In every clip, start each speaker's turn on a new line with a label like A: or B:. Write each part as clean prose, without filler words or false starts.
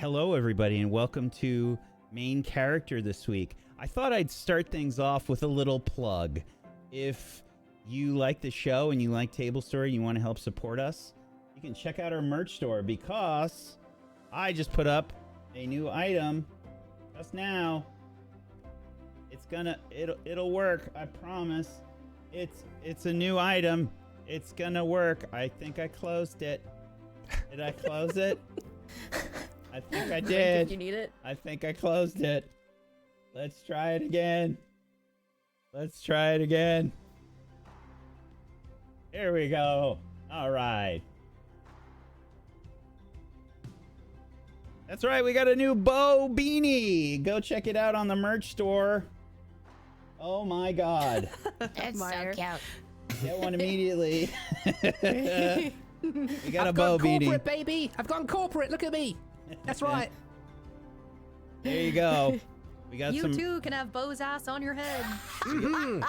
A: Hello, everybody, and welcome to Main Character this week. I thought I'd start things off with a little plug. If you like the show and you like Tablestory and you want to help support us, you can check out our merch store because I just put up a new item just now. It'll work, I promise. It's a new item. It's gonna work. I think I closed it. Did I close it? I think I did.
B: You need it?
A: I think I closed it. Let's try it again. Here we go. All right. That's right. We got a new bow beanie. Go check it out on the merch store. Oh my God.
C: That's so cute.
A: Get one immediately. We got a
D: I've
A: bow
D: gone
A: beanie.
D: corporate, baby. I've gone corporate. Look at me. That's right.
A: There you go. We got
B: You
A: some.
B: too can have Bo's ass on your head.
D: Mhm.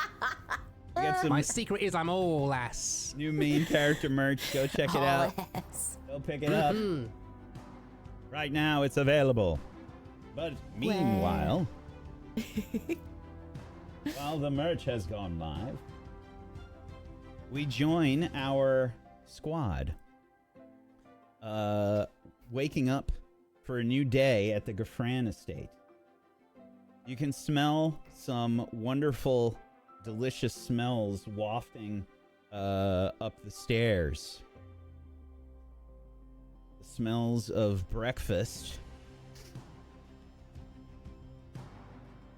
A: We got some
D: My secret is I'm all ass.
A: new main character merch. Go check it out.
C: Yes.
A: Go pick it up.
D: Mhm.
A: Right now, it's available. But meanwhile, while the merch has gone live, we join our squad. Waking up for a new day at the Gafran estate. You can smell some wonderful, delicious smells wafting up the stairs. The smells of breakfast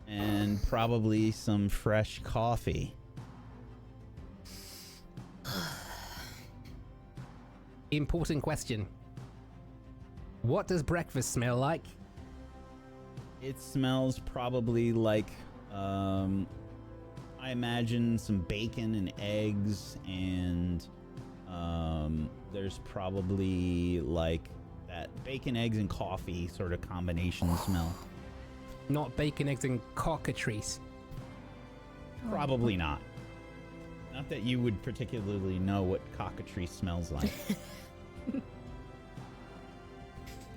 A: and probably some fresh coffee.
D: Important question. What does breakfast smell like?
A: It smells probably like, I imagine some bacon and eggs, and there's probably like that bacon, eggs, and coffee sort of combination smell.
D: Not bacon, eggs, and cockatrice.
A: Probably not. Not that you would particularly know what cockatrice smells like.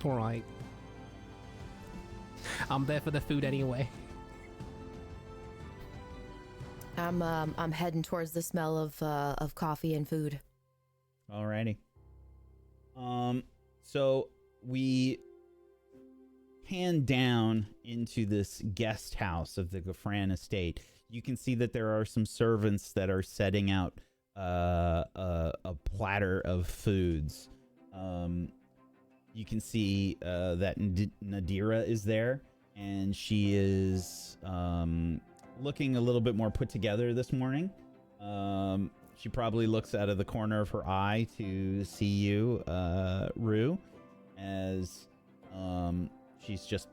D: All right. I'm there for the food anyway.
C: I'm heading towards the smell of coffee and food.
A: Alrighty. So we pan down into this guest house of the Gafran estate. You can see that there are some servants that are setting out a platter of foods. You can see that Nadira is there, and she is looking a little bit more put together this morning. She probably looks out of the corner of her eye to see you, Rue, as she's just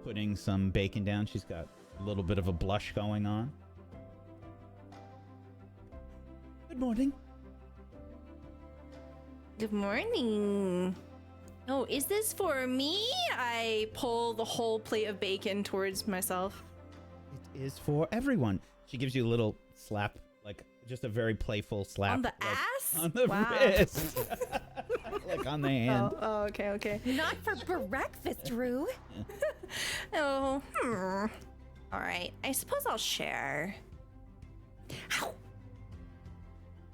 A: putting some bacon down. She's got a little bit of a blush going on. Good morning.
E: Good morning. Oh, is this for me? I pull the whole plate of bacon towards myself.
A: It is for everyone. She gives you a little slap, like just a very playful slap.
E: On the
A: like,
E: ass?
A: On the
E: Wow.
A: wrist. Like on the hand.
E: Oh, okay.
B: Not for breakfast, Rue.
E: Oh, All right, I suppose I'll share. Ow.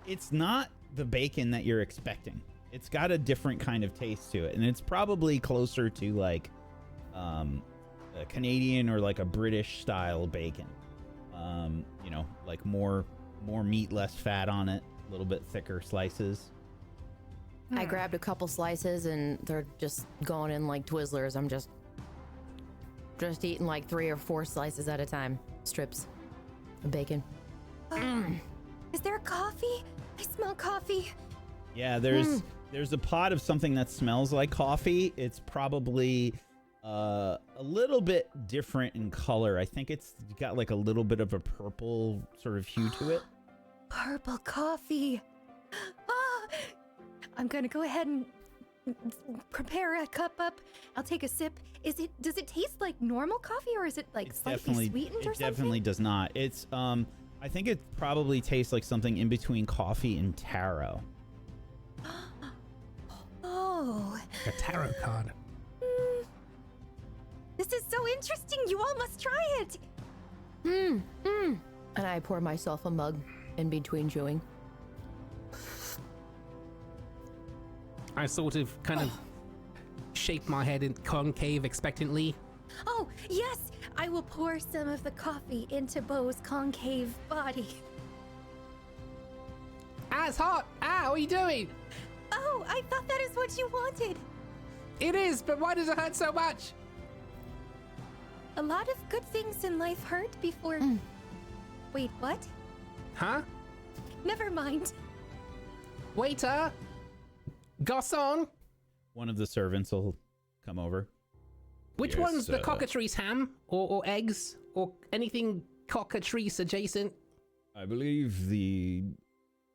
A: It's not the bacon that you're expecting. It's got a different kind of taste to it, and it's probably closer to like a Canadian or like a British style bacon. You know, like more meat, less fat on it, a little bit thicker slices.
C: I grabbed a couple slices and they're just going in like Twizzlers. I'm just eating like 3 or 4 slices at a time. Strips of bacon.
B: Is there coffee? I smell coffee.
A: Yeah, there's a pot of something that smells like coffee. It's probably a little bit different in color. I think it's got like a little bit of a purple sort of hue to it.
B: Purple coffee. Ah, I'm gonna go ahead and prepare a cup up. I'll take a sip. Does it taste like normal coffee, or is it like
A: It's
B: slightly sweetened or something?
A: It definitely does not. It's I think it probably tastes like something in between coffee and taro.
B: Oh.
D: A tarot card.
B: This is so interesting. You all must try it.
C: And I pour myself a mug in between chewing.
D: I sort of kind of shake my head in concave expectantly.
B: Oh, yes. I will pour some of the coffee into Bo's concave body.
D: Ah, it's hot! Ah, what are you doing?
B: Oh, I thought that is what you wanted.
D: It is, but why does it hurt so much?
B: A lot of good things in life hurt before... Wait, what?
D: Huh?
B: Never mind.
D: Waiter! Garçon!
A: One of the servants will come over.
D: Which
A: Yes,
D: one's the cockatrice ham? Or eggs? Or anything cockatrice adjacent?
F: I believe the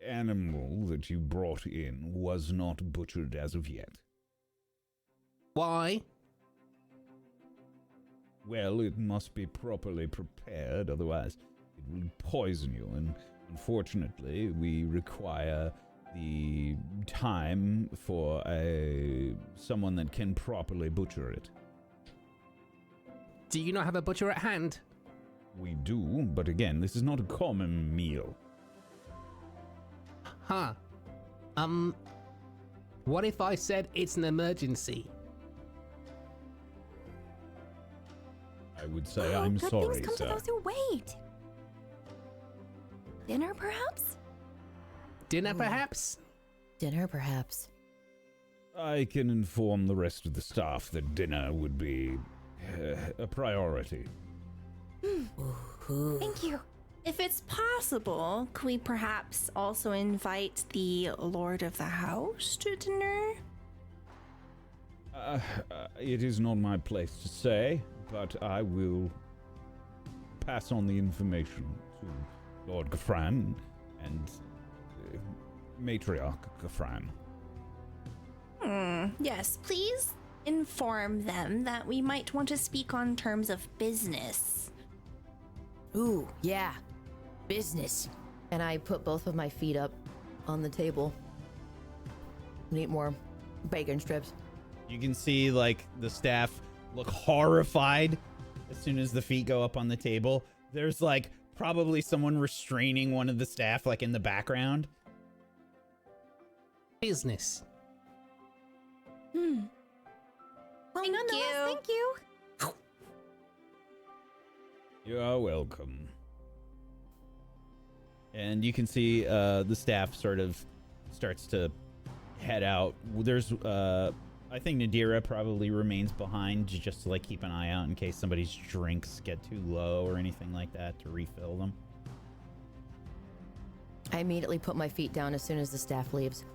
F: animal that you brought in was not butchered as of yet.
D: Why?
F: Well, it must be properly prepared, otherwise it will poison you, and unfortunately we require the time for someone that can properly butcher it.
D: Do you not have a butcher at hand?
F: We do, but again, this is not a common meal.
D: Huh. What if I said it's an emergency?
F: I would say
B: Oh,
F: I'm
B: good
F: sorry,
B: things come
F: sir.
B: to those who wait. Dinner, perhaps?
D: Dinner, perhaps?
C: Dinner, perhaps.
F: I can inform the rest of the staff that dinner would be a priority.
B: Thank you.
E: If it's possible, could we perhaps also invite the Lord of the House to dinner?
F: It is not my place to say, but I will pass on the information to Lord Gafran and Matriarch Gafran.
E: Yes, please inform them that we might want to speak on terms of business.
C: Ooh, yeah. Business. And I put both of my feet up on the table. And eat more bacon strips.
A: You can see like the staff look horrified as soon as the feet go up on the table. There's like probably someone restraining one of the staff like in the background.
D: Business.
B: Well,
E: Thank
B: nonetheless,
E: you.
B: thank you.
F: You are welcome.
A: And you can see the staff sort of starts to head out. There's I think Nadira probably remains behind just to like keep an eye out in case somebody's drinks get too low or anything like that to refill them.
C: I immediately put my feet down as soon as the staff leaves.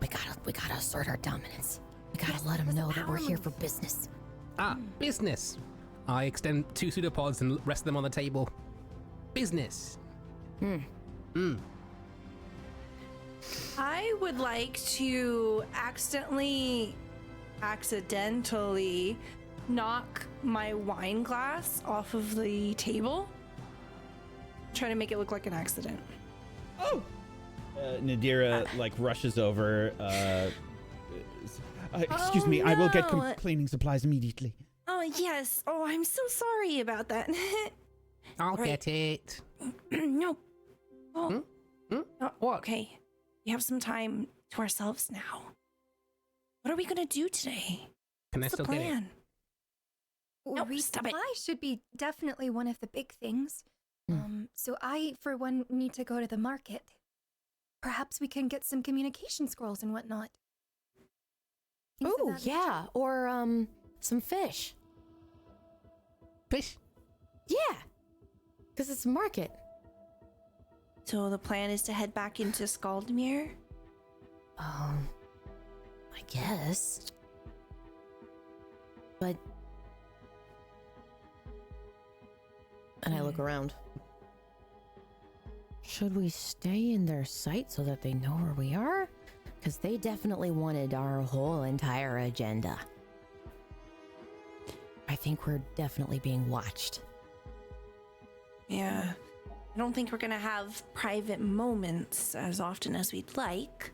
C: We gotta assert our dominance. We gotta let them know that we're here for business.
D: Ah, business. I extend 2 pseudopods and rest them on the table. Business.
E: I would like to accidentally knock my wine glass off of the table. Try to make it look like an accident.
A: Nadira like rushes over. Excuse me, I will get
E: no.
A: cleaning supplies immediately.
E: Oh, yes. Oh, I'm so sorry about that.
D: I'll
E: Right.
D: get it.
E: No. Oh. Oh,
D: What?
E: okay. We have some time to ourselves now. What are we gonna do today?
D: Can I
E: What's the
D: still get it?
E: plan? Nope, stop it.
B: Resupply should be definitely one of the big things. So I, for one, need to go to the market. Perhaps we can get some communication scrolls and whatnot. Things of
C: Ooh,
B: that
C: yeah. Or, some fish.
D: Fish?
C: Yeah. Because it's a market.
E: So the plan is to head back into Skaldmere?
C: I guess. But... And I look around. Should we stay in their sight so that they know where we are? Because they definitely wanted our whole entire agenda. I think we're definitely being watched.
E: Yeah. I don't think we're gonna have private moments as often as we'd like.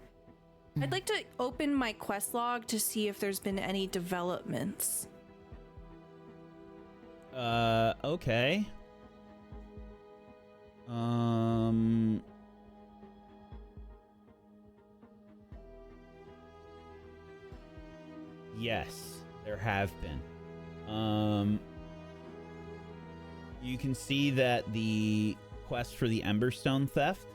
E: I'd like to open my quest log to see if there's been any developments.
A: Okay. Yes, there have been. You can see that the quest for the Emberstone theft,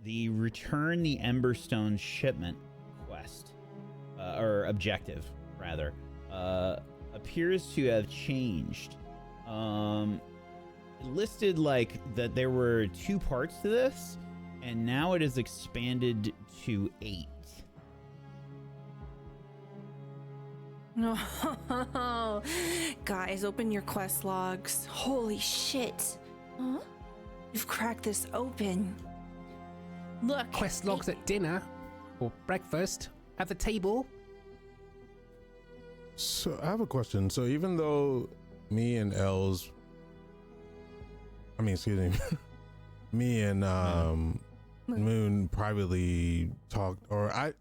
A: the return the Emberstone shipment quest, or objective, rather, appears to have changed. It listed like that there were 2 parts to this, and now it is expanded to 8.
E: No, guys, open your quest logs. Holy shit.
B: Huh?
E: You've cracked this open. Look.
D: Quest logs at dinner or breakfast at the table.
G: So I have a question. So even though me and me and Muhn privately talked, or I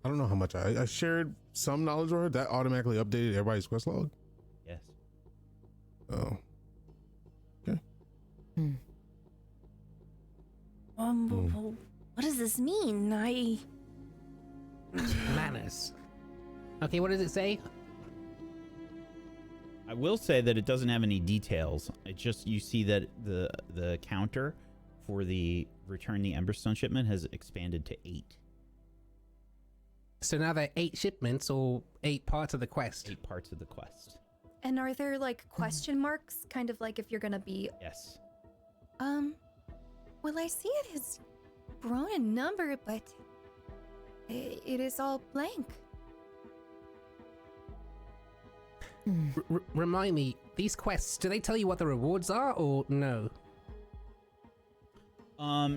G: don't know how much I shared some knowledge with her, that automatically updated everybody's quest log?
A: Yes.
G: Oh. Okay.
E: What does this mean?
D: Manners. Okay, what does it say?
A: I will say that it doesn't have any details. It just, you see that the counter for the return the Emberstone shipment has expanded to 8.
D: So now there are 8 shipments or 8 parts of the quest.
A: 8 parts of the quest.
B: And are there like question marks, kind of like if you're gonna be?
A: Yes.
B: Well, I see it has grown in number, but it is all blank.
D: Remind me, these quests, do they tell you what the rewards are or no?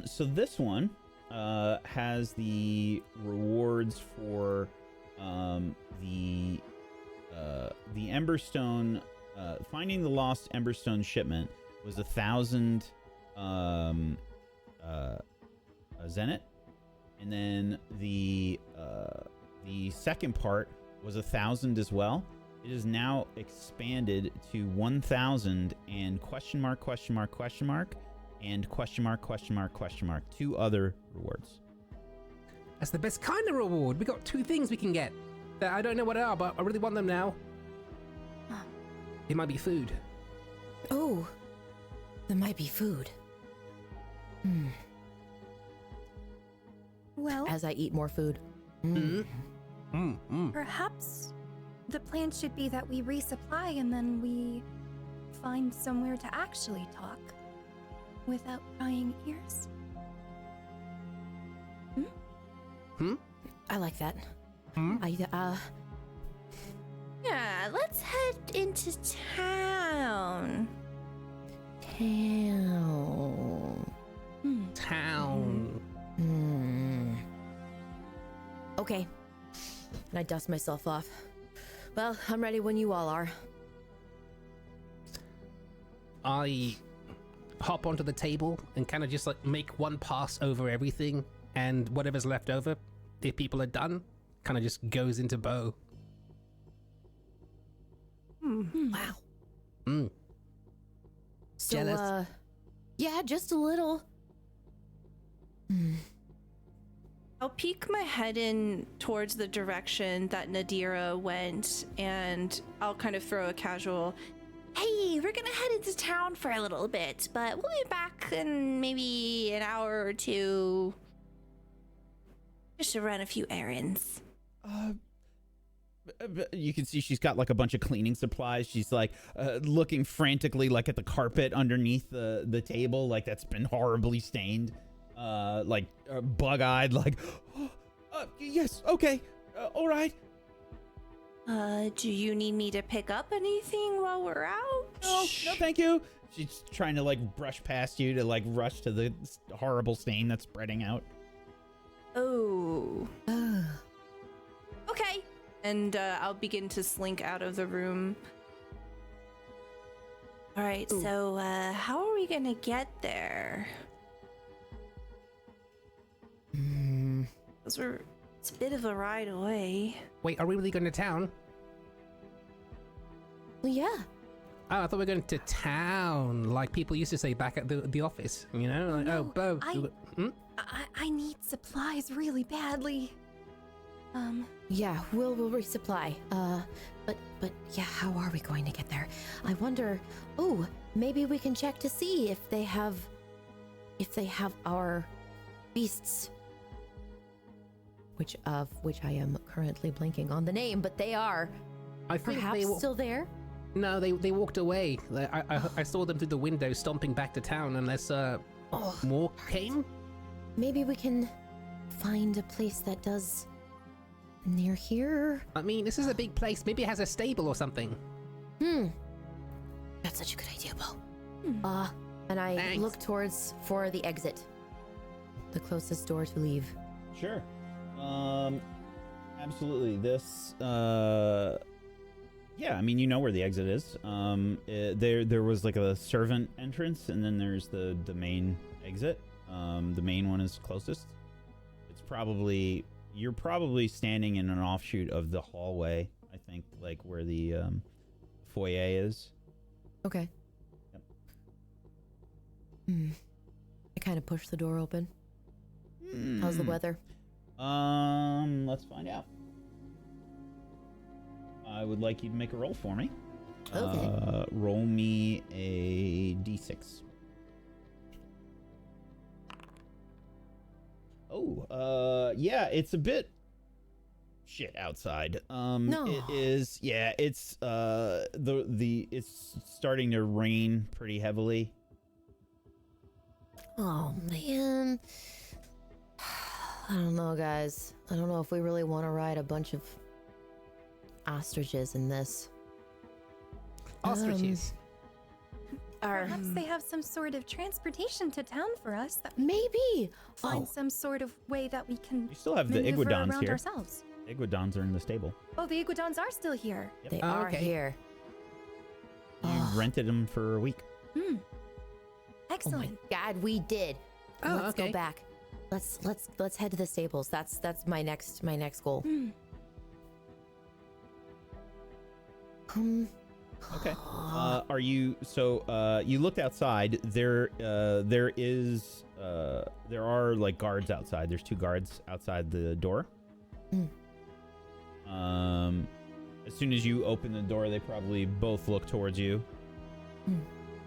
A: So this one has the rewards for the Emberstone. Finding the lost Emberstone shipment was 1,000 zenith, and then the second part was 1,000 as well. It is now expanded to 1,000 and question mark, and question mark, 2 other rewards.
D: That's the best kind of reward. We got 2 things we can get that I don't know what they are, but I really want them now. It might be food.
C: Oh, there might be food.
B: Well,
C: As I eat more food.
B: perhaps the plan should be that we resupply and then we find somewhere to actually talk without prying ears.
C: I like that.
E: Yeah, let's head into town.
D: Town.
C: Okay. And I dust myself off. Well, I'm ready when you all are.
D: I hop onto the table and kind of just like make one pass over everything, and whatever's left over, if people are done, kind of just goes into bow.
C: Wow. So,
D: Jealous?
C: Yeah, just a little.
E: I'll peek my head in towards the direction that Nadira went, and I'll kind of throw a casual, "Hey, we're gonna head into town for a little bit, but we'll be back in maybe an hour or 2 just to run a few errands."
A: You can see she's got like a bunch of cleaning supplies. She's like looking frantically like at the carpet underneath the table, like that's been horribly stained. Like bug-eyed, like, yes, okay, all right.
E: Do you need me to pick up anything while we're out?
A: No, thank you. She's trying to like brush past you to like rush to the horrible stain that's spreading out.
E: Oh. Okay. And I'll begin to slink out of the room. All right, so how are we gonna get there? It's a bit of a ride away.
D: Wait, are we really going to town?
C: Well, yeah.
D: Oh, I thought we were going to town, like people used to say back at the office. You know, like,
B: No,
D: oh, hmm?
B: I need supplies really badly.
C: Yeah, we'll resupply. But yeah, how are we going to get there? I wonder. Oh, maybe we can check to see if they have our beasts. Which I am currently blanking on the name, but they are
D: I think
C: perhaps still there.
D: No, they walked away. I saw them through the window stomping back to town unless more came.
C: Maybe we can find a place that does near here.
D: I mean, this is a big place. Maybe it has a stable or something.
C: That's such a good idea, Bo. And I
D: Thanks.
C: look for the exit. The closest door to leave.
A: Sure. Absolutely. This, yeah, I mean, you know where the exit is. There was like a servant entrance, and then there's the main exit. The main one is closest. You're probably standing in an offshoot of the hallway, I think, like where the foyer is.
C: Okay.
A: Yep.
C: I kind of push the door open. How's the weather?
A: Let's find out. I would like you to make a roll for me.
C: Okay.
A: Roll me a d6. Oh, yeah, it's a bit shit outside.
C: No.
A: It is. Yeah, it's it's starting to rain pretty heavily.
C: Oh man. I don't know, guys. I don't know if we really want to ride a bunch of ostriches in this.
D: Ostriches.
B: Perhaps they have some sort of transportation to town for us. That we
C: Maybe.
B: find some sort of way that we can
A: You still have the
B: maneuver
A: iguodons
B: around
A: here.
B: ourselves.
A: Iguodons are in the stable.
B: Oh, the iguodons are still here.
A: Yep.
C: They
D: Oh,
C: are
D: okay.
C: here.
A: You
C: Oh.
A: rented them for a week.
C: Oh my
B: Excellent.
C: God, we did.
D: Oh,
C: Let's
D: okay.
C: go back. Let's head to the stables. That's my next goal.
A: Okay. Are you you looked outside. There are like guards outside. There's 2 guards outside the door. As soon as you open the door, they probably both look towards you.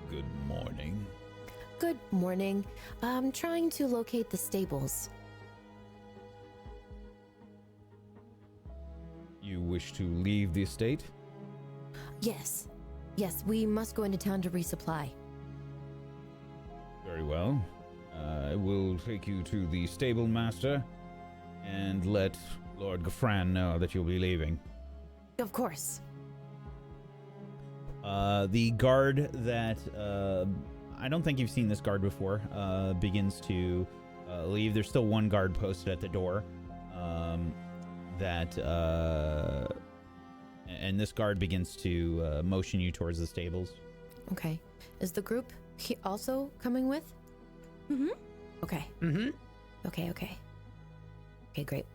A: Good morning.
C: Good morning. I'm trying to locate the stables.
F: You wish to leave the estate?
C: Yes. Yes, we must go into town to resupply.
F: Very well. I will take you to the stable master and let Lord Gafran know that you'll be leaving.
C: Of course.
A: The guard that I don't think you've seen this guard before begins to leave. There's still one guard posted at the door. And this guard begins to motion you towards the stables.
C: Okay. Is the group also coming with?
B: Mm-hmm.
C: Okay.
D: Mm-hmm.
C: Okay, great.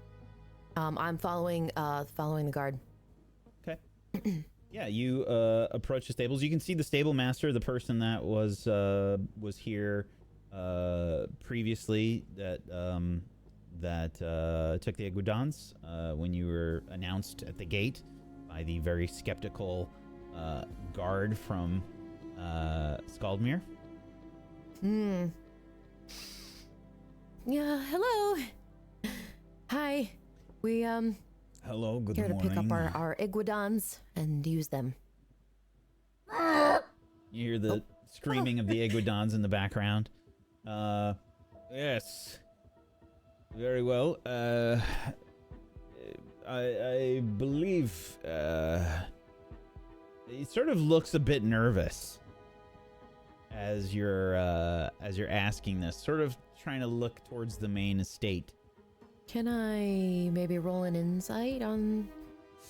C: I'm following the guard.
A: Okay. Yeah, you approach the stables. You can see the stable master, the person that was here previously that took the iguodons when you were announced at the gate by the very skeptical guard from Skaldmere.
C: Yeah, hello. Hi. We
F: Hello, good
C: here to
F: morning.
C: pick up our iguodons and use them.
A: You hear the screaming of the iguodons in the background.
F: Yes. Very well.
A: I believe he sort of looks a bit nervous as you're asking this, sort of trying to look towards the main estate.
C: Can I maybe roll an insight on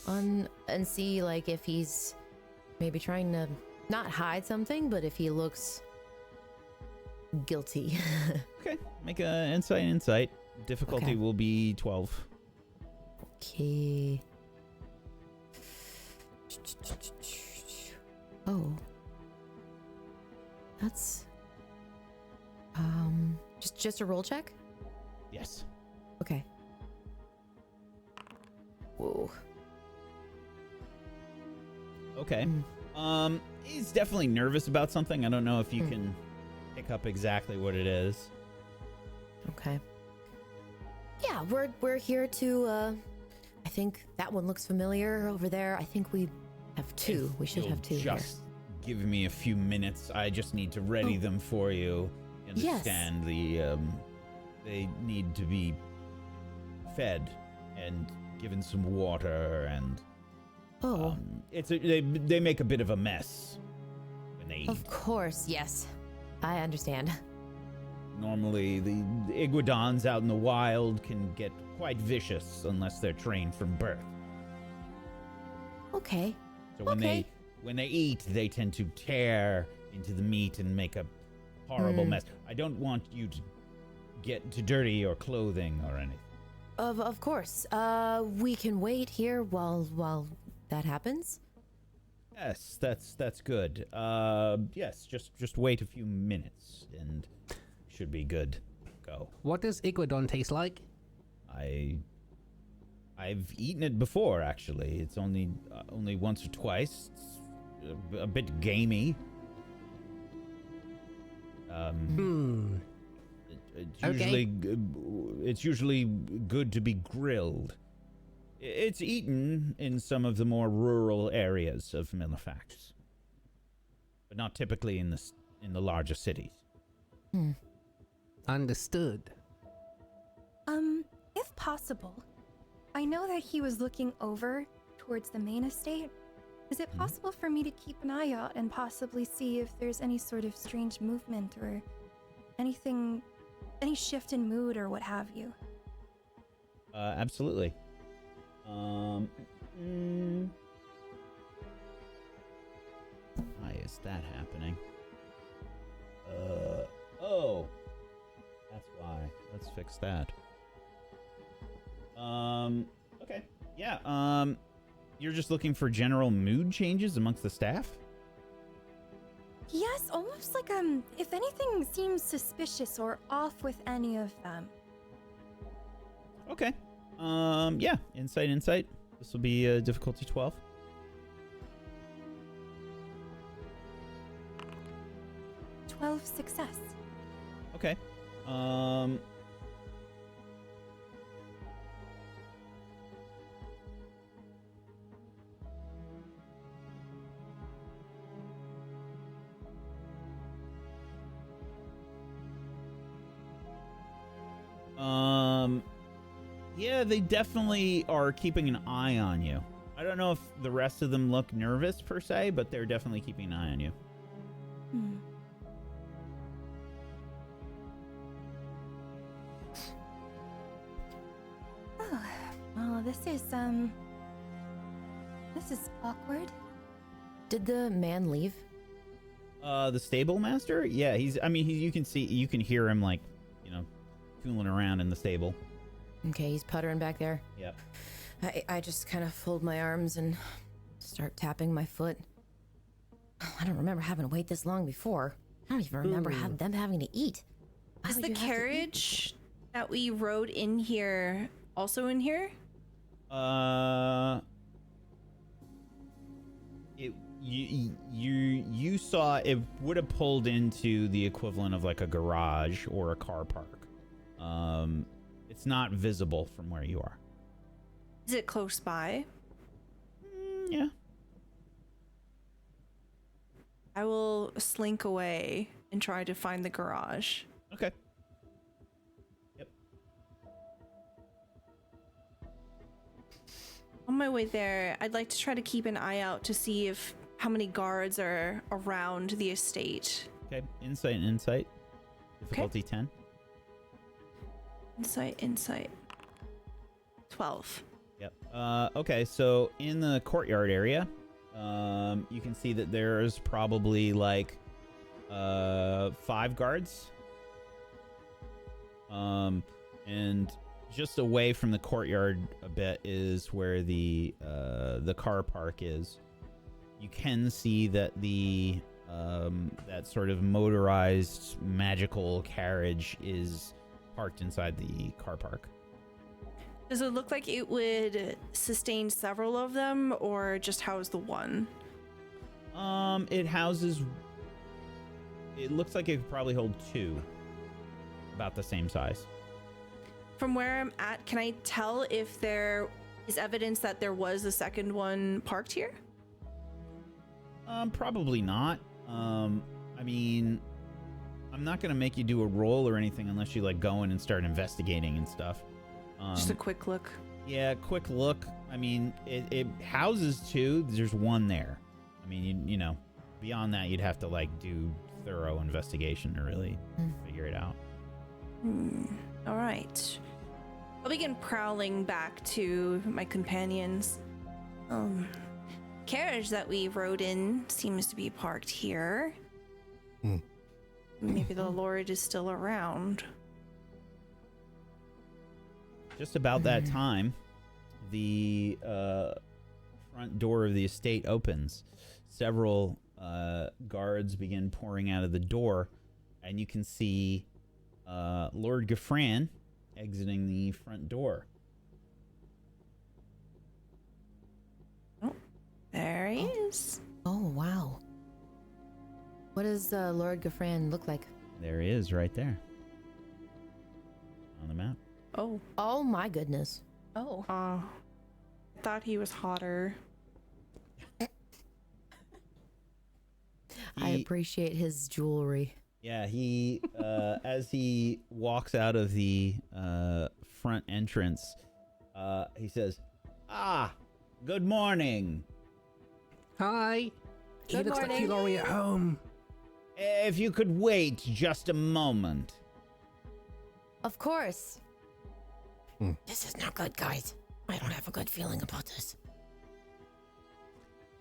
C: and see like if he's maybe trying to not hide something, but if he looks guilty?
A: Okay, make an insight. Difficulty
C: Okay.
A: will be 12.
C: Okay. Oh. That's just a roll check?
A: Yes.
C: Okay. Whoa.
A: Okay. He's definitely nervous about something. I don't know if you can pick up exactly what it is.
C: Okay. Yeah, we're here to I think that one looks familiar over there. I think we have two.
A: If
C: We should have two here.
A: just give me a few minutes. I just need to ready them for you. You understand they need to be fed and given some water, and they make a bit of a mess when they eat.
C: Of course, yes. I understand.
A: Normally, the iguanodons out in the wild can get quite vicious unless they're trained from birth.
C: Okay.
A: So when they eat, they tend to tear into the meat and make a horrible mess. I don't want you to get to dirty your clothing or anything.
C: Of course. We can wait here while that happens.
A: Yes, that's good. Yes, just wait a few minutes and should be good. Go.
D: What does iguanodon taste like?
A: I've eaten it before, actually. It's only once or twice. It's a bit gamey. It's usually good to be grilled. It's eaten in some of the more rural areas of Milifax, but not typically in the larger cities.
D: Understood.
B: If possible, I know that he was looking over towards the main estate. Is it possible for me to keep an eye out and possibly see if there's any sort of strange movement or anything, any shift in mood or what have you?
A: Absolutely. Why is that happening? Oh. That's why. Let's fix that. Okay. Yeah, you're just looking for general mood changes amongst the staff?
B: Yes, almost like if anything seems suspicious or off with any of them.
A: Okay. Yeah, insight. This will be difficulty 12.
B: Success.
A: Okay. Yeah, they definitely are keeping an eye on you. I don't know if the rest of them look nervous per se, but they're definitely keeping an eye on you.
B: Oh, well, this is awkward.
C: Did the man leave?
A: The stable master? Yeah, you can hear him, like, fooling around in the stable.
C: Okay, he's puttering back there.
A: Yep.
C: I just kind of fold my arms and start tapping my foot. I don't remember having to wait this long before. I don't even remember them having to eat. Why
E: Is
C: would
E: the
C: you have to eat?
E: carriage that we rode in here also in here?
A: You saw it would have pulled into the equivalent of like a garage or a car park. It's not visible from where you are.
E: Is it close by?
A: Yeah.
E: I will slink away and try to find the garage.
A: Okay. Yep.
E: On my way there, I'd like to try to keep an eye out to see how many guards are around the estate.
A: Okay. Insight. Difficulty 10.
E: Insight. 12.
A: Yep. Okay, so in the courtyard area, you can see that there's probably like 5 guards. And just away from the courtyard a bit is where the car park is. You can see that the that sort of motorized magical carriage is parked inside the car park.
E: Does it look like it would sustain several of them or just house the one?
A: It houses. It looks like it could probably hold 2, about the same size.
E: From where I'm at, can I tell if there is evidence that there was a second one parked here?
A: Probably not. I mean, I'm not gonna make you do a roll or anything unless you like go in and start investigating and stuff.
E: Just a quick look.
A: Yeah, quick look. I mean, it houses 2. There's 1 there. I mean, you know, beyond that, you'd have to like do thorough investigation to really figure it out.
E: All right. I'll begin prowling back to my companions. Carriage that we rode in seems to be parked here. Maybe the Lord is still around.
A: Just about that time, the front door of the estate opens. Several guards begin pouring out of the door, and you can see Lord Gafran exiting the front door.
E: Oh, there he is.
C: Oh, wow. What does Lord Gafran look like?
A: There he is, right there on the map.
E: Oh.
C: Oh, my goodness.
E: Oh. I thought he was hotter.
C: I appreciate his jewelry.
A: Yeah, he as he walks out of the front entrance, he says, "Ah, good morning.
D: Hi. He
C: Good
D: looks like
C: morning.
D: you're already at home.
A: If you could wait just a moment."
C: Of course. This is not good, guys. I don't have a good feeling about this.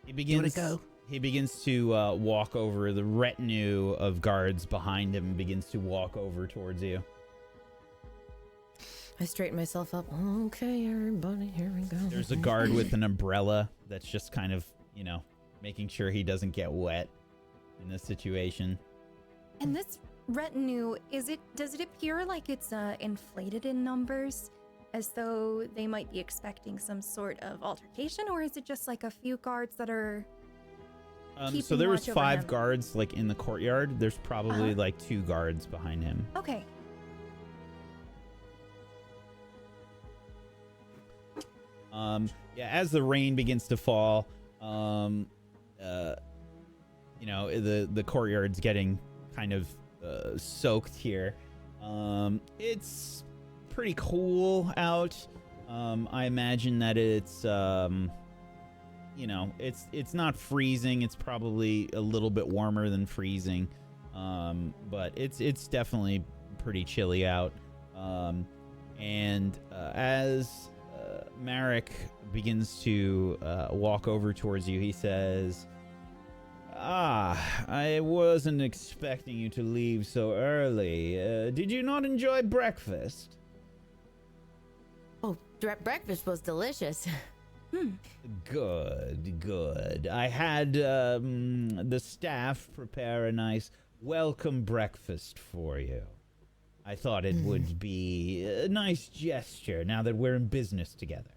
A: He begins.
D: go?
A: He begins to walk over. The retinue of guards behind him begins to walk over towards you.
C: I straighten myself up. Okay, everybody, here we go.
A: There's a guard with an umbrella that's just kind of, you know, making sure he doesn't get wet in this situation.
B: And this retinue, does it appear like it's inflated in numbers, as though they might be expecting some sort of altercation, or is it just like a few guards that are
A: So
B: keeping
A: there was
B: watch over
A: 5
B: him?
A: guards like in the courtyard. There's probably like 2 guards behind him.
B: Okay.
A: Yeah, as the rain begins to fall, you know, the courtyard's getting kind of soaked here. It's pretty cool out. I imagine that it's you know, it's not freezing. It's probably a little bit warmer than freezing, but it's definitely pretty chilly out. And as Marek begins to walk over towards you, he says, I wasn't expecting you to leave so early. Did you not enjoy breakfast?
C: Oh, breakfast was delicious.
A: Good. I had the staff prepare a nice welcome breakfast for you. I thought it would be a nice gesture now that we're in business together.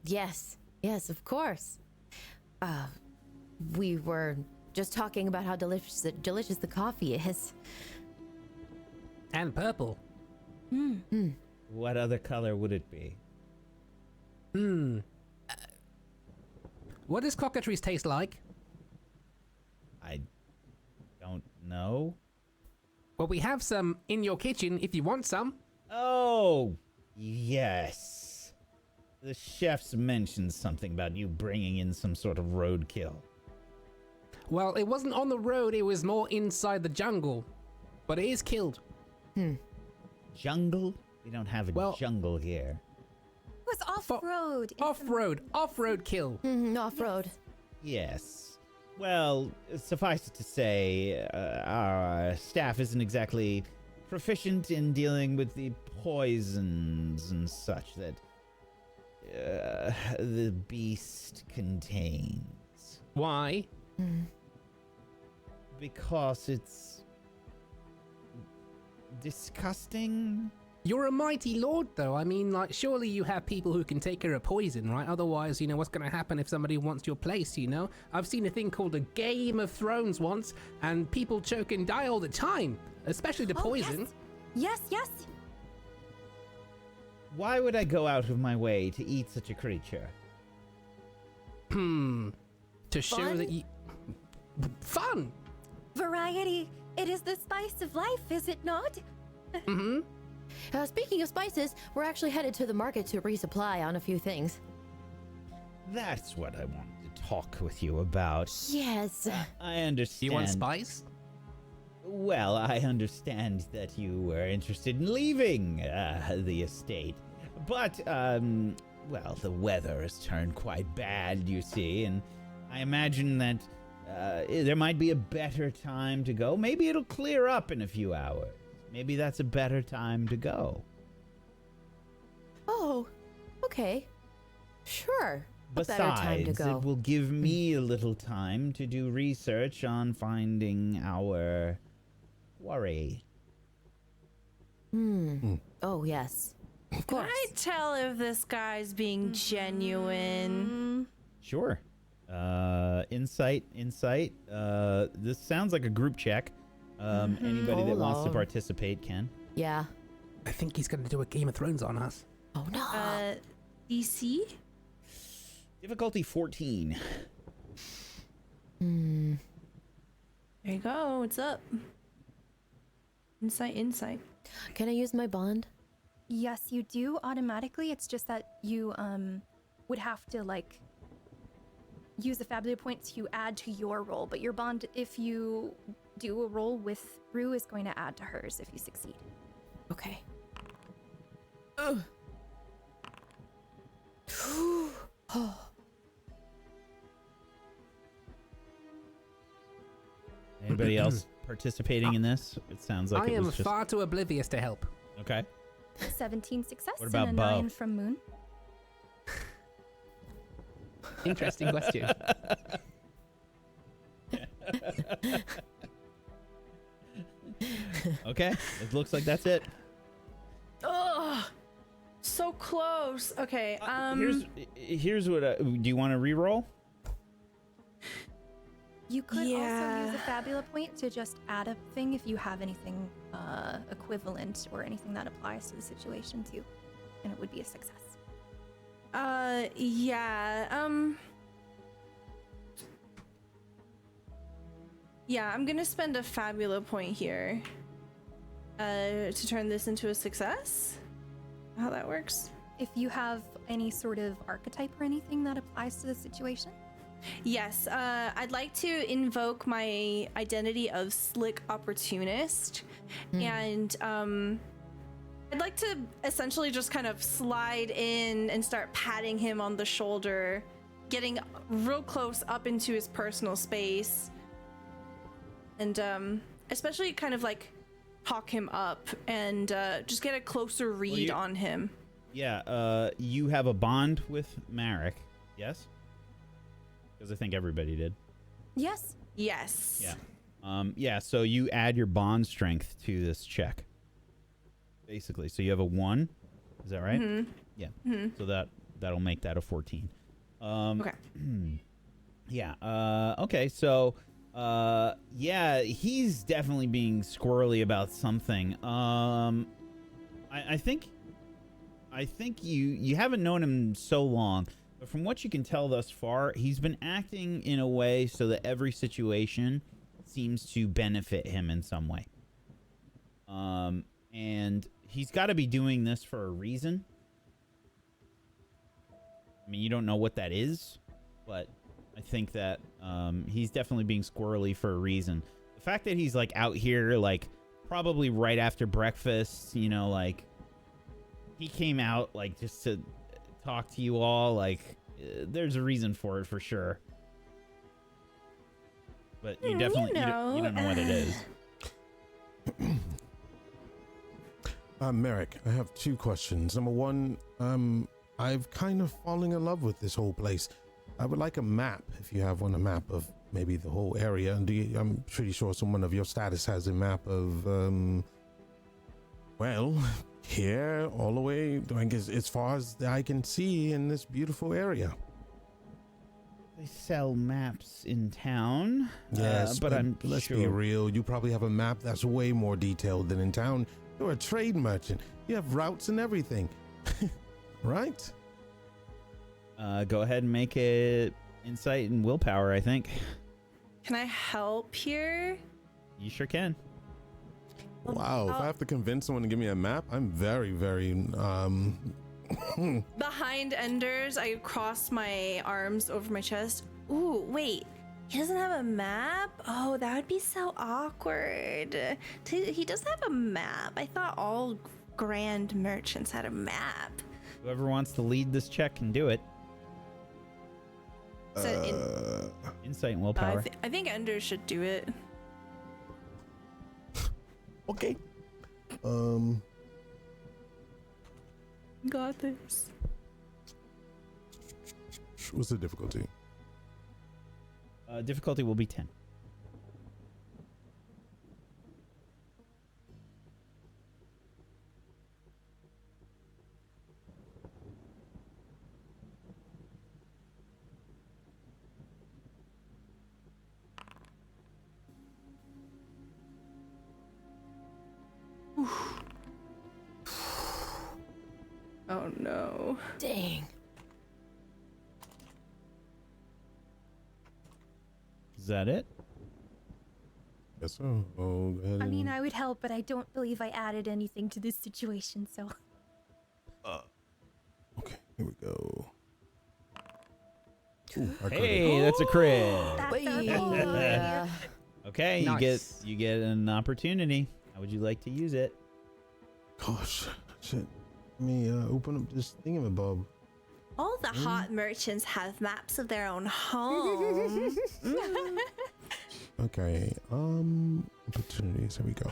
C: Yes, of course. We were just talking about how delicious the coffee is.
D: And purple.
A: What other color would it be?
D: What does cockatrice taste like?
A: I don't know.
D: Well, we have some in your kitchen if you want some.
A: Oh, yes. The chefs mentioned something about you bringing in some sort of roadkill.
D: Well, it wasn't on the road, it was more inside the jungle. But it is killed.
A: Jungle? We don't have a jungle here.
B: It was off-road.
D: Off-road kill.
C: Off-road.
A: Yes. Well, suffice it to say, our staff isn't exactly proficient in dealing with the poisons and such that the beast contains.
D: Why?
A: Because it's disgusting.
D: You're a mighty lord, though. I mean, like, surely you have people who can take care of poison, right? Otherwise, you know, what's going to happen if somebody wants your place, you know? I've seen a thing called a Game of Thrones once, and people choke and die all the time, especially the poison.
B: Yes, yes.
A: Why would I go out of my way to eat such a creature?
D: To show
C: Fun?
D: that you... Fun!
B: Variety. It is the spice of life, is it not?
D: Mm-hmm.
C: Speaking of spices, we're actually headed to the market to resupply on a few things.
A: That's what I wanted to talk with you about.
C: Yes.
A: I understand.
D: You want spice?
A: Well, I understand that you were interested in leaving the estate. But, well, the weather has turned quite bad, you see, and I imagine that there might be a better time to go. Maybe it'll clear up in a few hours. Maybe that's a better time to go.
C: Oh, okay. Sure.
A: Besides,
C: a better time to go.
A: it will give me a little time to do research on finding our quarry.
C: Oh, yes. Of
E: Can
C: course.
E: I tell if this guy's being genuine?
A: Sure. Insight. This sounds like a group check. Anybody that
C: Hold
A: wants to
C: on.
A: participate can.
C: Yeah.
D: I think he's going to do a Game of Thrones on us.
C: Oh, no.
E: DC?
A: Difficulty 14.
E: There you go. What's up? Insight.
C: Can I use my bond?
B: Yes, you do automatically. It's just that you would have to like use the Fabula point to add to your roll, but your bond, if you do a roll with Rue, is going to add to hers if you succeed.
C: Okay.
A: Anybody else participating in this? It sounds like
D: I
A: it
D: am
A: was just
D: far too oblivious to help.
A: okay.
B: 17 success
A: What about
B: and a
A: Bo?
B: 9 from Muhn.
D: Interesting question.
A: Okay, it looks like that's it.
E: Ugh. So close. Okay.
A: Here's what. Do you want to re-roll?
B: You could also
E: Yeah.
B: use a Fabula point to just add a thing if you have anything equivalent or anything that applies to the situation too, and it would be a success.
E: Yeah. Yeah, I'm gonna spend a Fabula point here. To turn this into a success. How that works?
B: If you have any sort of archetype or anything that applies to the situation.
E: Yes, I'd like to invoke my identity of Slick Opportunist, and I'd like to essentially just kind of slide in and start patting him on the shoulder, getting real close up into his personal space, and especially kind of like talk him up and just get a closer read on him.
A: Yeah. You have a bond with Marek. Yes. Because I think everybody did.
B: Yes.
E: Yes.
A: Yeah. Yeah. So you add your bond strength to this check. Basically, so you have a 1. Is that right?
E: Mm-hmm.
A: Yeah. So that'll make that a 14.
E: Okay.
A: Yeah. Okay. So, yeah, he's definitely being squirrely about something. I think you haven't known him so long, but from what you can tell thus far, he's been acting in a way so that every situation seems to benefit him in some way. And he's got to be doing this for a reason. I mean, you don't know what that is, but I think that he's definitely being squirrely for a reason. The fact that he's like out here, like probably right after breakfast, you know, like he came out like just to talk to you all, like there's a reason for it for sure. But you definitely you don't know what it is.
G: Merrick, I have 2 questions. Number 1, I've kind of fallen in love with this whole place. I would like a map, if you have one, a map of maybe the whole area. And I'm pretty sure someone of your status has a map of, well, here all the way, I guess, as far as I can see in this beautiful area.
A: They sell maps in town.
G: Yes,
A: but I'm
G: let's
A: sure.
G: be real. You probably have a map that's way more detailed than in town. You're a trade merchant. You have routes and everything, right?
A: Go ahead and make it insight and willpower, I think.
E: Can I help here?
A: You sure can.
G: Wow, if I have to convince someone to give me a map, I'm very, very,
E: Behind Enders, I cross my arms over my chest. Ooh, wait. He doesn't have a map? Oh, that would be so awkward. He doesn't have a map. I thought all grand merchants had a map.
A: Whoever wants to lead this check can do it. Insight and willpower.
E: I think Enders should do it.
G: okay.
E: Got this.
G: What's the difficulty?
A: Difficulty will be 10.
E: Oh no.
C: Dang.
A: Is that it?
G: Yes, sir. Oh, go ahead.
B: I mean, I would help, but I don't believe I added anything to this situation, so.
G: Okay, here we go. Ooh, I
A: Hey, that's a crit.
B: That's our boy.
A: Okay,
D: Nice.
A: you get an opportunity. How would you like to use it?
G: Gosh, shit. Let me open up this thingamabob.
E: All the hot merchants have maps of their own home.
G: Okay, opportunities. Here we go.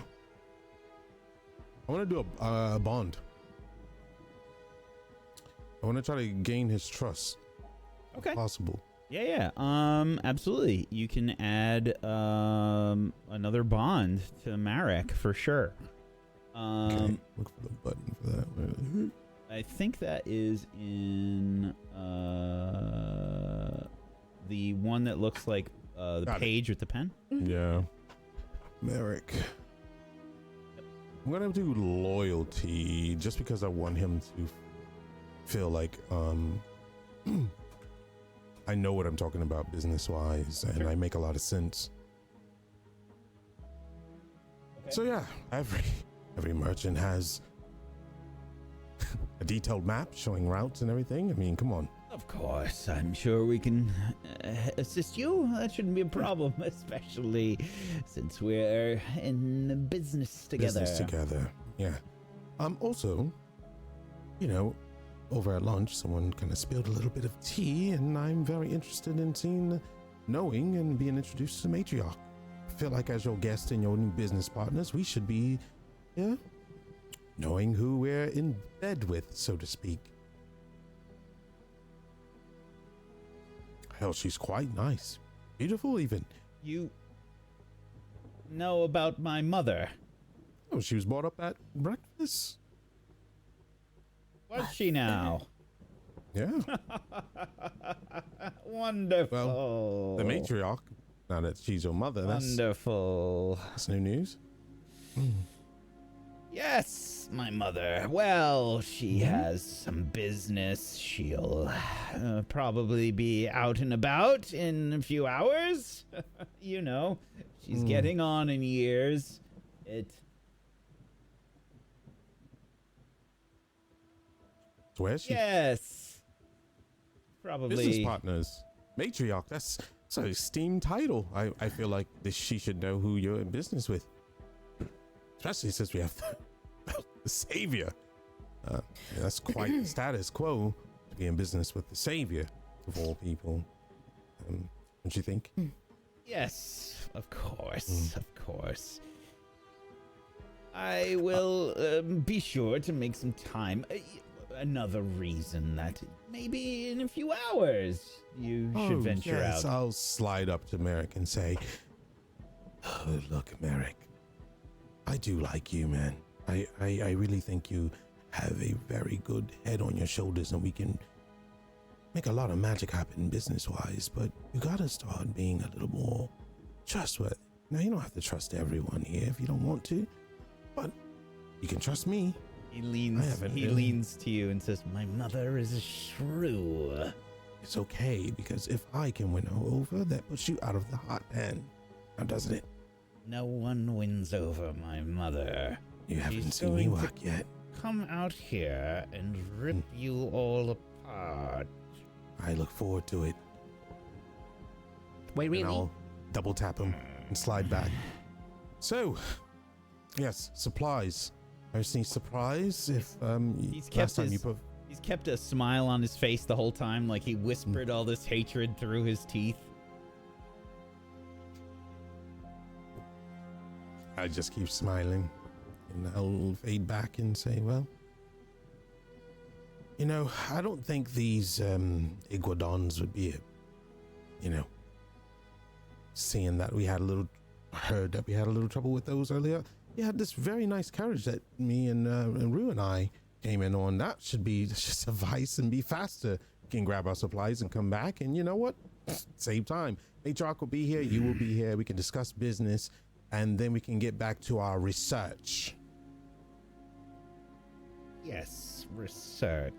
G: I want to do a bond. I want to try to gain his trust.
A: Okay.
G: If possible.
A: Yeah. Absolutely. You can add another bond to Marek for sure.
G: Okay, look for the button for that.
A: I think that is in the one that looks like the
G: Got it.
A: page with the pen.
G: Yeah. Merrick. I'm gonna do loyalty just because I want him to feel like I know what I'm talking about business wise and I make a lot of sense.
A: Okay.
G: So yeah, every merchant has a detailed map showing routes and everything. I mean, come on.
A: Of course, I'm sure we can assist you. That shouldn't be a problem, especially since we're in business together.
G: Business together. Yeah. Also, you know, over at lunch, someone kind of spilled a little bit of tea, and I'm very interested in knowing and being introduced to the matriarch. I feel like as your guest and your new business partners, we should be, yeah, knowing who we're in bed with, so to speak. Hell, she's quite nice. Beautiful, even.
A: You know about my mother.
G: Oh, she was brought up at breakfast.
A: Was she now?
G: Yeah.
A: Wonderful.
G: The matriarch, now that she's your mother,
A: Wonderful.
G: that's new news.
A: Yes, my mother. Well, she has some business. She'll probably be out and about in a few hours. You know, she's getting on in years.
G: So where's she?
A: Yes. Probably.
G: Business partners. Matriarch, that's an esteemed title. I feel like she should know who you're in business with. Especially since we have the savior. That's quite the status quo to be in business with the savior of all people. Don't you think?
A: Yes, of course. Of course. I will be sure to make some time. another reason that maybe in a few hours you should venture
G: yes,
A: out.
G: I'll slide up to Merrick and say, oh, look, Merrick, I do like you, man. I really think you have a very good head on your shoulders and we can make a lot of magic happen business-wise, but you gotta start being a little more trustworthy. Now, you don't have to trust everyone here if you don't want to, but you can trust me.
A: He leans to you and says, "My mother is a shrew."
G: It's okay, because if I can win her over, that puts you out of the hot hand. Now, doesn't it?
A: No one wins over my mother.
G: You haven't
A: She's
G: seen me
A: going to
G: work yet.
A: Come out here and rip you all apart.
G: I look forward to it.
D: Wait,
G: And
D: really?
G: I'll double tap him and slide back. So, yes, supplies. Any surprise if
A: He's kept
G: last time
A: his-
G: you put
A: He's kept a smile on his face the whole time, like he whispered all this hatred through his teeth.
G: I just keep smiling and I'll fade back and say, well, you know, I don't think these iguanodons would be, seeing that we had a little, heard that we had a little trouble with those earlier. You had this very nice carriage that me and Rue and I came in on. That should suffice and be faster. We can grab our supplies and come back, and you know what? Save time. Matriarch will be here, you will be here, we can discuss business, and then we can get back to our research.
A: Yes, research.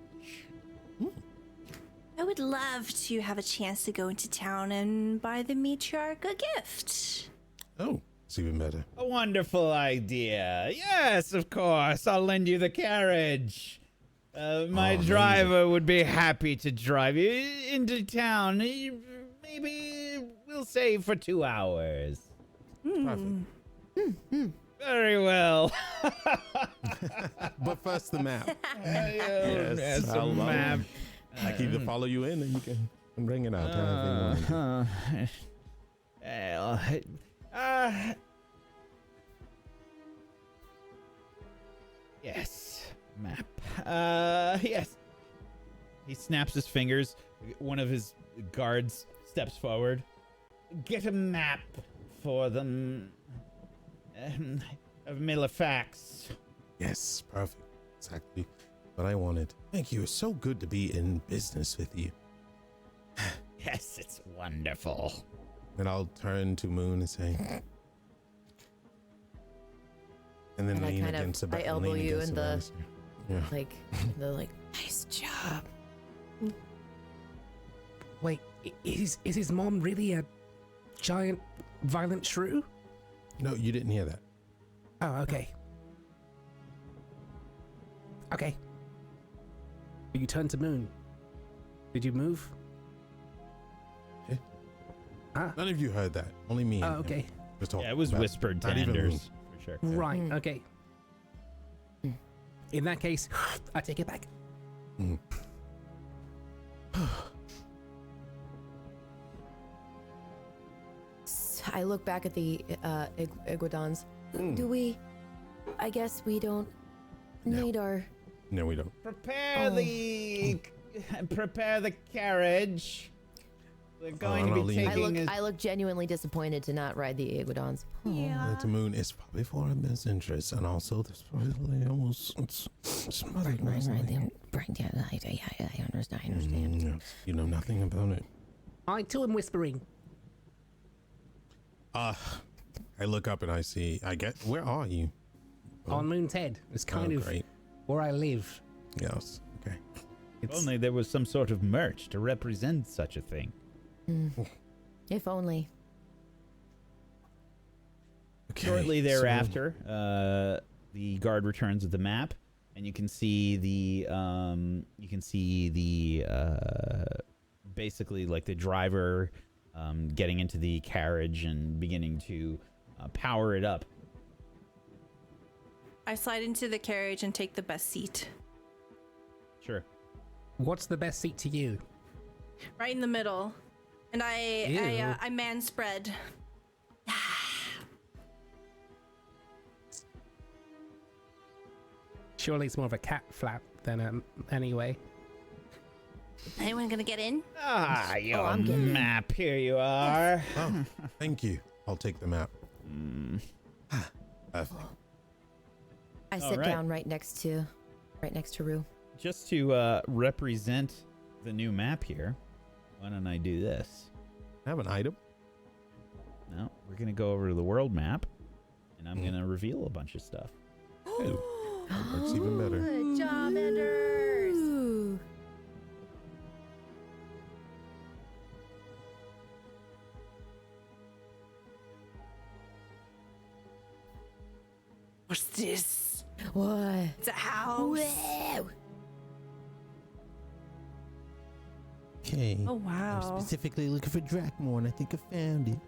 E: I would love to have a chance to go into town and buy the matriarch a gift.
G: Oh, it's even better.
A: A wonderful idea. Yes, of course. I'll lend you the carriage. My
G: amazing.
A: driver would be happy to drive you into town. Maybe we'll save for 2 hours.
G: Perfect.
A: Very well.
G: But first the map.
A: Yes, a
G: I'll
A: map.
G: I can either follow you in, and you can bring it out. however you want.
A: Yes, map. Yes. He snaps his fingers. One of his guards steps forward. Get a map for them. Of Milafax.
G: Yes, perfect. Exactly what I wanted. Thank you. It's so good to be in business with you.
A: Yes, it's wonderful.
G: And I'll turn to Muhn and say, and then
C: And I
G: lean
C: kind of-
G: against the
C: I elbow you in the-
G: Yeah.
C: Like, nice job.
D: Wait, is his mom really a giant violent shrew?
G: No, you didn't hear that.
D: Oh, okay. Okay. You turned to Muhn. Did you move?
G: None of you heard that. Only me.
D: Oh,
G: and him
D: okay.
G: was talking
A: Yeah, it was
G: about-
A: whispered to
G: not even
A: Anders, for sure.
D: Right,
C: Mm.
D: okay. In that case, I take it back.
G: Mm.
C: I look back at the iguanodons. Do we? I guess we don't need our.
G: No, we don't.
A: Prepare
C: Oh.
A: prepare the carriage. We're going
G: and
A: to
G: I'll
A: be
G: lean-
A: taking
C: I look genuinely disappointed to not ride the iguanodons.
G: Yeah. To Muhn, it's probably for our best interest, and also there's probably almost smothered.
C: Right,
G: wasn't it?
C: yeah, I understand.
G: Yes, you know nothing about it.
D: I too am whispering.
G: I look up and I see. Where are you?
D: On Moon's head. It's kind of
G: great.
D: where I live.
G: Yes. Okay.
A: If only there was some sort of merch to represent such a thing.
C: If only.
G: Okay,
A: Shortly
G: so-
A: thereafter, the guard returns with the map, and you can see the basically like the driver getting into the carriage and beginning to power it up.
E: I slide into the carriage and take the best seat.
A: Sure.
D: What's the best seat to you?
E: Right in the middle. And
D: Ew.
E: I man spread.
D: Surely it's more of a cat flap than anyway.
E: Anyone gonna get in?
A: Ah, your
C: I'm getting-
A: map. Here you are.
G: Oh, thank you. I'll take the map. Perfect.
C: I
A: All
C: sit
A: right.
C: down right next to Rue.
A: Just to represent the new map here, why don't I do this?
G: I have an item.
A: No, we're gonna go over to the world map, and I'm gonna reveal a bunch of stuff.
G: Ooh, that works even better.
B: Good job, Enders.
C: Ooh.
E: What's this?
C: What?
E: It's a house.
C: Wow.
G: Okay.
E: Oh
G: I'm
E: wow.
G: specifically looking for Drakmore, and I think I found it.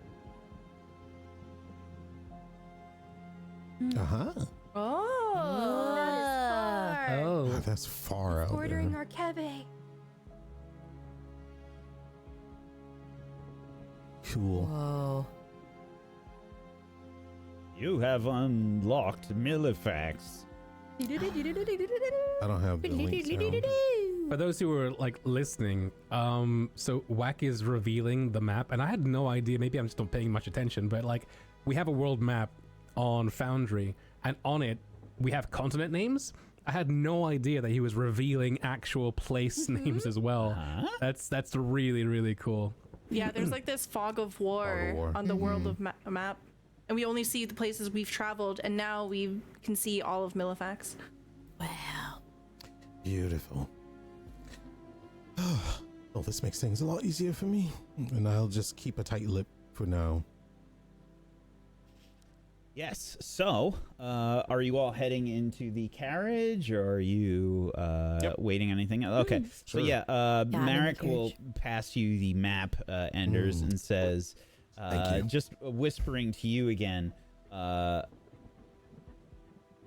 G: Uh-huh.
E: Oh.
B: That is far.
D: Oh,
G: Oh, that's far out
B: Bordering
G: there.
B: Arkebe.
G: Cool.
C: Whoa.
A: You have unlocked Millifax.
G: I don't have the link sound.
D: for those who are like listening, so Whack is revealing the map, and I had no idea. Maybe I'm just not paying much attention, but like we have a world map on Foundry, and on it we have continent names. I had no idea that he was revealing actual place names as well.
A: Huh?
D: That's really, really cool.
E: Yeah, there's like this fog of war, on the world of map, and we only see the places we've traveled, and now we can see all of Millifax.
C: Wow.
G: Beautiful. Well, this makes things a lot easier for me, and I'll just keep a tight lip for now.
A: Yes. So, are you all heading into the carriage, or are you waiting on anything else? Okay. So
G: Sure.
A: yeah,
C: I'm in the
A: Marek will
C: carriage.
A: pass you the map, Enders, and says,
G: Thank you.
A: just whispering to you again,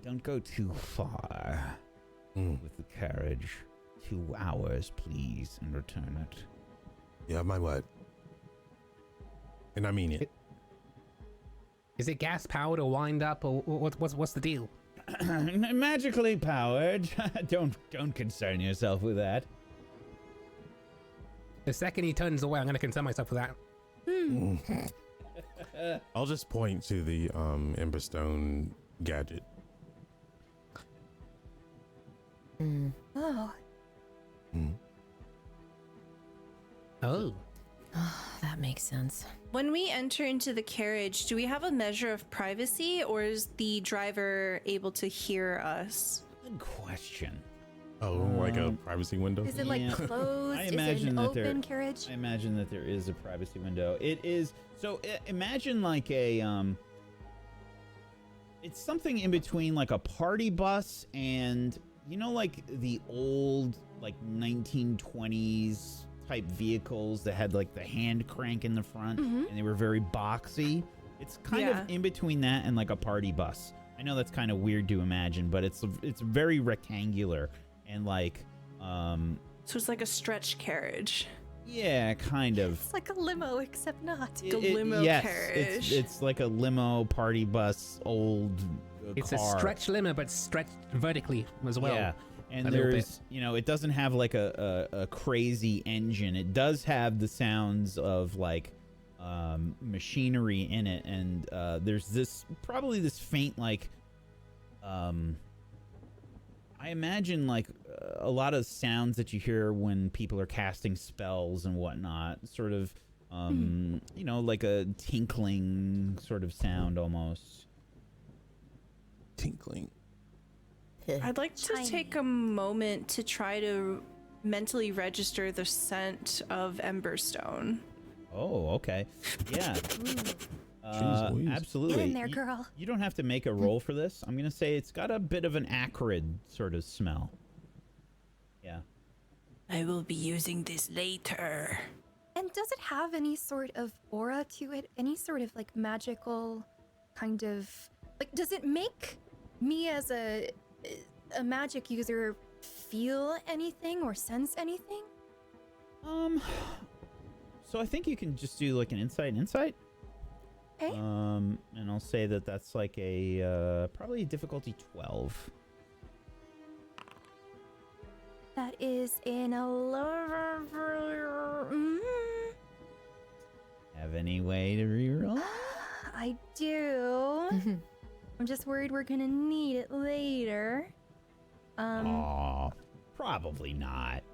A: don't go too far with the carriage. 2 hours, please, and return it.
G: You have my word. And I mean it.
D: Is it gas powered or wind up, or what's the deal?
A: Magically powered. don't concern yourself with that.
D: The second he turns away, I'm going to concern myself with that.
G: I'll just point to the Emberstone gadget.
B: Oh,
D: Oh.
C: That makes sense.
E: When we enter into the carriage, do we have a measure of privacy, or is the driver able to hear us?
A: Good question.
G: Oh, like a privacy window?
B: is it like
A: Yeah.
B: closed?
A: I
B: Is it
A: imagine
B: an
A: that there-
B: open carriage?
A: I imagine that there is a privacy window. It is so. Imagine like a It's something in between like a party bus and like the old like 1920s type vehicles that had like the hand crank in the front and they were very boxy. It's kind
E: Yeah.
A: of in between that and like a party bus. I know that's kind of weird to imagine, but it's very rectangular and like
E: So it's like a stretch carriage.
A: yeah, kind of.
B: It's like a limo, except not.
E: The limo
A: yes,
E: carriage.
A: It's like a limo party bus old
D: It's
A: car.
D: a stretch limo, but stretched vertically as well.
A: Yeah. And
D: a little
A: there's, it doesn't have like a crazy engine. It does have the sounds of like machinery in it. And there's probably this faint like, I imagine like a lot of sounds that you hear when people are casting spells and whatnot, sort of, like a tinkling sort of sound almost.
G: Tinkling.
E: I'd like to take a moment to try to mentally register the scent of Emberstone.
A: Oh, okay. Yeah.
G: Jeez Louise.
A: Absolutely.
B: Get in there, girl.
A: You don't have to make a roll for this. I'm going to say it's got a bit of an acrid sort of smell. Yeah.
E: I will be using this later.
B: And does it have any sort of aura to it? Any sort of like magical kind of like does it make me as a magic user feel anything or sense anything?
A: So I think you can just do like an insight.
B: Okay.
A: And I'll say that that's like a probably difficulty 12.
B: That is in a
A: Have any way to reroll?
B: I do. I'm just worried we're gonna need it later.
A: Aw, probably not.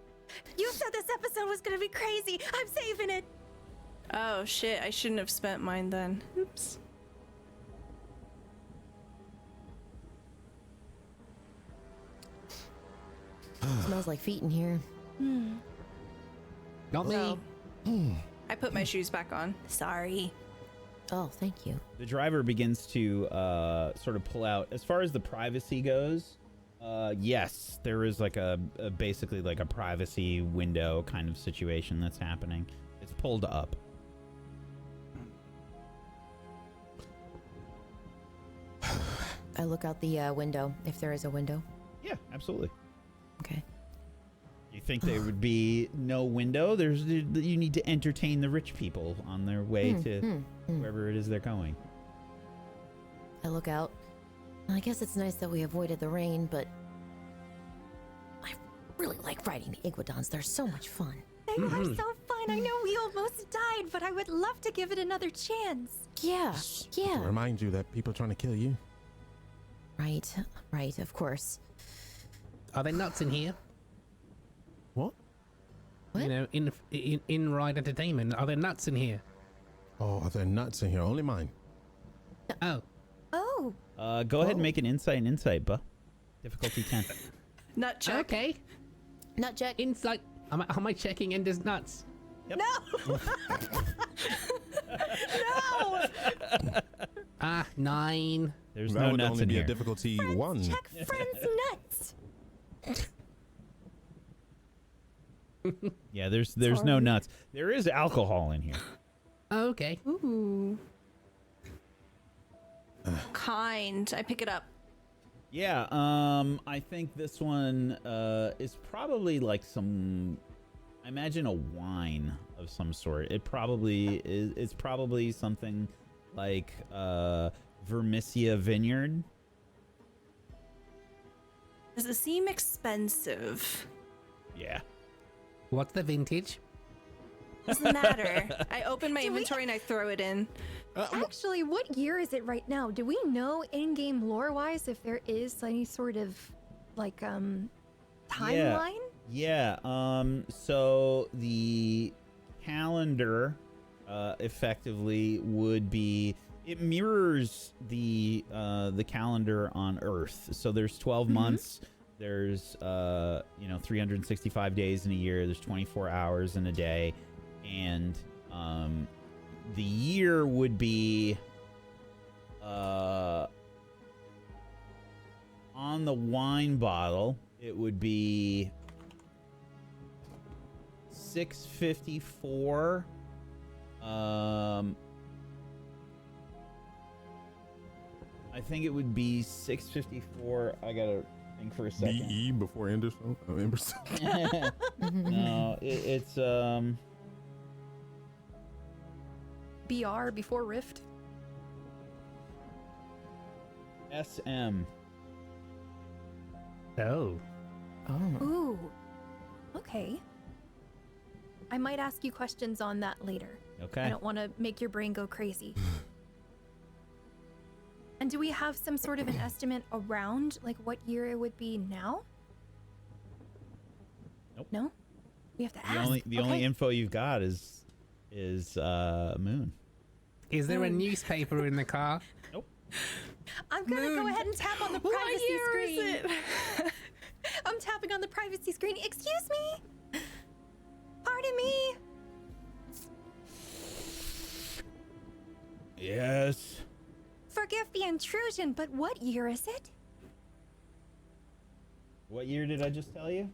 B: You said this episode was gonna be crazy. I'm saving it.
E: Oh shit, I shouldn't have spent mine then. Oops.
C: Smells like feet in here.
D: Not me.
E: Well, I put my shoes back on. Sorry.
C: Oh, thank you.
A: The driver begins to sort of pull out. As far as the privacy goes, yes, there is like a basically like a privacy window kind of situation that's happening. It's pulled up.
C: I look out the window, if there is a window.
A: Yeah, absolutely.
C: Okay.
A: You think there would be no window? You need to entertain the rich people on their way to wherever it is they're going.
C: I look out. I guess it's nice that we avoided the rain, but I really like riding the Iguodons. They're so much fun.
B: They are so fun. I know we almost died, but I would love to give it another chance.
C: Yeah,
G: To
C: yeah.
G: remind you that people are trying to kill you.
C: Right, of course.
D: Are there nuts in here?
G: What?
C: What?
D: You know, in ride entertainment. Are there nuts in here?
G: Oh, are there nuts in here? Only mine.
D: Oh,
B: Oh,
A: Go ahead and make an insight, buh. Difficulty 10.
E: Nut check.
D: okay.
C: Nut check.
D: Insight. Am I checking Ender's nuts?
A: Yep.
E: No! No!
D: 9.
A: There's
G: That
A: no
G: would
A: nuts
G: only
A: in
G: be
A: here.
G: a difficulty 1.
B: check friends' nuts.
A: Yeah, there's no
B: Sorry.
A: nuts. There is alcohol in here.
D: Oh, okay.
E: Ooh. Kind. I pick it up.
A: Yeah, I think this one is probably like some, I imagine a wine of some sort. It probably is. It's probably something like Vermisia Vineyard.
E: Does it seem expensive?
A: Yeah.
D: What's the vintage?
E: Doesn't matter. I open my
B: Do we-
E: inventory and I throw it in.
B: Actually, what year is it right now? Do we know in-game lore-wise if there is any sort of like timeline?
A: Yeah. So the calendar effectively would be, it mirrors the calendar on Earth. So there's 12 months. There's 365 days in a year. There's 24 hours in a day, and the year would be on the wine bottle. It would be 654. I think it would be 654. I gotta think for a second.
G: BE before Anderson? Emerson?
A: No, it's
B: BR before Rift?
A: SM.
D: Oh.
C: Oh.
B: Ooh. Okay. I might ask you questions on that later. I
A: Okay.
B: don't want to make your brain go crazy. And do we have some sort of an estimate around like what year it would be now?
A: Nope.
B: No? We have to
A: The
B: ask.
A: only
B: Okay.
A: info you've got is Muhn.
D: Is there a newspaper in the car?
B: I'm gonna go ahead and tap on the
E: What
B: privacy
E: year
B: screen.
E: is it?
B: I'm tapping on the privacy screen. Excuse me? Pardon me?
A: Yes.
B: Forgive the intrusion, but what year is it?
A: What year did I just tell you?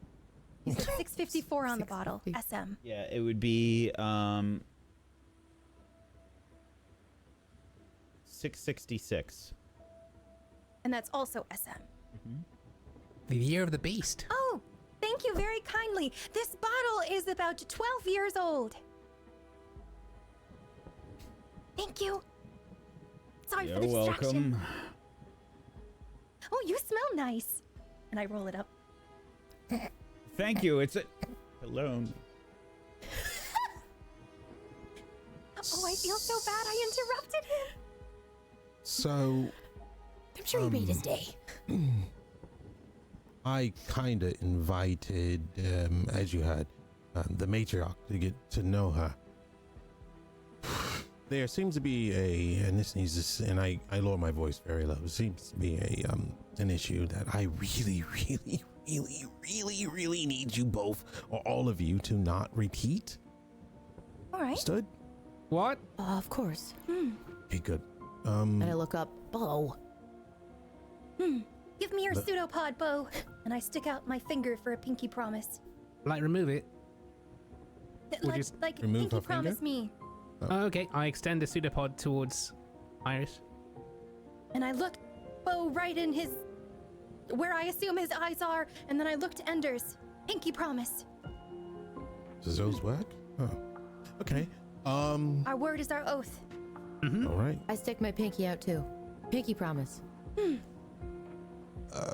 B: You said 654 on the bottle. SM.
A: Yeah, it would be 666.
B: And that's also SM.
D: The year of the beast.
B: Oh, thank you very kindly. This bottle is about 12 years old. Thank you. Sorry for
A: You're
B: the distraction.
A: welcome.
B: Oh, you smell nice. And I roll it up.
F: Thank you. It's a hello.
B: Oh, I feel so bad I interrupted him.
G: So,
C: I'm sure you made his day.
G: I kind of invited, as you had, the matriarch to get to know her. There seems to be and this needs this, and I lower my voice very low. It seems to be an issue that I really need you both, or all of you, to not repeat.
B: All right.
G: Understood?
D: What?
C: Of course.
G: Okay, good.
C: And I look up, Bo.
B: Give me your pseudopod, Bo. And I stick out my finger for a pinky promise.
D: Like, remove it. Would you
B: Like
G: remove
B: pinky
G: her
B: promise
G: finger?
B: me.
D: Okay, I extend the pseudopod towards Iris.
B: And I look Bo right in his, where I assume his eyes are, and then I look to Ender's. Pinky promise.
G: Does those work? Oh. Okay.
B: Our word is our oath.
G: All right.
C: I stick my pinky out too. Pinky promise.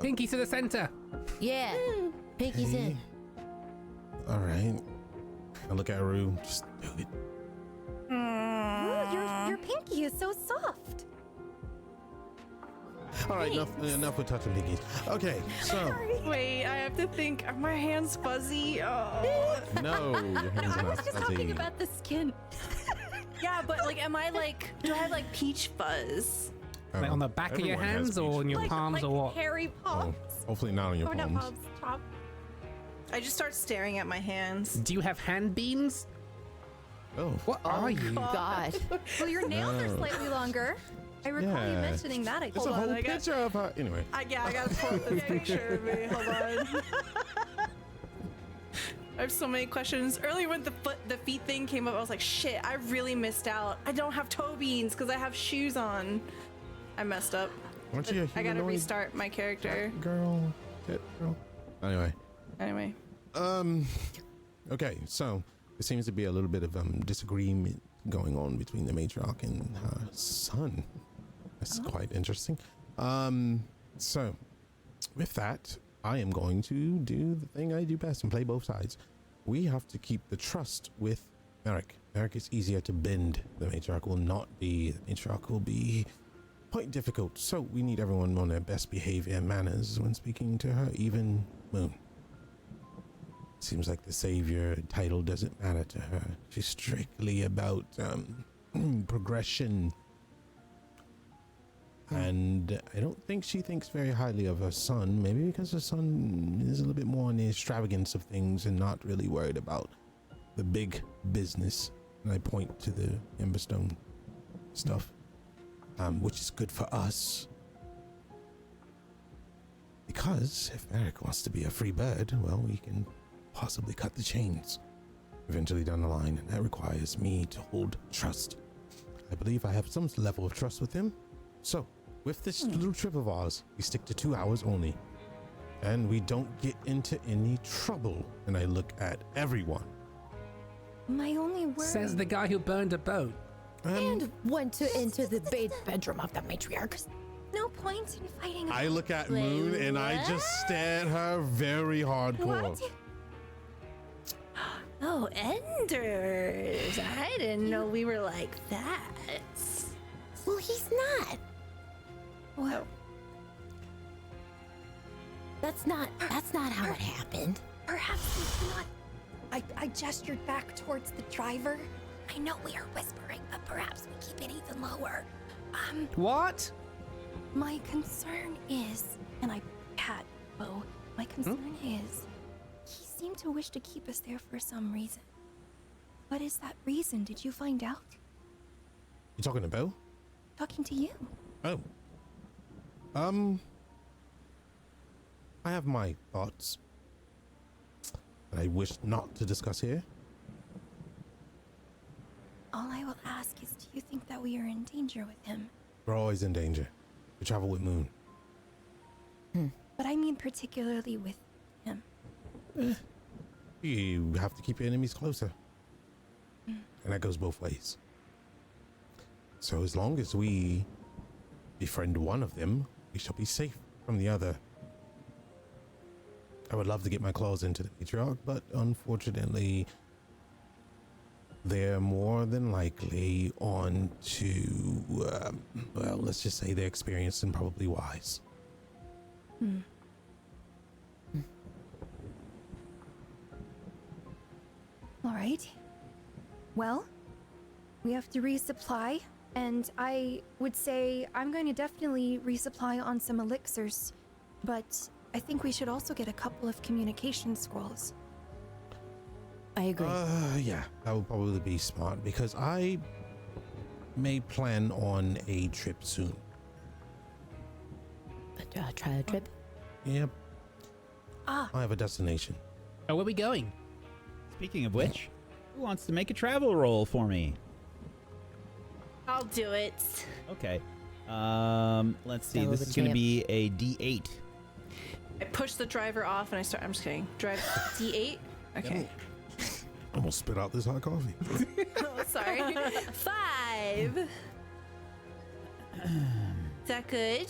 D: Pinky to the center.
C: Yeah. Pinky's
G: Okay.
C: in.
G: All right. I look at Rue. Just do it.
B: Ooh, your pinky is so soft.
G: All right. Enough with touching pinkies. Okay. So
E: Wait, I have to think. Are my hands fuzzy? Oh.
G: no, your hands
B: I
G: are
B: was
G: not
B: just
G: fuzzy.
B: talking about the skin.
E: Yeah, but like, am I like, do I have like peach fuzz?
D: Like on the back of your
G: Everyone has
D: hands or
G: peach.
D: on your palms or what?
B: hairy palms.
G: Hopefully not on your
B: Or not
G: palms.
B: palms, top.
E: I just start staring at my hands.
D: Do you have hand beans?
G: Oh.
D: What are you?
C: God.
B: Well, your nails are
G: No.
B: slightly longer. I recall you
G: Yeah.
B: mentioning that. I
G: There's
B: think.
G: a whole
E: I got-
G: picture of her. Anyway.
E: I gotta pull up this picture of me. Hold on. I have so many questions. Earlier when the feet thing came up, I was like, shit, I really missed out. I don't have toe beans because I have shoes on. I messed up.
G: Aren't you a
E: I gotta
G: humanoid
E: restart my character.
G: girl? Cat girl? Anyway.
E: Anyway.
G: Okay, so there seems to be a little bit of disagreement going on between the matriarch and her son. That's quite interesting. So with that, I am going to do the thing I do best and play both sides. We have to keep the trust with Merrick. Merrick is easier to bend. The matriarch will not be. The matriarch will be quite difficult. So we need everyone on their best behavior and manners when speaking to her, even Muhn. Seems like the savior title doesn't matter to her. She's strictly about progression. And I don't think she thinks very highly of her son. Maybe because her son is a little bit more on the extravagance of things and not really worried about the big business. And I point to the Emberstone stuff, which is good for us. Because if Merrick wants to be a free bird, well, we can possibly cut the chains eventually down the line, and that requires me to hold trust. I believe I have some level of trust with him. So, with this little trip of ours, we stick to 2 hours only, and we don't get into any trouble. And I look at everyone.
B: My only word.
D: Says the guy who burned a boat.
C: And went into the bedroom of the matriarch.
B: No point in fighting.
G: I look at Muhn and I just stare at her very hardcore.
B: What?
E: Oh, Enders. I didn't know we were like that.
C: Well, he's not.
B: Well,
C: That's not how it happened.
B: perhaps we cannot. I gestured back towards the driver. I know we are whispering, but perhaps we keep it even lower.
D: What?
B: My concern is, and I pat Bo, my concern is, he seemed to wish to keep us there for some reason. What is that reason? Did you find out?
G: You talking to Bill?
B: Talking to you.
G: Oh. I have my thoughts that I wish not to discuss here.
B: All I will ask is, do you think that we are in danger with him?
G: We're always in danger. We travel with Muhn.
B: But I mean particularly with him.
G: You have to keep your enemies closer. And that goes both ways. So as long as we befriend one of them, we shall be safe from the other. I would love to get my claws into the matriarch, but unfortunately, they're more than likely on to, well, let's just say they're experienced and probably wise.
B: All right. Well, we have to resupply, and I would say I'm going to definitely resupply on some elixirs, but I think we should also get a couple of communication scrolls.
C: I agree.
G: Yeah, that would probably be smart because I may plan on a trip soon.
C: Try a trip.
G: Yep,
B: Ah,
G: I have a destination.
D: Oh, where are we going?
A: Speaking of which, who wants to make a travel roll for me?
E: I'll do it.
A: Okay. Let's see.
C: Fellow
A: This
C: the
A: is going to
C: champ.
A: be a D8.
E: I push the driver off and I start. I'm just kidding. Drive D8. Okay.
G: I'm gonna spit out this hot coffee.
E: Oh, sorry. 5. Is that good?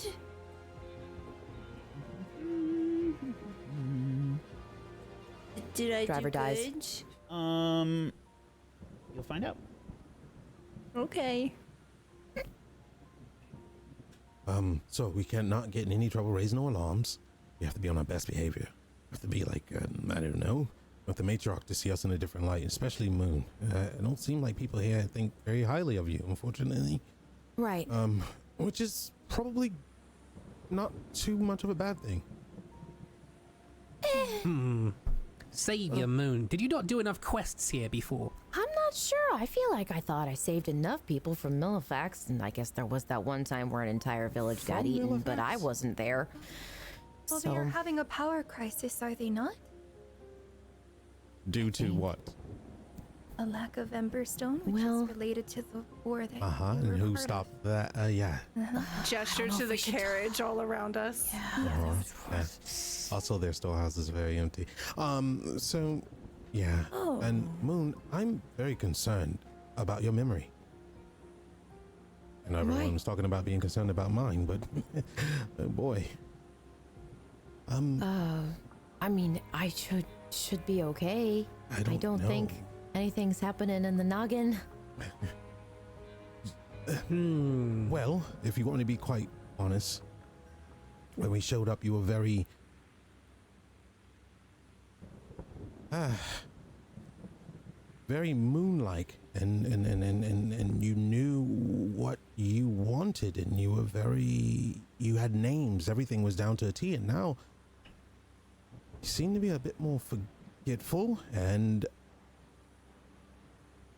E: Did I
C: Driver
E: do
C: dies.
E: good?
A: You'll find out.
E: Okay.
G: So we cannot get in any trouble raising no alarms. We have to be on our best behavior. We have to be like, I don't know, with the matriarch to see us in a different light, especially Muhn. It don't seem like people here think very highly of you, unfortunately.
C: Right.
G: Which is probably not too much of a bad thing.
D: Savior Muhn. Did you not do enough quests here before?
C: I'm not sure. I feel like I thought I saved enough people from Millifax, and I guess there was that one time where an entire village got
G: From
C: eaten, but
G: Millifax?
C: I wasn't there.
B: well, they are having a power crisis, are they not?
G: Due to what?
B: A lack of Emberstone, which
C: Well-
B: is related to the war that
G: And
B: you were
G: who
B: part of.
G: stopped that? Yeah.
E: Gesture to the carriage all around us.
G: Yeah. Also, their storehouse is very empty. So, yeah.
B: Oh.
G: And Muhn, I'm very concerned about your memory. I know everyone was talking about being concerned about mine, but oh boy.
C: I mean, I should be okay.
G: I don't
C: think
G: know.
C: anything's happening in the noggin.
G: Well, if you want me to be quite honest, when we showed up, you were very very Muhn-like, and you knew what you wanted, and you had names. Everything was down to a T, and now you seem to be a bit more forgetful, and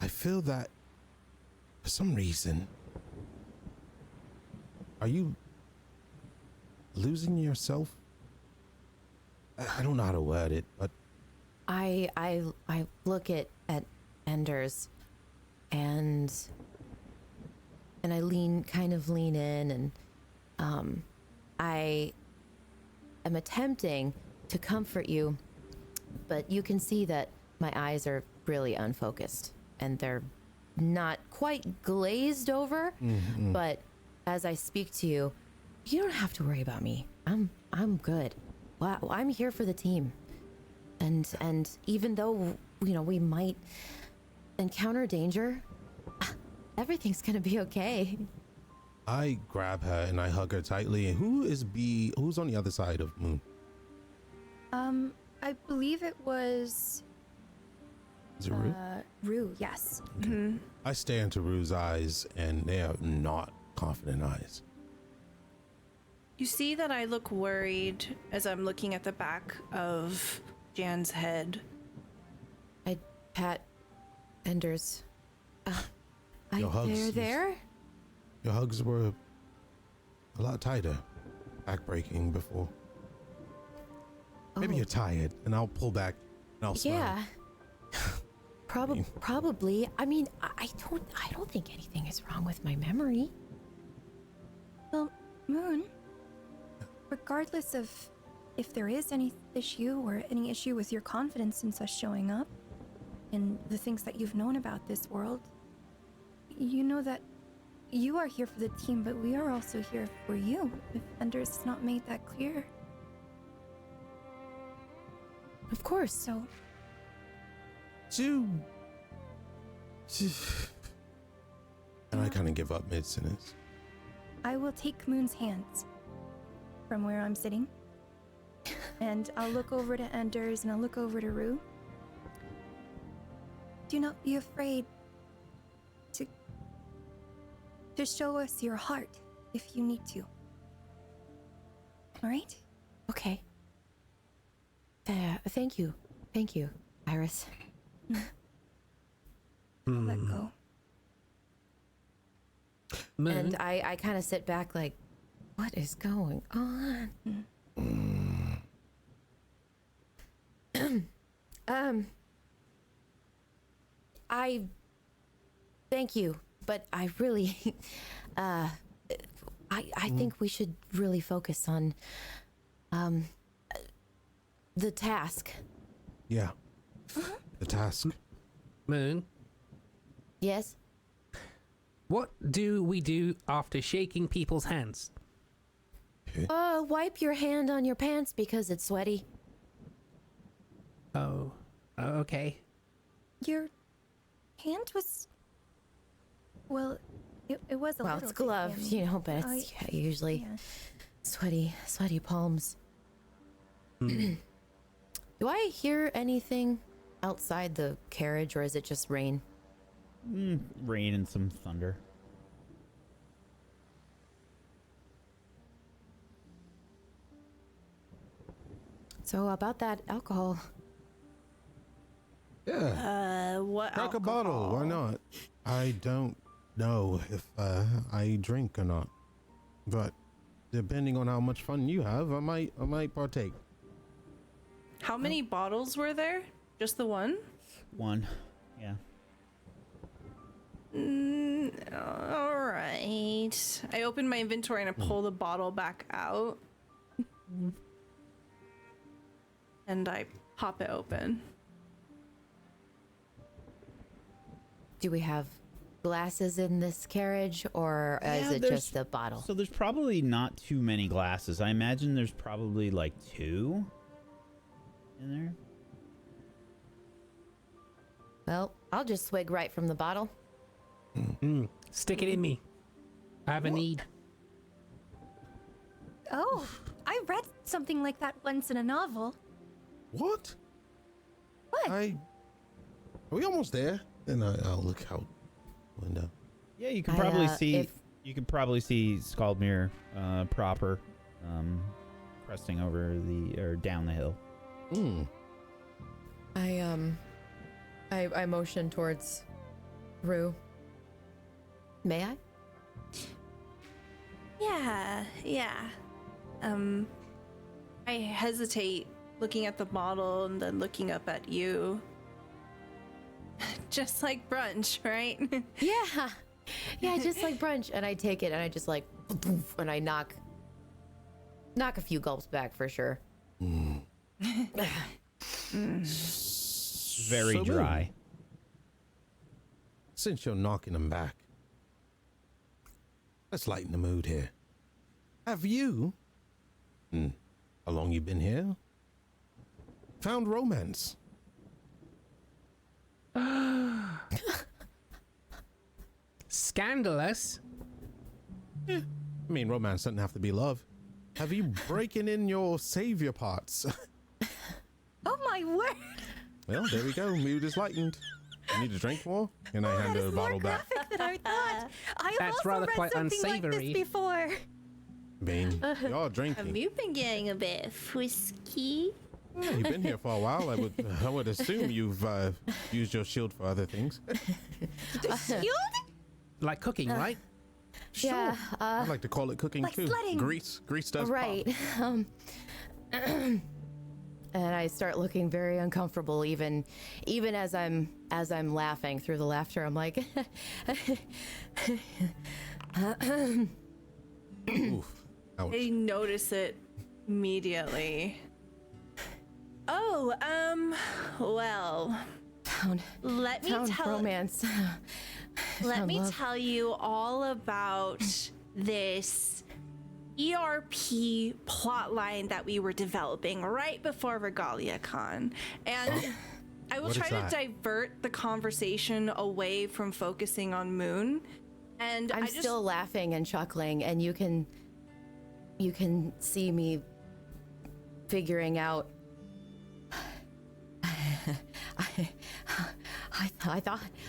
G: I feel that for some reason, are you losing yourself? I don't know how to word it, but
C: I look at Enders and I kind of lean in, and I am attempting to comfort you, but you can see that my eyes are really unfocused and they're not quite glazed over. But as I speak to you, you don't have to worry about me. I'm good. Wow, I'm here for the team. And even though, we might encounter danger, everything's gonna be okay.
G: I grab her and I hug her tightly. Who's on the other side of Muhn?
B: I believe it was
G: Is it Rue?
B: Rue, yes.
G: I stare into Rue's eyes, and they are not confident eyes.
E: You see that I look worried as I'm looking at the back of Jan's head.
C: I pat Enders.
G: Your hugs.
C: There?
G: Your hugs were a lot tighter, backbreaking before. Maybe
C: Oh.
G: you're tired, and I'll pull back and I'll smile.
C: Yeah. Probably. I mean, I don't think anything is wrong with my memory.
B: Well, Muhn, regardless of if there is any issue or any issue with your confidence in us showing up and the things that you've known about this world, you know that you are here for the team, but we are also here for you, if Anders has not made that clear.
C: Of course.
B: So,
G: And I kind of give up mid-sentence.
B: I will take Muhn's hands from where I'm sitting. And I'll look over to Anders and I'll look over to Rue. Do not be afraid to show us your heart if you need to. All right?
C: Okay. Thank you. Thank you, Iris.
B: Let go.
D: Muhn,
C: And I kind of sit back like, what is going on? I thank you, but I really, I think we should really focus on, the task.
G: Yeah. The task.
D: Muhn,
C: Yes?
D: what do we do after shaking people's hands?
C: Wipe your hand on your pants because it's sweaty.
D: Oh, okay.
B: Your hand was. Well, it was a
C: Well,
B: little
C: it's
B: bit
C: gloved,
B: damaged.
C: you know, but it's usually
B: Yeah.
C: sweaty palms. Do I hear anything outside the carriage, or is it just rain?
A: Rain and some thunder.
C: So about that alcohol.
G: Yeah.
E: What
G: Crack a
E: alcohol?
G: bottle. Why not? I don't know if I drink or not, but depending on how much fun you have, I might partake.
E: How many bottles were there? Just the one?
A: One. Yeah.
E: All right. I open my inventory and I pull the bottle back out. And I pop it open.
C: Do we have glasses in this carriage, or is
A: Yeah,
C: it
A: there's-
C: just a bottle?
A: So there's probably not too many glasses. I imagine there's probably like 2 in there.
C: Well, I'll just swig right from the bottle.
D: Stick it in me. I have a need.
B: Oh, I read something like that once in a novel.
G: What?
B: What?
G: Are we almost there? Then I'll look out window.
A: Yeah, you can probably see.
C: if-
A: You can probably see Skaldmere proper, cresting over down the hill.
C: I motion towards Rue. May I?
E: Yeah. I hesitate looking at the bottle and then looking up at you. Just like brunch, right?
C: Yeah. Yeah, just like brunch. And I take it and I just like, and I knock a few gulps back for sure.
A: Very
G: So
A: dry.
G: Since you're knocking them back, let's lighten the mood here. Have you, how long you been here, found romance?
D: Scandalous.
G: I mean, romance doesn't have to be love. Have you breaking in your savior parts?
B: Oh my word!
G: Well, there we go. Mood is lightened. You need to drink more? And I hand
B: That
G: the
B: is more
G: bottle back.
B: graphic than I thought. I have
D: That's
B: also
D: rather
B: read
D: quite
B: something like
D: unsavory.
B: this before.
G: Bean, you're
E: Have
G: drinking.
E: you been getting a bit frisky?
G: Yeah, you've been here for a while. I would assume you've used your shield for other things.
B: Shield?
D: Like cooking, right?
G: Sure.
C: Yeah,
G: I'd like to call it cooking
B: like
G: too.
B: sledding.
G: Grease does pop.
C: right. And I start looking very uncomfortable, even as I'm laughing through the laughter. I'm like,
G: Oof. Ouch.
E: I notice it immediately. Oh, well,
C: found
E: let me tell
C: romance.
E: Let
C: Found
E: me
C: love.
E: tell you all about this ERP plotline that we were developing right before RegaliaCon. And I will
G: What is
E: try to
G: that?
E: divert the conversation away from focusing on Muhn. And
C: I'm
E: I just,
C: still laughing and chuckling, and you can see me figuring out.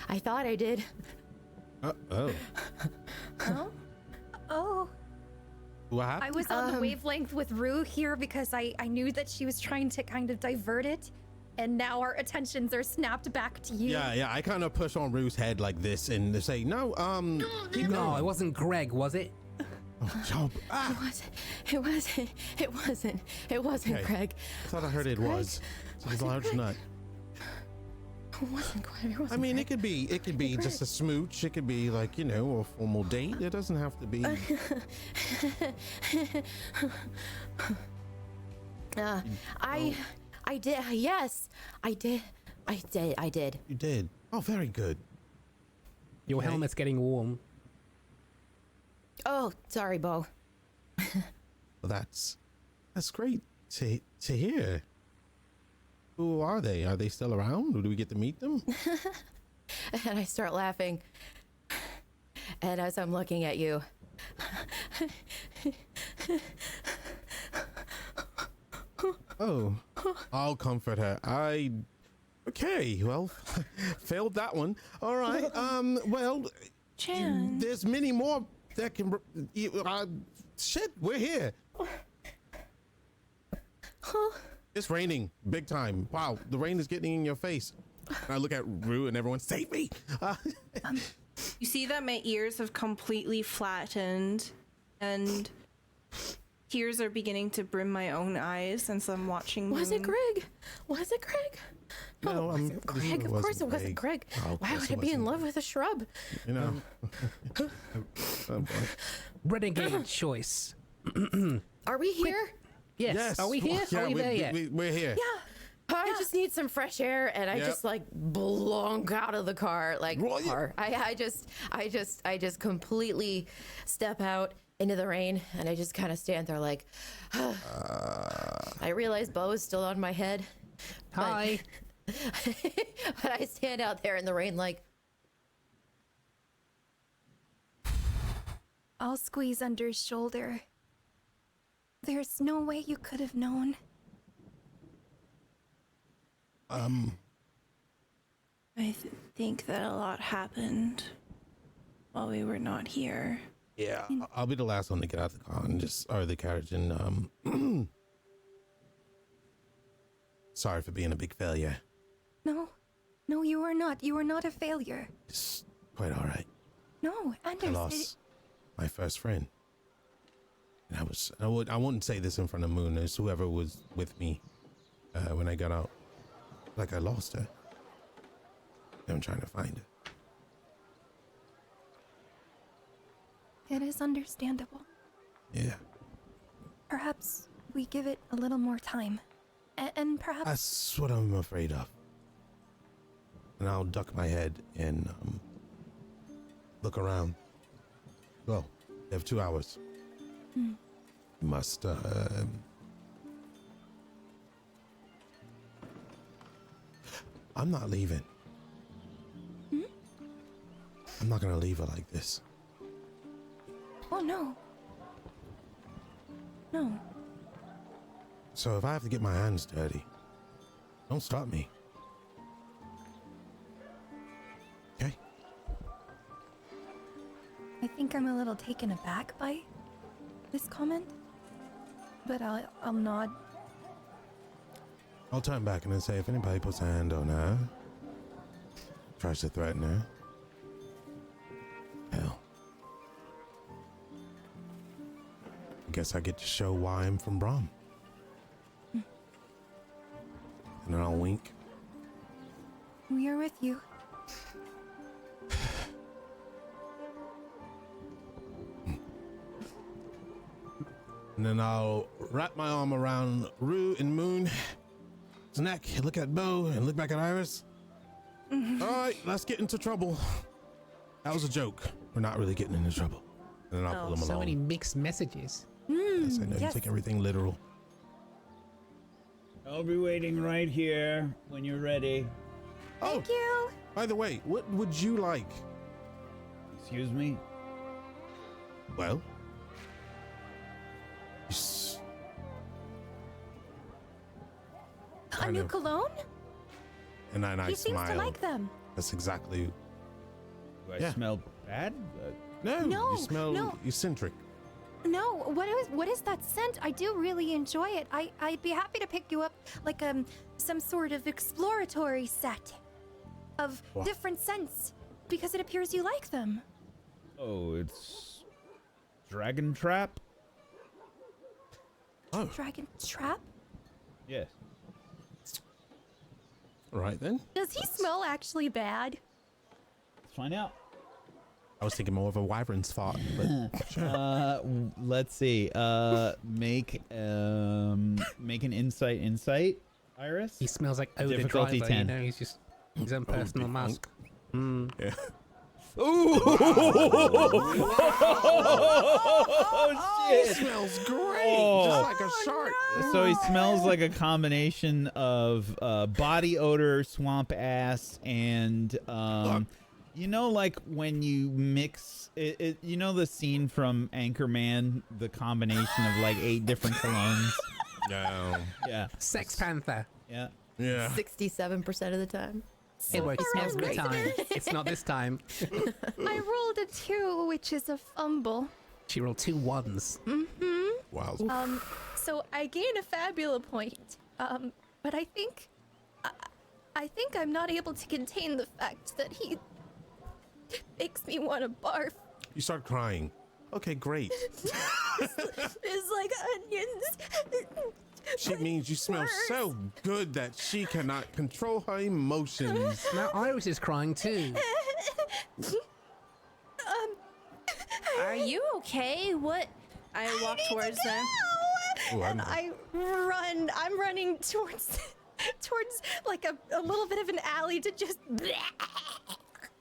C: I thought I did.
G: Oh.
B: Oh,
G: What happened?
B: I was on the wavelength with Rue here because I knew that she was trying to kind of divert it, and now our attentions are snapped back to you.
G: Yeah, I kind of push on Rue's head like this and they say, no, keep
D: No,
G: going.
D: it wasn't Greg, was it?
G: Oh, Job. Ah,
C: It wasn't
G: Okay.
C: Greg.
G: I thought I heard it was. It's a large nut.
C: It wasn't Greg. It wasn't
G: I mean,
C: Greg.
G: it could be just a smooch. It could be like, you know, a formal date. It doesn't have to be.
C: I did. Yes, I did. I did.
G: You did. Oh, very good.
D: Your
G: Okay.
D: helmet's getting warm.
C: Oh, sorry, Bo.
G: Well, that's great to hear. Who are they? Are they still around? Or do we get to meet them?
C: And I start laughing. And as I'm looking at you,
G: Oh, I'll comfort her. Okay, well, failed that one. All right. Well,
E: Chan.
G: there's many more that can. Shit, we're here. It's raining big time. Wow, the rain is getting in your face. And I look at Rue and everyone, save me.
E: You see that my ears have completely flattened and tears are beginning to brim my own eyes since I'm watching
C: was it
E: Muhn.
C: Greg? Was it Greg?
G: No,
C: Oh,
G: I'm
C: was it
G: pretty sure
C: Greg?
G: it
C: Of course it
G: wasn't
C: wasn't Greg.
G: Oh, of
C: Why
G: course
C: would
G: it
C: I be in
G: wasn't.
C: love with a shrub?
G: You know. Oh, boy.
D: Renegade choice.
C: Are we here?
D: Yes. Are we here?
G: Yeah,
D: Are we there yet?
G: we're here.
C: I just need some fresh air, and I
G: Yep.
C: just like blunk out of the car,
G: Roll it.
C: I just completely step out into the rain, and I just kind of stand there like. I realize Bo is still on my head. but-
D: Hi.
C: but I stand out there in the rain like.
B: I'll squeeze under his shoulder. There's no way you could have known.
E: I think that a lot happened while we were not here.
G: Yeah, I'll be the last one to get out of the car and or the carriage. And sorry for being a big failure.
B: No, you are not. You are not a failure.
G: It's quite all right.
B: No,
G: I
B: Anders.
G: lost my first friend, and I wouldn't say this in front of Muhn. It's whoever was with me when I got out. Like I lost her. I'm trying to find her.
B: It is understandable.
G: Yeah,
B: Perhaps we give it a little more time. And perhaps.
G: that's what I'm afraid of. And I'll duck my head and look around. Well, they have 2 hours. Must I'm not leaving. I'm not gonna leave her like this.
B: Oh, no. No.
G: So if I have to get my hands dirty, don't stop me. Okay?
B: I think I'm a little taken aback by this comment. But I'll nod.
G: I'll turn back and then say if anybody puts a hand on her, tries to threaten her, hell. I guess I get to show why I'm from Brahm. And then I'll wink.
B: We are with you.
G: And then I'll wrap my arm around Rue and Muhn's neck, look at Bo, and look back at Iris. All right, let's get into trouble. That was a joke. We're not really getting into trouble. And then I'll pull them
D: So
G: along.
D: many mixed messages.
G: Yes, I know you
B: yes.
G: take everything literal.
F: I'll be waiting right here when you're ready.
B: Thank you.
G: By the way, what would you like?
F: Excuse me?
G: Well, s-
B: A
G: kind
B: new
G: of-
B: cologne?
G: and then I
B: He seems
G: smile.
B: to like them.
G: That's exactly.
F: Do I
G: Yeah.
F: smell bad?
G: No,
B: No,
G: you smell
B: no.
G: eccentric.
B: No, what is that scent? I do really enjoy it. I'd be happy to pick you up like some sort of exploratory set of
G: What?
B: different scents because it appears you like them.
F: Oh, it's Dragon Trap?
G: Oh,
B: Dragon trap?
F: Yes.
G: all right then.
B: Does he smell actually bad?
F: Let's find out.
G: I was thinking more of a wyvern's fart, but sure.
A: Let's see. Make an insight, Iris.
D: He smells like Odin
A: Difficulty
D: Driver,
A: 10.
D: you know, he's just his own personal
G: defunct.
D: mask. Mm.
G: Yeah.
A: Oh
G: It smells great, just like a shark.
A: So he smells like a combination of body odor, swamp ass, and you know, like when you mix it. You know the scene from Anchorman, the combination of like 8 different colognes.
G: No.
A: Yeah,
D: Sex Panther.
A: yeah.
G: Yeah.
C: 67% of the time.
D: It works
B: far,
D: every
B: listeners.
D: time. It's not this time.
B: I rolled a 2, which is a fumble.
D: She rolled 2 1s.
G: Wow.
B: So I gain a Fabula point. But I think I'm not able to contain the fact that he makes me want to barf.
G: You start crying. Okay, great.
B: It's like onions.
G: She means you smell so good that she cannot control her emotions.
D: Now Iris is crying too.
E: Are you okay? What? I walk towards them.
G: Ooh,
B: And I'm running towards like a little bit of an alley to just.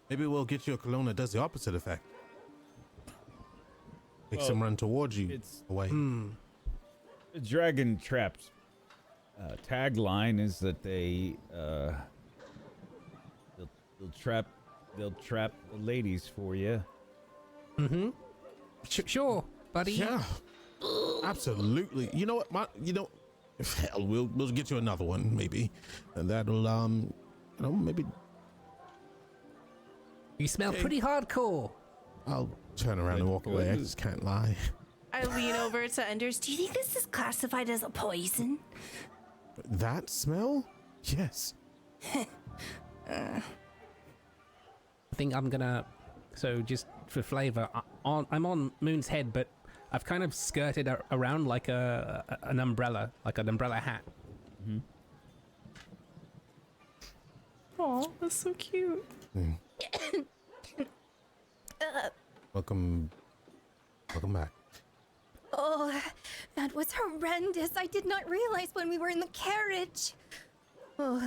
G: Maybe we'll get you a cologne that does the opposite effect. Makes them run towards you.
F: it's-
G: away.
F: The Dragon Trap's tagline is that they'll trap the ladies for you.
D: Mm-hmm. Sure, buddy.
G: Yeah, absolutely. You know what? Hell, we'll get you another one maybe, and that'll maybe
D: You smell pretty hardcore.
G: I'll turn around and walk away. I just can't lie.
E: I lean over to Enders. Do you think this is classified as a poison?
G: That smell? Yes.
D: I think I'm gonna. So just for flavor, I'm on Muhn's head, but I've kind of skirted around like an umbrella, like an umbrella hat.
E: Oh, that's so cute.
G: Welcome back.
B: Oh, that was horrendous. I did not realize when we were in the carriage. Oh,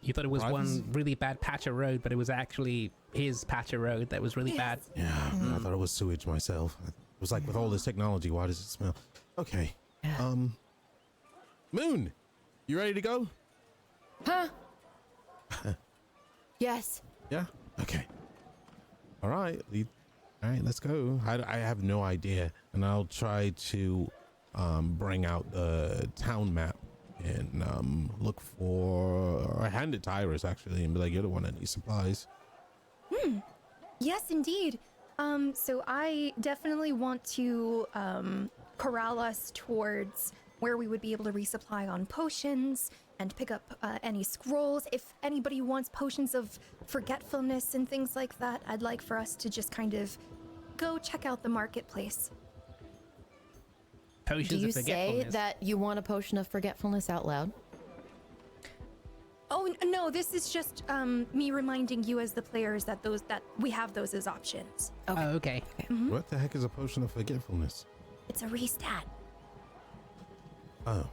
D: You thought it was
G: Right.
D: one really bad patch of road, but it was actually his patch of road that was really bad.
G: Yeah, I thought it was sewage myself. It was like, with all this technology, why does it smell? Okay.
C: Yeah.
G: Muhn, you ready to go?
C: Huh? Yes.
G: Yeah. Okay. All right. All right. Let's go. I have no idea, and I'll try to bring out the town map and look for, or hand it to Iris actually, and be like, "You're the one that needs supplies."
B: yes, indeed. So I definitely want to corral us towards where we would be able to resupply on potions and pick up any scrolls. If anybody wants potions of forgetfulness and things like that, I'd like for us to just kind of go check out the marketplace.
D: Potions
C: Do you
D: of
C: say
D: forgetfulness.
C: that you want a potion of forgetfulness out loud?
B: Oh no, this is just me reminding you as the players that we have those as options.
D: Oh, okay.
G: What the heck is a potion of forgetfulness?
B: It's a restat.
G: Oh,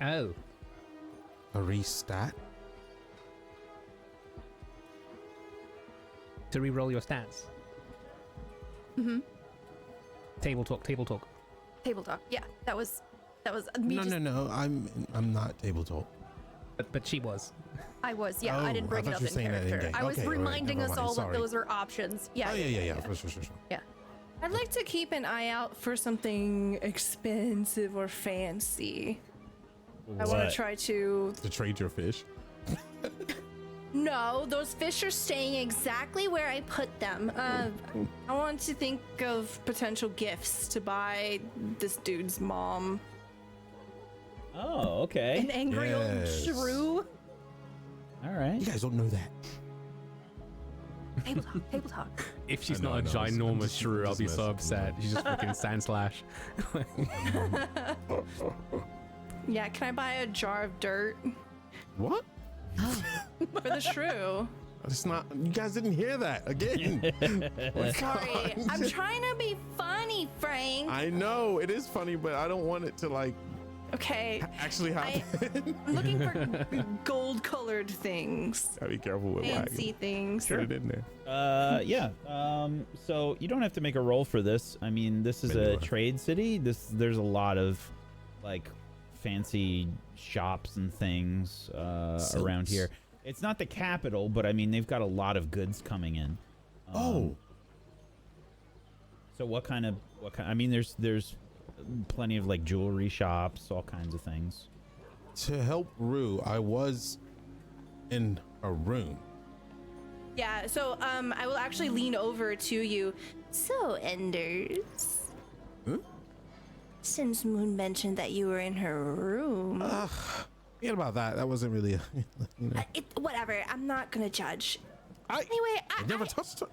D: Oh.
G: a restat?
D: To re-roll your stats. Table talk.
B: Table talk. Yeah, that was me.
G: No. I'm not table talk.
D: But she was.
B: I was. Yeah, I didn't
G: Oh,
B: bring
G: I
B: it
G: thought
B: up
G: you
B: in
G: were saying that in
B: character.
G: game.
B: I was
G: Okay, all right,
B: reminding
G: never
B: us
G: mind,
B: all
G: sorry.
B: that those are options. Yeah.
G: Oh yeah. For sure.
B: Yeah.
E: I'd like to keep an eye out for something expensive or fancy. I want
A: What?
E: to try to.
G: To trade your fish.
E: No, those fish are staying exactly where I put them. I want to think of potential gifts to buy this dude's mom.
A: Oh, okay.
B: An angry
G: Yes.
B: old shrew.
A: All right.
G: You guys don't know that.
B: Table talk. Table talk.
D: If she's
G: I know,
D: not a
G: I know, I'm
D: ginormous
G: just-
D: shrew,
G: I'm
D: I'll be
G: just
D: so
G: messing,
D: upset. She's just fucking sand slash.
E: Yeah, can I buy a jar of dirt
G: What?
E: for the shrew?
G: It's not. You guys didn't hear that again.
E: Sorry, I'm trying to be funny, Frank.
G: I know it is funny, but I don't want it to like
E: Okay,
G: actually happen.
E: I'm looking for gold-colored things,
G: Gotta be careful with
E: fancy
G: wagging.
E: things.
G: Put it in there.
A: Yeah. So you don't have to make a roll for this. I mean, this is a
G: Manure.
A: trade city. There's a lot of like fancy shops and things around
G: Silks.
A: here. It's not the capital, but I mean they've got a lot of goods coming in.
G: Oh,
A: So what kind? I mean, there's plenty of like jewelry shops, all kinds of things.
G: to help Rue, I was in a room.
E: Yeah, so I will actually lean over to you. So, Enders.
G: Huh?
E: Since Muhn mentioned that you were in her room.
G: Forget about that. That wasn't really a. You know,
E: Whatever, I'm not gonna judge.
G: I
E: Anyway,
G: I never touched her.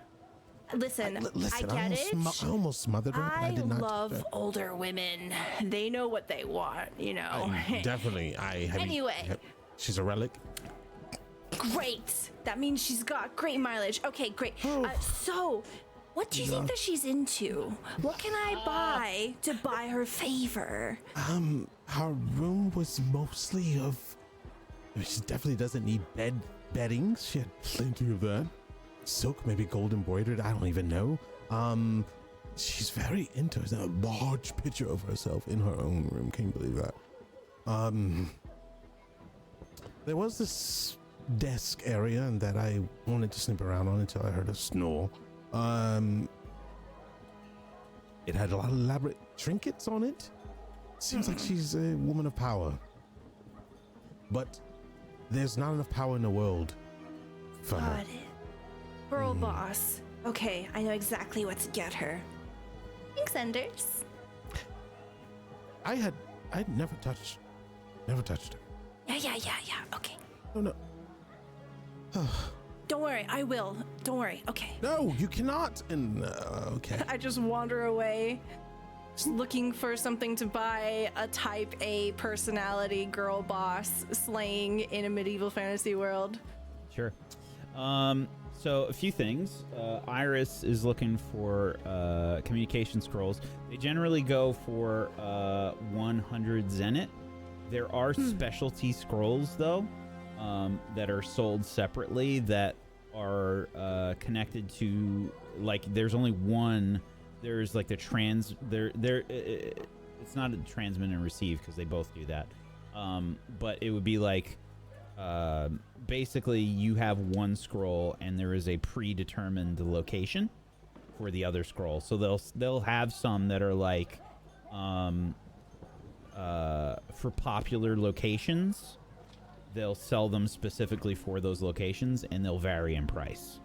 E: Listen,
G: Listen,
E: I get it.
G: I almost smothered her.
E: I
G: did not touch
E: love
G: her.
E: older women. They know what they want, you know.
G: Definitely.
E: Anyway.
G: She's a relic.
E: Great. That means she's got great mileage. Okay, great.
G: Oh.
E: So, what do you think that she's into? What can I buy to buy her favor?
G: Her room was mostly of. I mean, she definitely doesn't need bedding. She had plenty of that. Silk, maybe gold embroidered. I don't even know. She's very into a large picture of herself in her own room. Can you believe that? There was this desk area that I wanted to snoop around on until I heard a snore. It had a lot of elaborate trinkets on it. Seems like she's a woman of power. But there's not enough power in the world for her.
E: Got it. Girl boss. Okay, I know exactly what to get her. Thanks, Enders.
G: I'd never touched her.
E: Yeah. Okay.
G: Oh no.
E: Don't worry, I will. Don't worry. Okay.
G: No, you cannot. And okay.
E: I just wander away, just looking for something to buy. A type A personality girl boss slaying in a medieval fantasy world.
A: Sure. So a few things. Iris is looking for communication scrolls. They generally go for 100 zenit. There are specialty scrolls though that are sold separately that are connected to, like, there's only one. There's like the it's not a transmit and receive because they both do that. But it would be like basically you have one scroll and there is a predetermined location for the other scroll. So they'll have some that are like for popular locations. They'll sell them specifically for those locations and they'll vary in price.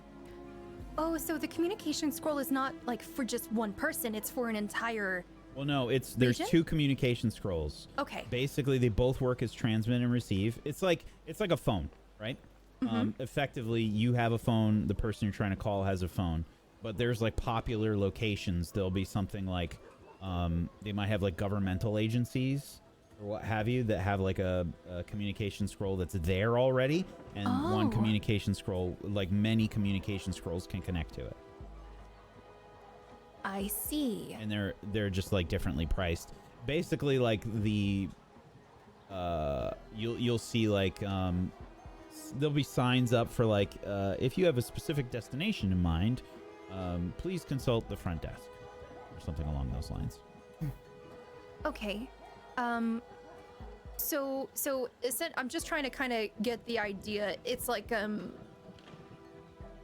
B: Oh, so the communication scroll is not like for just one person, it's for an entire.
A: Well, no, there's
B: Region?
A: two communication scrolls.
B: Okay.
A: Basically, they both work as transmit and receive. It's like a phone, right? Effectively, you have a phone. The person you're trying to call has a phone. But there's like popular locations. There'll be something like they might have like governmental agencies or what have you that have like a communication scroll that's there already, and one
B: Oh.
A: communication scroll, like many communication scrolls, can connect to it.
B: I see.
A: And they're just like differently priced. Basically, like the you'll see like there'll be signs up for like if you have a specific destination in mind, please consult the front desk. or something along those lines.
B: Okay. So I'm just trying to kind of get the idea. It's like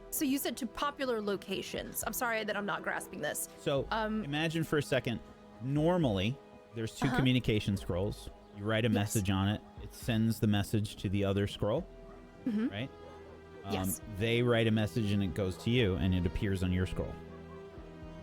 B: so you said to popular locations. I'm sorry that I'm not grasping this.
A: So imagine for a second, normally there's two communication scrolls. You write a message on it. It sends the message to the other scroll, right?
B: Yes.
A: They write a message and it goes to you and it appears on your scroll.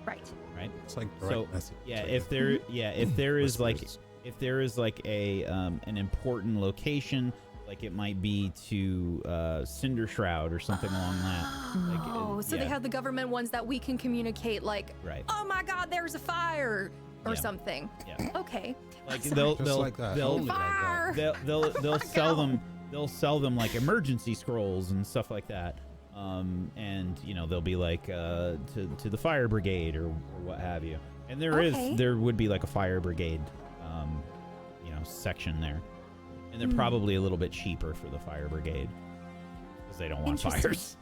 B: Right.
A: Right.
G: It's like
A: So
G: direct message.
A: yeah,
G: Like
A: if there is
G: whispers.
A: if there is like a an important location, like it might be to Cinder Shroud or something along that. Like,
B: Oh, so they have the government ones that we can communicate, like,
A: Right.
B: oh my God, there's a fire or
A: Yeah.
B: something.
A: Yeah.
B: Okay.
A: Like
B: Sorry.
A: they'll
G: Just
A: they'll
G: like that.
A: they'll
G: Only like that.
B: Fire!
A: they'll sell them. They'll sell them like emergency scrolls and stuff like that. And you know they'll be like to the fire brigade or what have you. And there would be like a fire brigade, you know, section there. And they're probably a little bit cheaper for the fire brigade because they don't want
B: Interesting.
A: fires.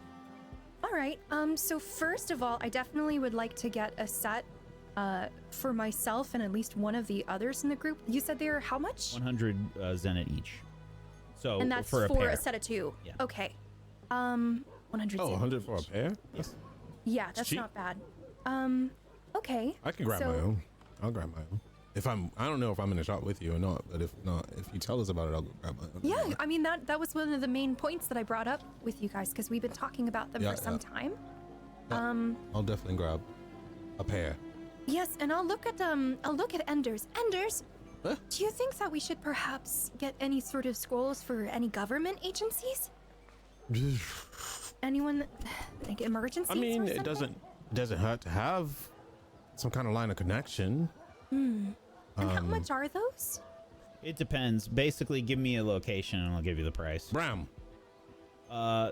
B: All right. So first of all, I definitely would like to get a set for myself and at least one of the others in the group. You said they were how much?
A: 100 Zenit each. So
B: And that's
A: for a pair.
B: set of two.
A: Yeah.
B: Okay. 100.
G: Oh,
B: Zen
G: 100 for a pair? That's,
B: Yeah, that's
G: cheap.
B: not bad. Okay.
G: I can grab
B: So-
G: my own. I'll grab my own. I don't know if I'm in the shop with you or not, but if not, if you tell us about it, I'll go grab my own.
B: Yeah, I mean that was one of the main points that I brought up with you guys because we've been talking about them
G: Yeah,
B: for some
G: yeah.
B: time.
G: Yeah. I'll definitely grab a pair.
B: Yes, and I'll look at Enders. Enders,
G: Huh?
B: do you think that we should perhaps get any sort of scrolls for any government agencies? Anyone like emergencies?
G: I mean,
B: or
G: it
B: something?
G: doesn't hurt to have some kind of line of connection.
B: And how much are those?
A: It depends. Basically, give me a location and I'll give you the price.
G: Bram,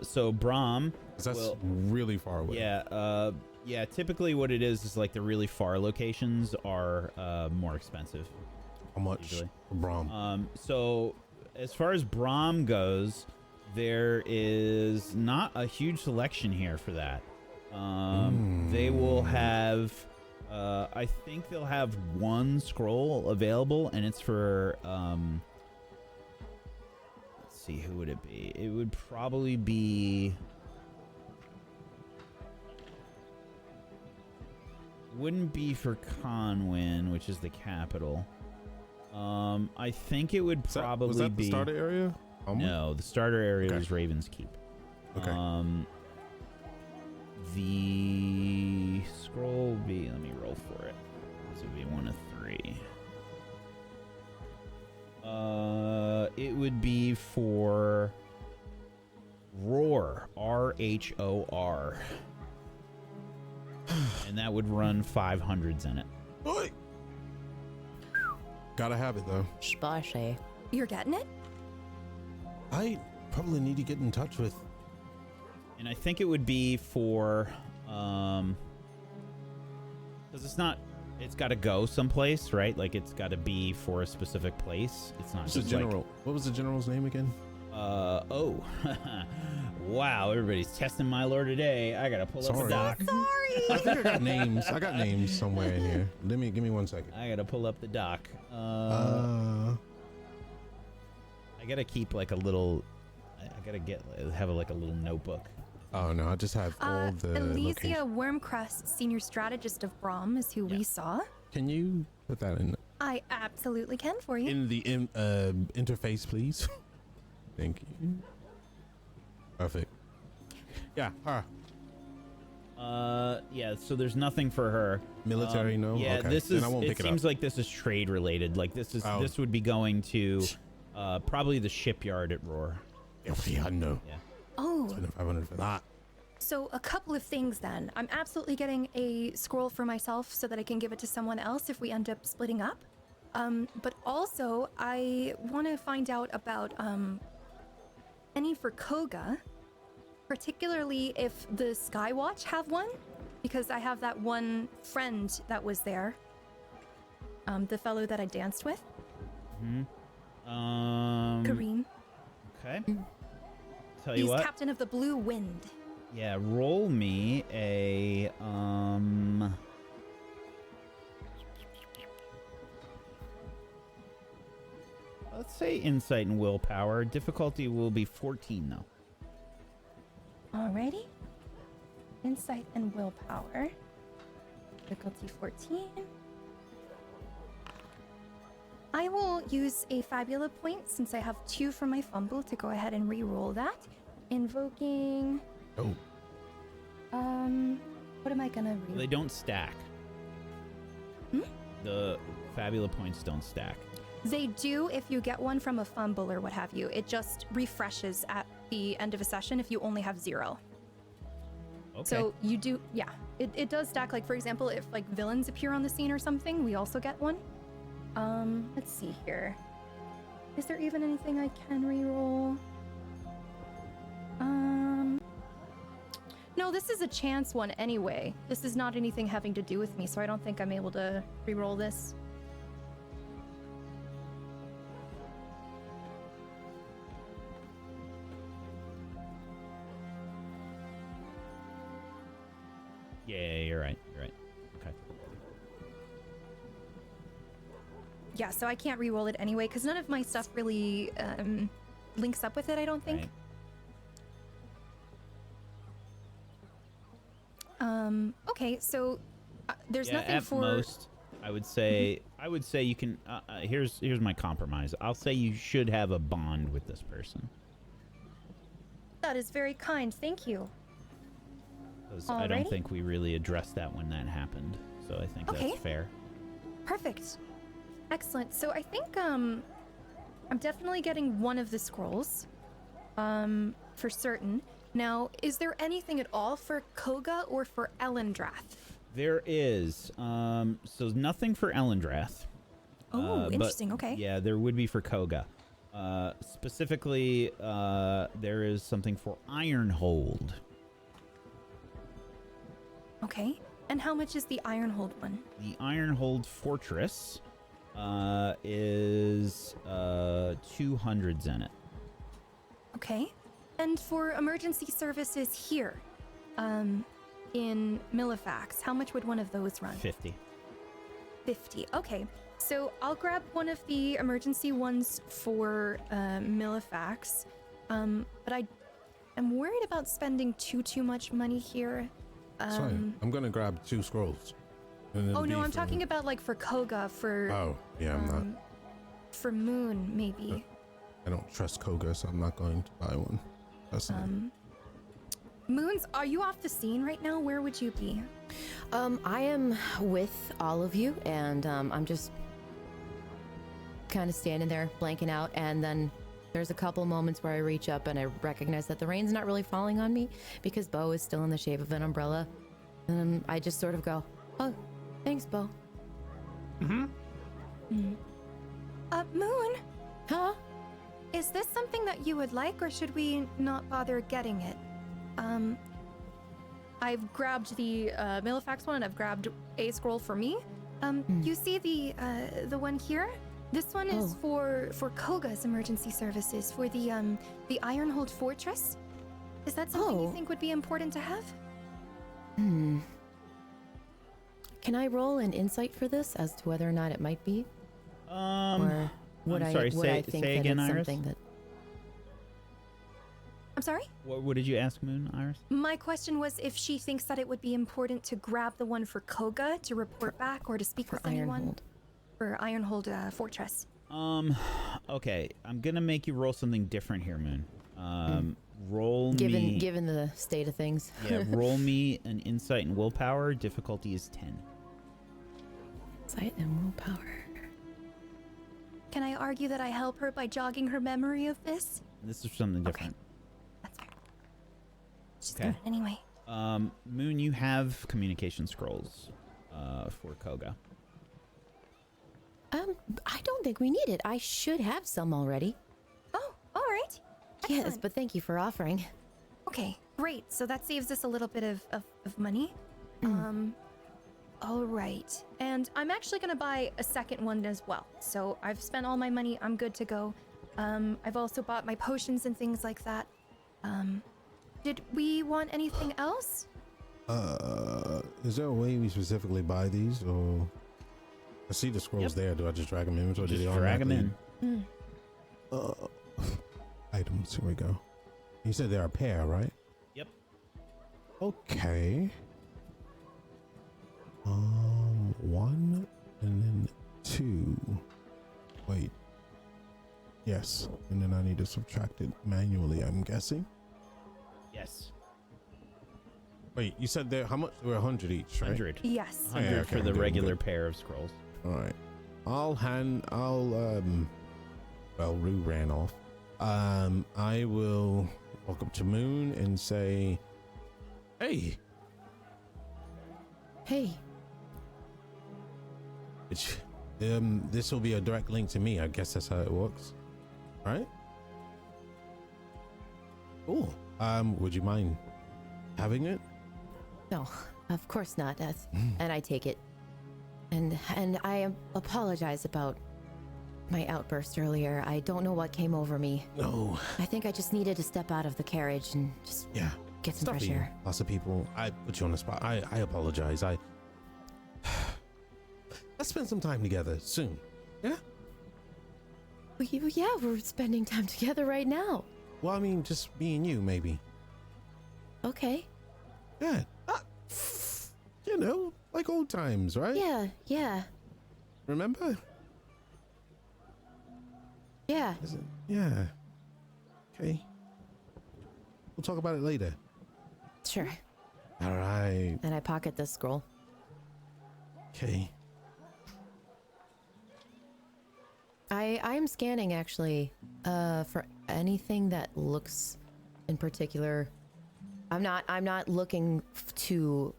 A: So Brahm.
G: 'cause that's
A: will-
G: really far away.
A: Yeah. Typically, what it is like the really far locations are more expensive.
G: How much
A: Usually.
G: for Bram?
A: So as far as Brahm goes, there is not a huge selection here for that. They will have. I think they'll have one scroll available, and it's for. Let's see, who would it be? It would probably be. Wouldn't be for Conwyn, which is the capital. I think it would probably
G: was that
A: be
G: the starter area?
A: No, the starter area
G: Okay.
A: is Raven's Keep.
G: Okay.
A: The scroll will be. Let me roll for it. This would be 1 of 3. It would be for Roar, RHOR, and that would run 500s in it.
G: Oi! Gotta have it though.
C: Spashe.
B: You're getting it?
G: I probably need to get in touch with.
A: And I think it would be for, because it's got to go someplace, right? Like it's got to be for a specific place. It's not
G: What's the
A: just
G: general? What was the general's name again?
A: oh, wow! Everybody's testing my lore today. I gotta pull up the
G: Sorry.
A: doc.
G: I think I got names. I got names somewhere in here. Give me 1 second.
A: I gotta pull up the doc.
G: Uh,
A: I gotta keep like a little. I gotta have like a little notebook.
G: oh no, I just have all the
B: Elysia
G: locations.
B: Wormcrest, senior strategist of Brahm, is who we saw.
G: Can you put that
B: I absolutely can for you.
G: in the interface, please? Thank you. Perfect. Yeah, her.
A: Yeah. So there's nothing for her.
G: Military, no?
A: Yeah,
G: Okay,
A: this
G: then
A: is.
G: I won't
A: It
G: pick it
A: seems
G: up.
A: like this is trade related. Like this is.
G: Oh.
A: This would be going to, probably the shipyard at Roar.
G: Yeah, no.
A: Yeah.
B: Oh,
G: 500 for that.
B: so a couple of things then. I'm absolutely getting a scroll for myself so that I can give it to someone else if we end up splitting up. But also I want to find out about any for Koga, particularly if the Skywatch have one, because I have that one friend that was there. The fellow that I danced with, Kareem.
A: Okay. Tell you
B: He's
A: what.
B: captain of the Blue Wind.
A: Yeah, roll me a Let's say insight and willpower. Difficulty will be 14 though.
B: Alrighty. Insight and willpower. Difficulty 14. I will use a Fabula point since I have 2 from my fumble to go ahead and re-roll that. Invoking.
G: Oh.
B: What am I gonna re-roll?
A: They don't stack. The Fabula points don't stack.
B: They do if you get one from a fumble or what have you. It just refreshes at the end of a session if you only have 0.
A: Okay.
B: So you do, yeah. It does stack, like, for example, if, like, villains appear on the scene or something, we also get one. Let's see here. Is there even anything I can reroll? No, this is a chance one anyway. This is not anything having to do with me, so I don't think I'm able to reroll this.
A: Yeah, you're right. You're right. Okay.
B: Yeah, so I can't re-roll it anyway, because none of my stuff really links up with it, I don't think.
A: Right.
B: Okay, so there's
A: Yeah,
B: nothing
A: at
B: for...
A: most, I would say you can. Here's my compromise. I'll say you should have a bond with this person.
B: That is very kind, thank you.
A: 'Cause I don't
B: Alrighty.
A: think we really addressed that when that happened. So I think
B: Okay.
A: that's fair.
B: Perfect. Excellent. So I think I'm definitely getting one of the scrolls. For certain. Now, is there anything at all for Koga or for Ellendrath?
A: There is. So nothing for Ellendrath.
B: Oh,
A: but
B: interesting. Okay.
A: Yeah, there would be for Koga. Specifically, there is something for Ironhold.
B: Okay. And how much is the Ironhold one?
A: The Ironhold Fortress is 200 zenith.
B: Okay. And for emergency services here, in Millifax, how much would one of those run?
A: 50.
B: 50. Okay. So I'll grab one of the emergency ones for Millifax. But I'm worried about spending too much money here.
G: Sorry, I'm gonna grab 2 scrolls. And it'll
B: Oh no,
G: be
B: I'm
G: for-
B: talking about like for Koga, for
G: Oh, yeah, I'm not.
B: for Muhn maybe.
G: I don't trust Koga, so I'm not going to buy one. Personally.
B: Moons, are you off the scene right now? Where would you be?
C: I am with all of you, and I'm just kind of standing there, blanking out, and then there's a couple moments where I reach up and I recognize that the rain's not really falling on me because Bo is still in the shape of an umbrella, and then I just sort of go, "Oh, thanks, Bo."
B: Moon,
C: Huh?
B: is this something that you would like, or should we not bother getting it? I've grabbed the Millifax one, and I've grabbed a scroll for me. You see the one here? This one is for Koga's emergency services, for the Ironhold Fortress. Is that something you think would be important to have?
C: Can I roll an insight for this as to whether or not it might be? Or would
A: I'm
C: I,
A: sorry,
C: would I think
A: say
C: that
A: again,
C: it's
A: Iris?
C: something that...
B: I'm sorry?
A: What did you ask, Moon, Iris?
B: My question was if she thinks that it would be important to grab the one for Koga to report back or to speak
C: For
B: with anyone.
C: Ironhold.
B: For Ironhold Fortress.
A: Okay, I'm gonna make you roll something different here, Moon. Roll me.
C: Given the state of things.
A: Yeah, roll me an insight and willpower. Difficulty is 10.
C: Insight and willpower.
B: Can I argue that I help her by jogging her memory of this?
A: This is something different.
B: That's fair. She's
A: Okay.
B: doing it anyway.
A: Moon, you have communication scrolls for Koga.
C: I don't think we need it. I should have some already.
B: Oh, all right.
C: Yes,
B: Excellent.
C: but thank you for offering.
B: Okay, great. So that saves us a little bit of money. All right. And I'm actually going to buy a second one as well. So I've spent all my money. I'm good to go. I've also bought my potions and things like that. Did we want anything else?
G: Is there a way we specifically buy these, or I see the scrolls there? Do I just drag them in, or do
A: Just
G: they
A: drag them
G: automatically-
A: in.
G: Items. Here we go. You said they're a pair, right?
A: Yep.
G: Okay. One and then two. Wait. Yes, and then I need to subtract it manually, I'm guessing.
A: Yes.
G: Wait, you said there how much? They were 100 each, right?
A: 100.
B: Yes.
A: 100
G: Yeah, okay,
A: for
G: I'm
A: the
G: doing
A: regular
G: good.
A: pair of scrolls.
G: All right. Well, Rue ran off. I will walk up to Muhn and say, "Hey,
C: Hey,
G: this will be a direct link to me. I guess that's how it works, right? Cool. Would you mind having it?
C: no, of course not. And I take it. And I apologize about my outburst earlier. I don't know what came over me.
G: No.
C: I think I just needed to step out of the carriage and just
G: Yeah.
C: get some fresh
G: Stuffy.
C: air.
G: Lots of people. I put you on the spot. I apologize. Let's spend some time together soon. Yeah?
C: Yeah, we're spending time together right now.
G: Well, I mean, just me and you, maybe.
C: Okay.
G: Yeah. You know, like old times, right?
C: Yeah.
G: Remember?
C: Yeah.
G: Is it? Yeah. Okay. We'll talk about it later.
C: Sure.
G: All right.
C: And I pocket the scroll.
G: Okay.
C: I'm scanning actually for anything that looks in particular. I'm not looking to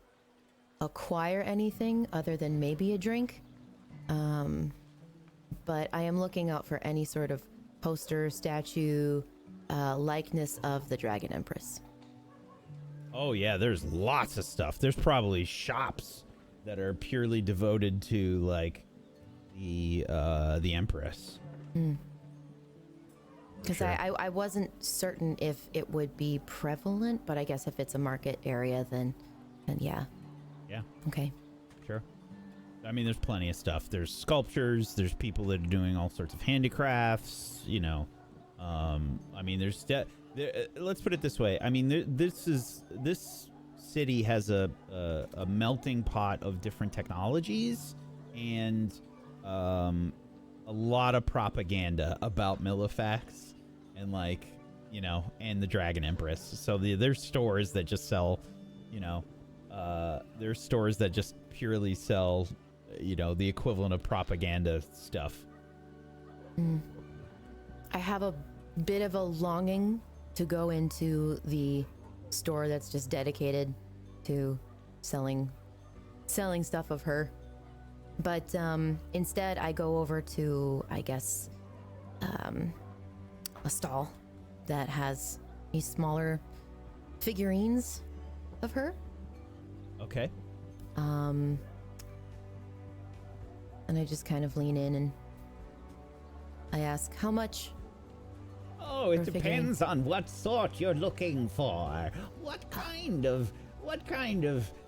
C: acquire anything other than maybe a drink. But I am looking out for any sort of poster, statue, likeness of the Dragon Empress.
A: Oh yeah, there's lots of stuff. There's probably shops that are purely devoted to like the Empress.
C: Because
A: Sure.
C: I wasn't certain if it would be prevalent, but I guess if it's a market area, then yeah.
A: Yeah,
C: Okay.
A: sure. I mean, there's plenty of stuff. There's sculptures. There's people that are doing all sorts of handicrafts. You know, I mean, let's put it this way. I mean, this city has a melting pot of different technologies and a lot of propaganda about Millifax and and the Dragon Empress. So there's stores that just sell, there's stores that just purely sell, the equivalent of propaganda stuff.
C: I have a bit of a longing to go into the store that's just dedicated to selling stuff of her. But instead, I go over to, I guess, a stall that has these smaller figurines of her.
A: Okay.
C: And I just kind of lean in and I ask, how much?
A: Oh, it
C: Or figurine.
A: depends on what sort you're looking for. What kind of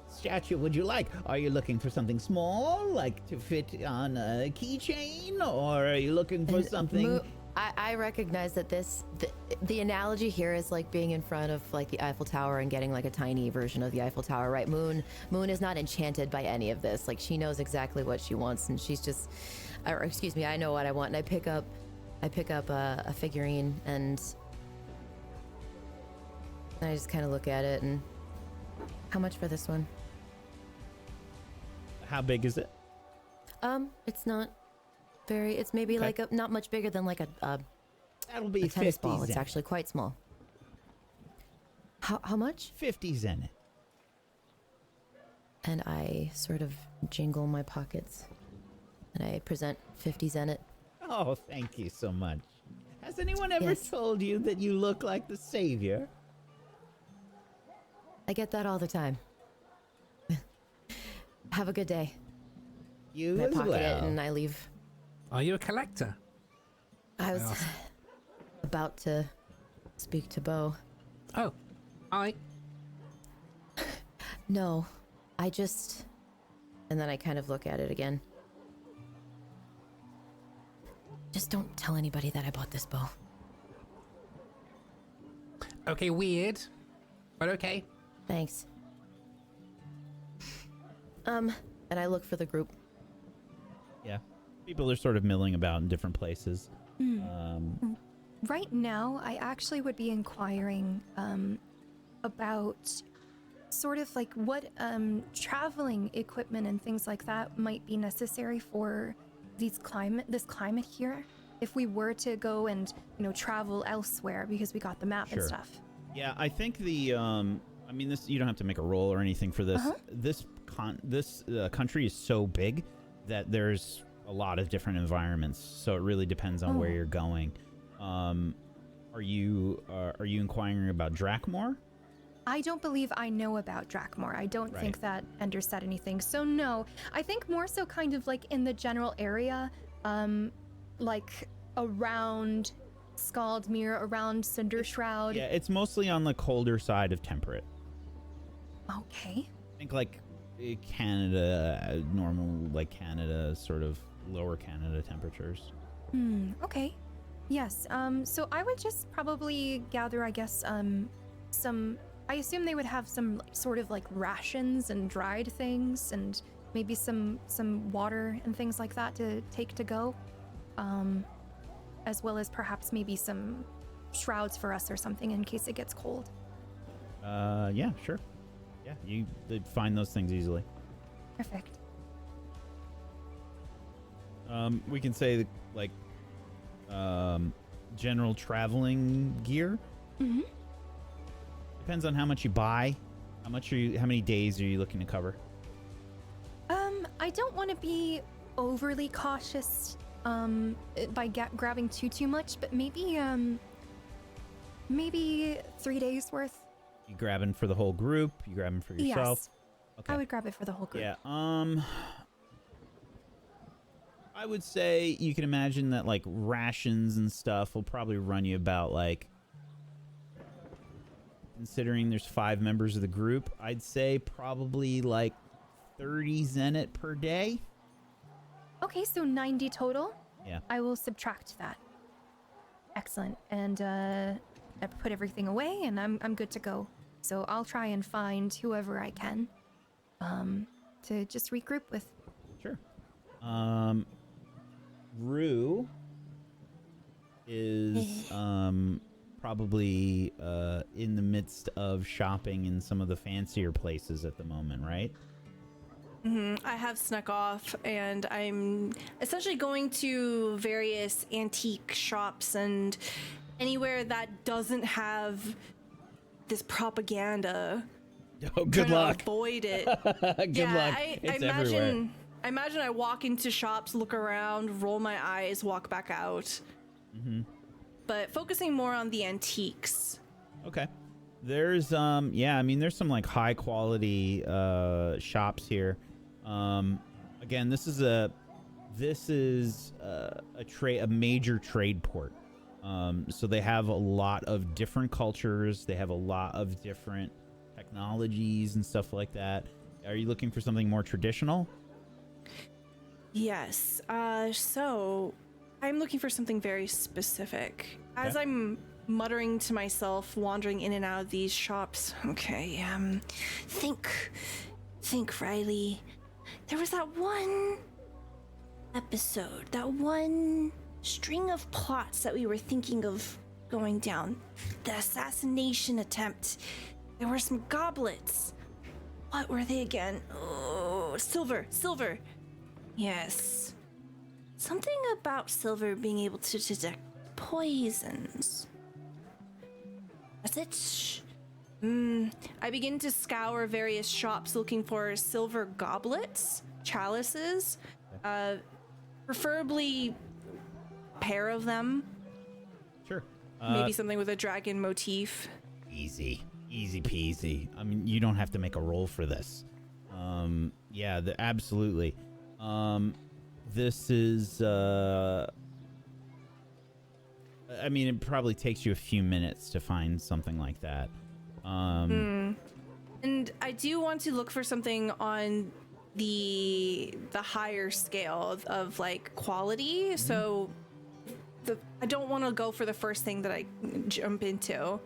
A: statue would you like? Are you looking for something small, like to fit on a keychain, or are you looking for something?
C: I recognize that the analogy here is like being in front of like the Eiffel Tower and getting like a tiny version of the Eiffel Tower, right? Muhn is not enchanted by any of this. Like she knows exactly what she wants, and she's just, or excuse me, I know what I want, and I pick up a figurine, and I just kind of look at it, and how much for this one?
A: How big is it?
C: It's not very. It's maybe
A: Okay.
C: like not much bigger than like a
A: That'll be
C: a tennis
A: 50
C: ball. It's
A: zen.
C: actually quite small. How much?
A: 50 zen.
C: And I sort of jingle my pockets, and I present 50 zenet.
A: Oh, thank you so much. Has anyone ever
C: Yes.
A: told you that you look like the savior?
C: I get that all the time. Have a good day.
A: You
C: And I
A: as
C: pocket
A: well.
C: it and I leave.
D: Are you a collector?
C: I was
D: Awesome.
C: about to speak to Bo.
D: Oh,
C: No, I just... And then I kind of look at it again. Just don't tell anybody that I bought this bow.
D: Okay, weird, but okay.
C: Thanks. And I look for the group.
A: Yeah. People are sort of milling about in different places.
B: Right now, I actually would be inquiring about sort of like what traveling equipment and things like that might be necessary for this climate here. If we were to go and travel elsewhere, because we got the map and
A: Sure.
B: stuff.
A: Yeah, I think the I mean, this, you don't have to make a roll or anything for this. This country is so big that there's a lot of different environments, so it really depends on where you're going. Are you inquiring about Drakmore?
B: I don't believe I know about Drakmore. I don't
A: Right.
B: think that Ender said anything. So no, I think more so kind of like in the general area, like around Skaldmere, around Cindershroud.
A: Yeah, it's mostly on the colder side of temperate.
B: Okay.
A: I think like Canada, normal like Canada, sort of lower Canada temperatures.
B: Okay. Yes. So I would just probably gather, I guess, some. I assume they would have some sort of like rations and dried things, and maybe some water and things like that to take to go, as well as perhaps maybe some shrouds for us or something in case it gets cold.
A: Yeah, sure. Yeah, they'd find those things easily.
B: Perfect.
A: We can say like general traveling gear. Depends on how much you buy. How many days are you looking to cover?
B: I don't want to be overly cautious by grabbing too much, but maybe 3 days worth.
A: You grabbing for the whole group? You grabbing for yourself?
B: Yes.
A: Okay.
B: I would grab it for the whole group.
A: Yeah. I would say you can imagine that like rations and stuff will probably run you about like, considering there's 5 members of the group, I'd say probably like 30 zenit per day.
B: Okay, so 90 total.
A: Yeah.
B: I will subtract that. Excellent. And I put everything away, and I'm good to go. So I'll try and find whoever I can to just regroup with.
A: Sure. Rue is probably in the midst of shopping in some of the fancier places at the moment, right?
E: I have snuck off, and I'm essentially going to various antique shops and anywhere that doesn't have this propaganda.
A: Oh, good
E: Trying
A: luck.
E: to avoid it.
A: Good luck. It's everywhere.
E: I imagine I walk into shops, look around, roll my eyes, walk back out. But focusing more on the antiques.
A: Okay. There's there's some like high quality shops here. Again, this is a major trade port. So they have a lot of different cultures. They have a lot of different technologies and stuff like that. Are you looking for something more traditional?
E: Yes. So I'm looking for something very specific. As
A: Okay.
E: I'm muttering to myself, wandering in and out of these shops. Okay, think, Riley. There was that one episode, that one string of plots that we were thinking of going down. The assassination attempt. There were some goblets. What were they again? Oh, silver. Yes. Something about silver being able to detect poisons. That's it. I begin to scour various shops looking for silver goblets, chalices, preferably a pair of them.
A: Sure.
E: Maybe something with a dragon motif.
A: Easy peasy. I mean, you don't have to make a roll for this. Absolutely. This is, it probably takes you a few minutes to find something like that.
E: And I do want to look for something on the higher scale of like quality. So I don't want to go for the first thing that I jump into.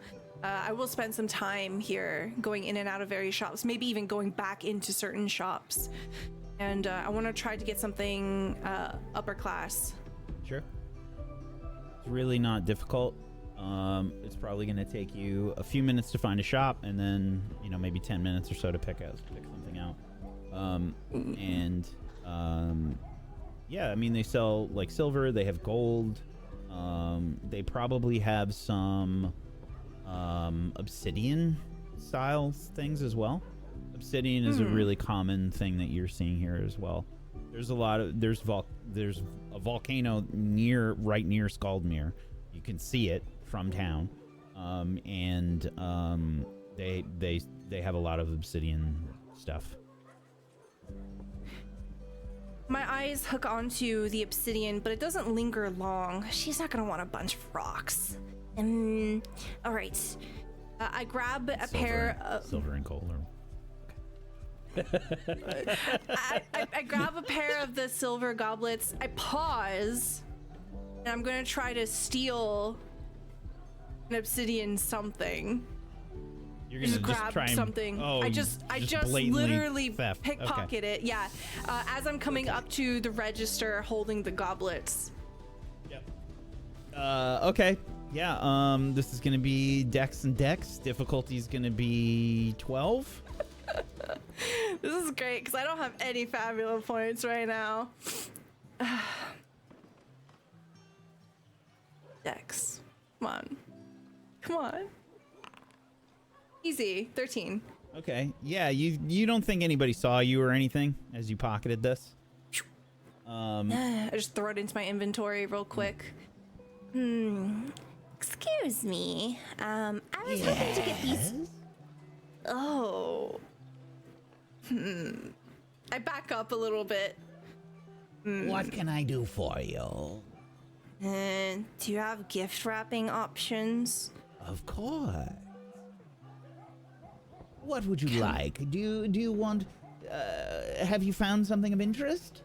E: I will spend some time here going in and out of various shops, maybe even going back into certain shops. And I want to try to get something upper class.
A: Sure. It's really not difficult. It's probably going to take you a few minutes to find a shop, and then maybe 10 minutes or so to pick something out. Yeah, I mean, they sell like silver. They have gold. They probably have some obsidian style things as well. Obsidian is a really common thing that you're seeing here as well. There's a lot of there's a volcano right near Skaldmere. You can see it from town, and they have a lot of obsidian stuff.
E: My eyes hook onto the obsidian, but it doesn't linger long. She's not gonna want a bunch of rocks. All right. I grab a pair of
A: silver and gold.
E: I grab a pair of the silver goblets. I pause, and I'm gonna try to steal an obsidion something.
A: You're gonna
E: just grab
A: try and,
E: something. I just literally pickpocket it. Yeah, as I'm coming up to the register, holding the goblets.
A: Yep. Okay. Yeah. This is gonna be Dex and Dex. Difficulty is gonna be 12.
E: This is great because I don't have any Fabula points right now. Dex, come on. Easy, 13.
A: Okay. Yeah. You don't think anybody saw you or anything as you pocketed this?
E: I just throw it into my inventory real quick. Excuse me. I was hoping to get these. Oh. I back up a little bit.
A: What can I do for you?
E: Do you have gift wrapping options?
A: Of course. What would you like? Do you want? Have you found something of interest?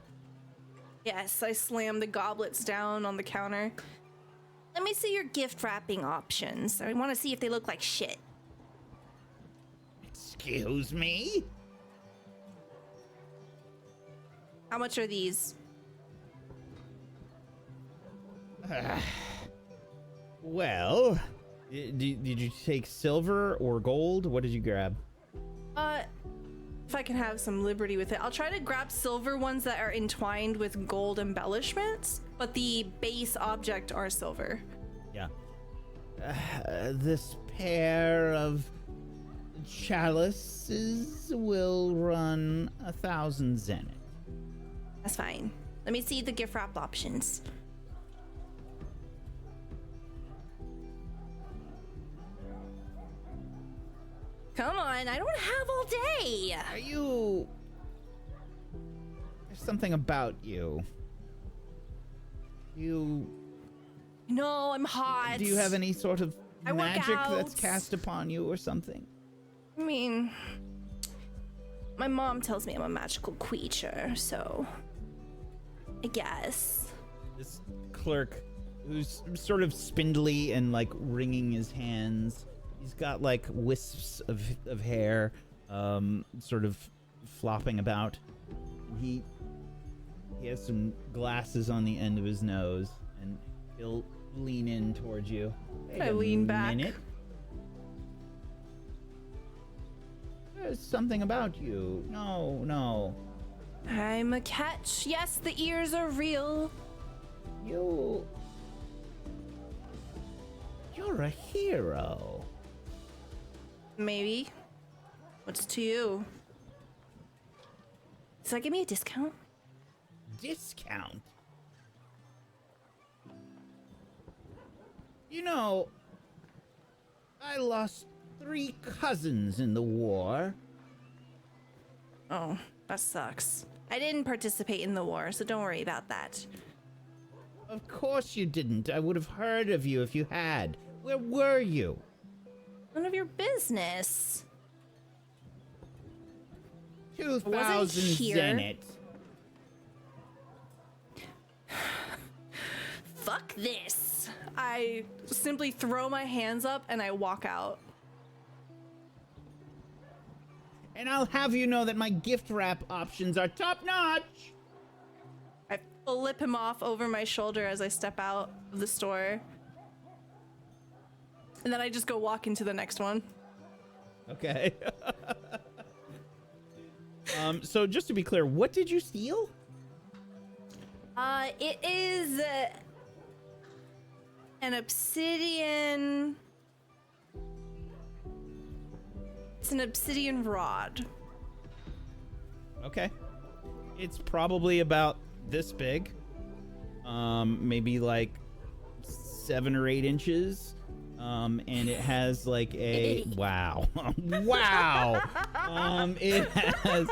E: Yes, I slam the goblets down on the counter. Let me see your gift wrapping options. I want to see if they look like shit.
A: Excuse me?
E: How much are these?
A: Well, did you take silver or gold? What did you grab?
E: If I can have some liberty with it, I'll try to grab silver ones that are entwined with gold embellishments, but the base object are silver.
A: Yeah. This pair of chalices will run 1,000 zenith.
E: That's fine. Let me see the gift wrap options. Come on, I don't have all day.
A: Are you... There's something about you.
E: No, I'm hot.
A: Do you have any sort of
E: I work
A: magic that's
E: out.
A: cast upon you or something?
E: I mean, my mom tells me I'm a magical creature, so I guess.
A: This clerk, who's sort of spindly and like wringing his hands, he's got like wisps of hair, sort of flopping about. He has some glasses on the end of his nose, and he'll lean in towards you. Wait
E: I
A: a
E: lean back.
A: minute. There's something about you. No.
E: I'm a catch. Yes, the ears are real.
A: You're a hero.
E: Maybe. What's to you? Does that give me a discount?
A: Discount? You know, I lost 3 cousins in the war.
E: Oh, that sucks. I didn't participate in the war, so don't worry about that.
A: Of course you didn't. I would have heard of you if you had. Where were you?
E: None of your business.
A: 2,000
E: here.
A: zenith.
E: fuck this. I simply throw my hands up and I walk out.
A: And I'll have you know that my gift wrap options are top notch.
E: I flip him off over my shoulder as I step out of the store. And then I just go walk into the next one.
A: Okay. So just to be clear, what did you steal?
E: It is an obsidian. It's an obsidian rod.
A: Okay. It's probably about this big. Maybe like 7 or 8 inches. And it has like a wow. Wow. It has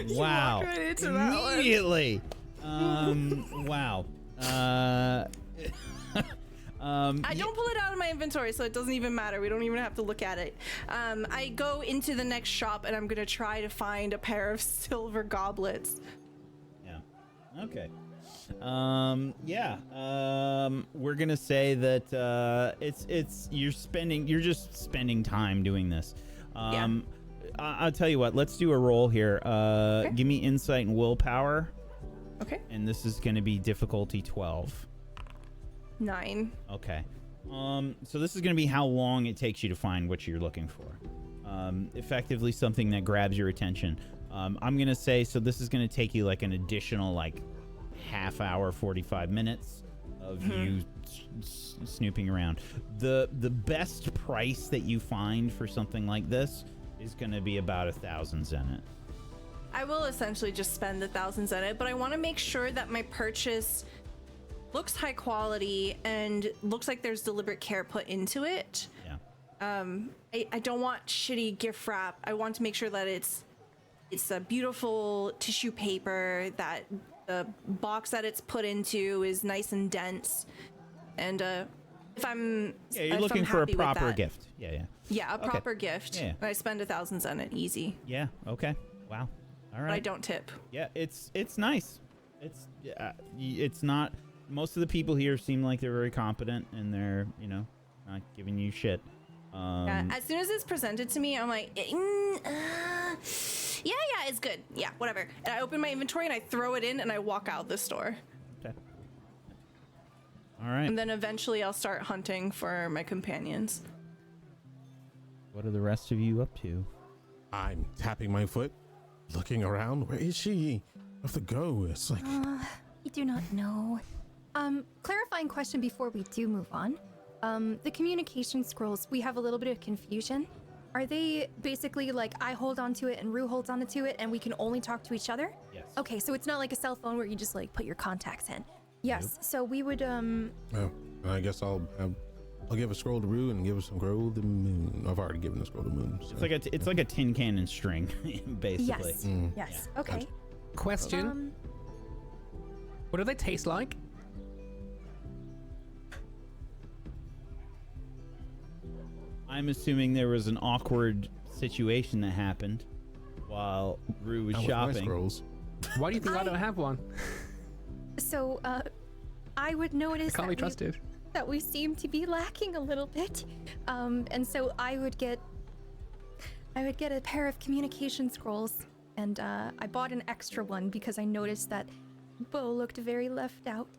A: wow.
E: Walk right into that one.
A: Immediately. Wow.
E: I don't pull it out of my inventory, so it doesn't even matter. We don't even have to look at it. I go into the next shop, and I'm gonna try to find a pair of silver goblets.
A: Yeah. Okay. We're gonna say that you're just spending time doing this. I'll tell you what. Let's do a roll here.
E: Okay.
A: Give me insight and willpower.
E: Okay.
A: And this is gonna be difficulty 12.
E: 9.
A: Okay. So this is going to be how long it takes you to find what you're looking for. Effectively something that grabs your attention. I'm going to say, so this is going to take you like an additional like half hour, 45 minutes of you snooping around. The best price that you find for something like this is going to be about 1,000 zenit.
E: I will essentially just spend the 1,000 zenit, but I want to make sure that my purchase looks high quality and looks like there's deliberate care put into it.
A: Yeah.
E: I don't want shitty gift wrap. I want to make sure that it's a beautiful tissue paper, that the box that it's put into is nice and dense. And
A: you're looking for a proper gift. Yeah.
E: A proper gift.
A: Yeah.
E: And I spend 1,000 zenit easy.
A: Yeah. Okay. Wow. All right.
E: But I don't tip.
A: Yeah, it's nice. It's not. Most of the people here seem like they're very competent and they're, not giving you shit.
E: As soon as it's presented to me, I'm like, yeah, it's good. Yeah, whatever. And I open my inventory and I throw it in and I walk out the store.
A: Okay. All right.
E: And then eventually I'll start hunting for my companions.
A: What are the rest of you up to?
G: I'm tapping my foot, looking around. Where is she? I have to go. It's like
B: I do not know. Clarifying question before we do move on. The communication scrolls, we have a little bit of confusion. Are they basically like I hold onto it and Rue holds onto it and we can only talk to each other?
A: Yes.
B: Okay, so it's not like a cell phone where you just like put your contacts in. Yes, so we would
G: well, I guess I'll give a scroll to Rue and give her some scroll to Muhn. I've already given a scroll to Muhn. So.
A: It's like a tin can and string, basically.
B: Yes. Yes.
A: Yeah.
B: Okay.
D: Question. What do they taste like?
A: I'm assuming there was an awkward situation that happened while Rue was
G: Not with
A: shopping.
G: my scrolls.
D: Why do you think I don't have one?
B: So, I would notice
D: Can't be trusted.
B: that we seem to be lacking a little bit. And so I would get a pair of communication scrolls, and I bought an extra one because I noticed that Bo looked very left out,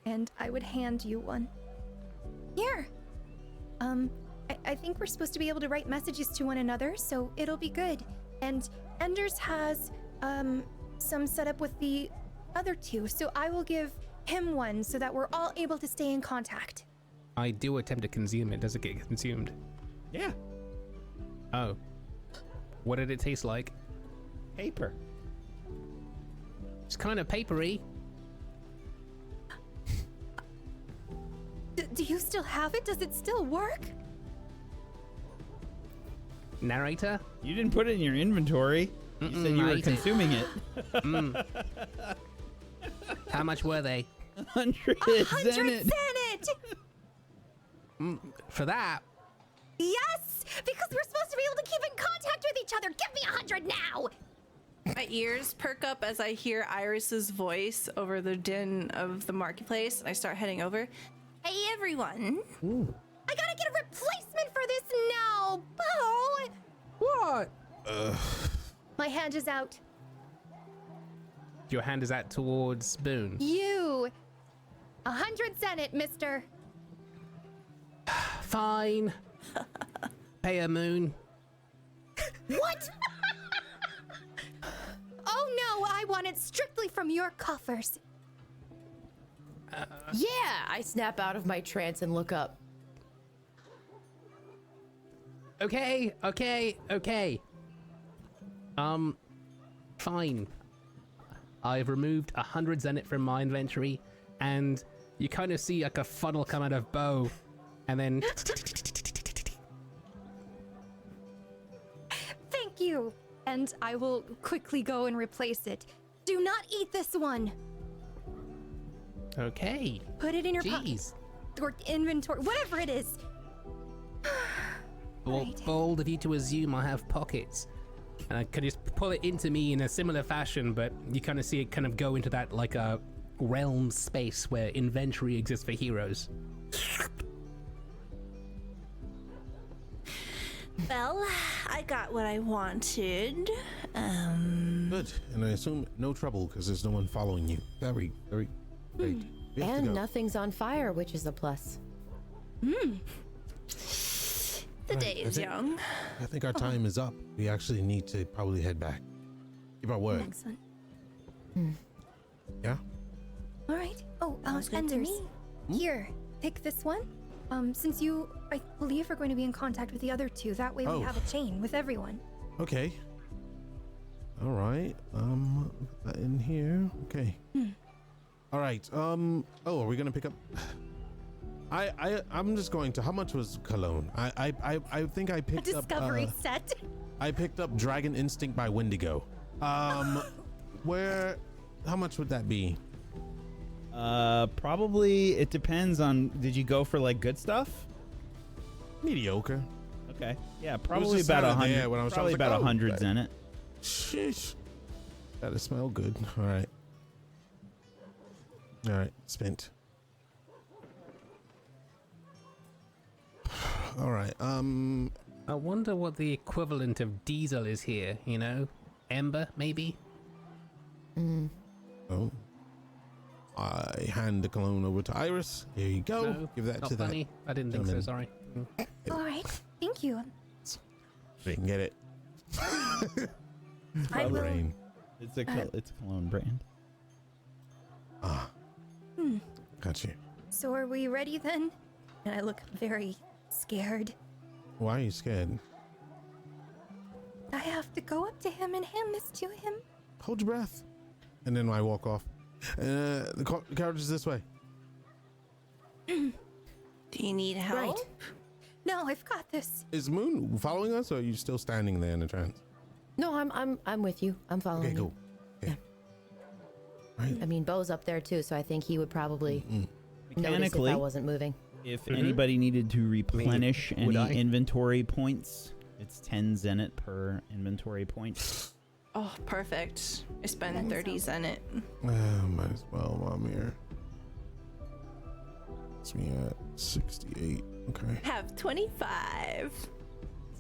B: and I would hand you one. Here. I think we're supposed to be able to write messages to one another, so it'll be good. And Enders has some setup with the other two, so I will give him one so that we're all able to stay in contact.
D: I do attempt to consume it. Does it get consumed?
A: Yeah.
D: Oh. What did it taste like?
A: Paper.
D: It's kind of papery.
B: Do you still have it? Does it still work?
D: Narrator?
A: You didn't put it in your inventory. You said you
D: I
A: were
D: ate it.
A: consuming it.
D: How much were they?
A: 100
B: 100
A: zenit.
B: Zenit!
D: For that?
B: Yes! Because we're supposed to be able to keep in contact with each other! Give me 100 now!
E: My ears perk up as I hear Iris's voice over the din of the marketplace, and I start heading over. Hey, everyone.
D: Ooh.
B: I gotta get a replacement for this now, Bo!
D: What?
B: My hand is out.
D: Your hand is out towards Boone.
B: You! 100 Zenit, mister.
D: Fine. Pay a Muhn.
B: What? Oh no, I want it strictly from your coffers.
C: Yeah, I snap out of my trance and look up.
D: Okay. Fine. I've removed 100 Zenit from my inventory, and you kind of see like a funnel come out of Bo, and then
B: Thank you. And I will quickly go and replace it. Do not eat this one.
D: okay.
B: Put it in your pocket
D: Jeez.
B: or inventory, whatever it is. Right.
D: Bold of you to assume I have pockets. And I could just pull it into me in a similar fashion, but you kind of see it kind of go into that like a realm space where inventory exists for heroes.
E: Well, I got what I wanted.
G: Good. And I assume no trouble because there's no one following you. Very, very great. We have to
C: And
G: go.
C: nothing's on fire, which is a plus.
E: The day is young.
G: I think our time is up. We actually need to probably head back. Keep our word.
B: Excellent.
G: Yeah?
B: All right. Oh,
E: Sounds good to
B: Enders.
E: me.
B: Here, pick this one. Since you, I believe, are going to be in contact with the other two. That way we
G: Oh.
B: have a chain with everyone.
G: Okay. All right. Put that in here. Okay. All right. Oh, are we gonna pick up? I'm just going to. How much was cologne? I think I
B: A
G: picked up.
B: discovery set.
G: I picked up Dragon Instinct by Wendigo. Where? How much would that be?
A: Probably it depends on. Did you go for like good stuff?
G: Mediocre.
A: Okay. Yeah, probably
G: just
A: about
G: kinda
A: 100.
G: there when I was
A: Probably
G: like,
A: about
G: oh,
A: 100
G: right.
A: in it.
G: Sheesh. Gotta smell good. All right. All right. Spent. All right.
D: I wonder what the equivalent of diesel is here, you know? Ember, maybe?
G: Oh. I hand the cologne over to Iris. Here you go.
D: No,
G: Give that
D: not
G: to
D: funny. I didn't think so,
G: gentleman.
D: sorry.
B: All right. Thank you.
G: that. They can get it.
B: I will.
G: Brain.
A: It's a cologne brand.
G: Ah. Got you.
B: So are we ready then? And I look very scared.
G: Why are you scared?
B: I have to go up to him and hand this to him.
G: Hold your breath. And then I walk off. The carriage is this way.
E: Do you need help?
C: Right.
B: No, I've got this.
G: Is Muhn following us, or are you still standing there in the trance?
C: No, I'm with you. I'm following
G: Okay,
C: you.
G: cool. Okay. Right.
C: I mean, Bo's up there too, so I think he would probably notice if
A: Mechanically,
C: I wasn't moving.
A: if anybody needed to replenish
D: would
A: any
D: I?
A: inventory points, it's 10 Zenit per inventory point.
E: Oh, perfect. I spend 30 Zenit.
G: Might as well while I'm here. It's me at 68. Okay.
E: Have 25.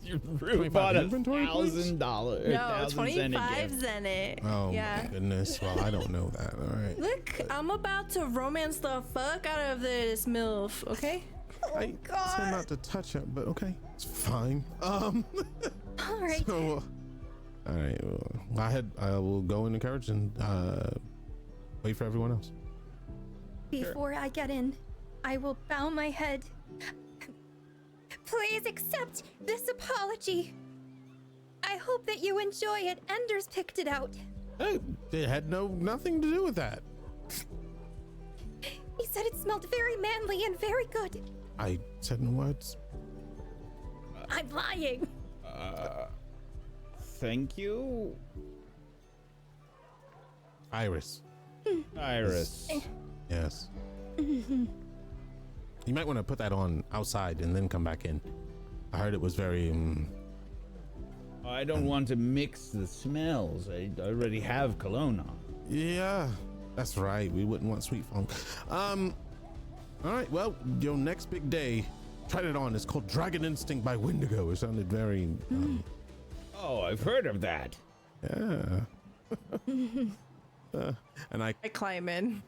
A: You
G: 25
A: bought
G: inventory points?
A: $1,000.
E: No,
A: 1,000
E: 25
A: Zenit gift.
E: Zenit.
G: Oh
E: Yeah.
G: my goodness. Well, I don't know that. All right.
E: Look, I'm about to romance the fuck out of this MILF, okay?
G: I said not to touch it, but okay, it's fine.
B: All right.
G: So, all right. Well, I will go in the carriage and wait for everyone else.
B: Before I get in, I will bow my head. Please accept this apology. I hope that you enjoy it. Enders picked it out.
G: Hey, it had nothing to do with that.
B: He said it smelled very manly and very good.
G: I said no words.
B: I'm lying.
A: Thank you,
G: Iris.
A: Iris.
G: Yes. You might want to put that on outside and then come back in. I heard it was very
F: I don't want to mix the smells. I already have cologne on.
G: Yeah, that's right. We wouldn't want sweet funk. All right. Well, your next big day. Tried it on. It's called Dragon Instinct by Wendigo. It sounded very.
F: Oh, I've heard of that.
G: Yeah. And I
E: climb in.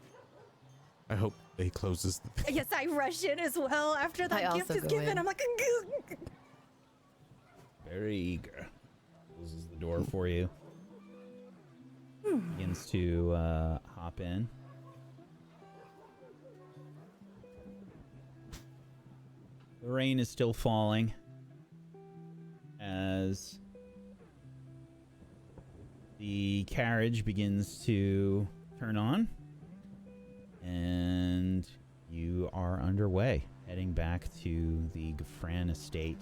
G: hope they closes the
B: Yes, I rush in as well after
C: I
B: that gift
C: also
B: is
C: go
B: given.
C: in.
B: I'm like,
F: Very eager. Closes the door for you. Begins to hop in. The rain is still falling as the carriage begins to turn on, and you are underway, heading back to the Gafran estate.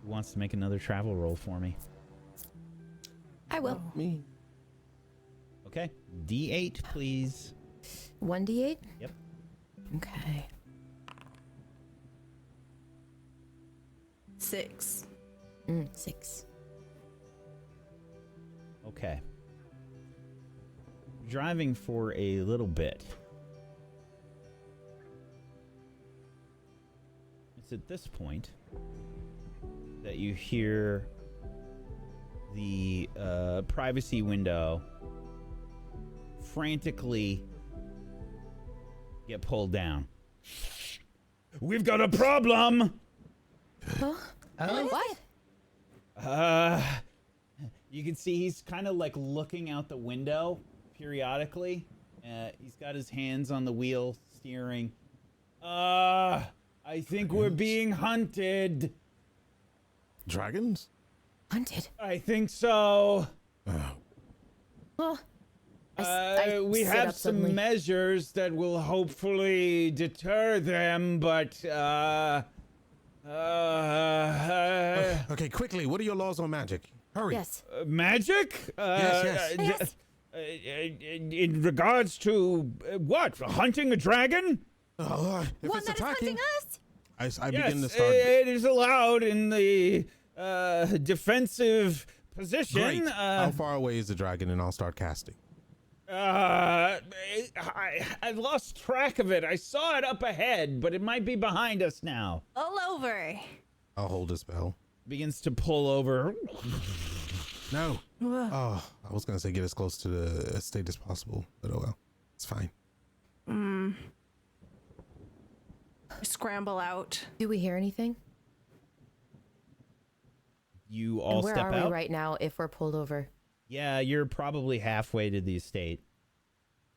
F: Who wants to make another travel roll for me?
C: I will.
G: me.
A: Okay. D8, please.
C: 1d8?
A: Yep.
C: Okay.
E: 6.
C: 6.
A: Okay. Driving for a little bit. It's at this point that you hear the privacy window frantically get pulled down.
F: We've got a problem!
C: Oh, what?
A: You can see he's kind of like looking out the window periodically. He's got his hands on the wheel steering.
F: I think we're being hunted.
G: Dragons?
C: Hunted.
F: I think so.
C: Oh.
F: We
C: sit
F: have
C: up
F: some
C: suddenly.
F: measures that will hopefully deter them, but
G: Okay, quickly. What are your laws on magic? Hurry.
C: Yes.
F: magic?
C: Yes.
F: In regards to what? Hunting a dragon?
G: If
B: one
G: it's
B: that is
G: attacking,
B: hunting us?
G: I
F: Yes,
G: begin to start.
F: it is allowed in the defensive position.
G: Great. How far away is the dragon? And I'll start casting.
F: I lost track of it. I saw it up ahead, but it might be behind us now.
E: All over.
G: I'll hold a spell.
A: Begins to pull over.
G: No. Oh, I was gonna say get as close to the estate as possible, but oh well, it's fine.
E: Scramble out.
C: Do we hear anything?
A: You all
C: And where
A: step
C: are
A: out.
C: we right now if we're pulled over?
A: Yeah, you're probably halfway to the estate.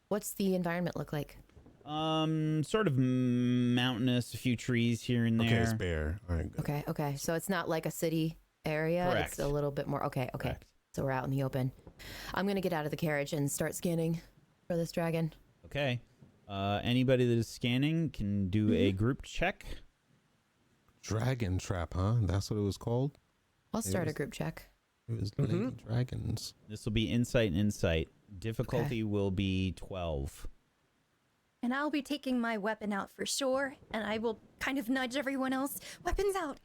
C: What's the environment look like?
A: Sort of mountainous, a few trees here and there.
G: Okay, it's bare. All right, good.
C: Okay. So it's not like a city area.
A: Correct.
C: It's a little bit more. Okay.
A: Correct.
C: So we're out in the open. I'm going to get out of the carriage and start scanning for this dragon.
A: Okay. Anybody that is scanning can do a group check.
G: Dragon trap, huh? That's what it was called.
C: I'll start a
G: was-
C: group check.
G: It was Lady Dragons.
A: This will be insight and insight. Difficulty will be 12.
B: And I'll be taking my weapon out for sure, and I will kind of nudge everyone else. Weapons out!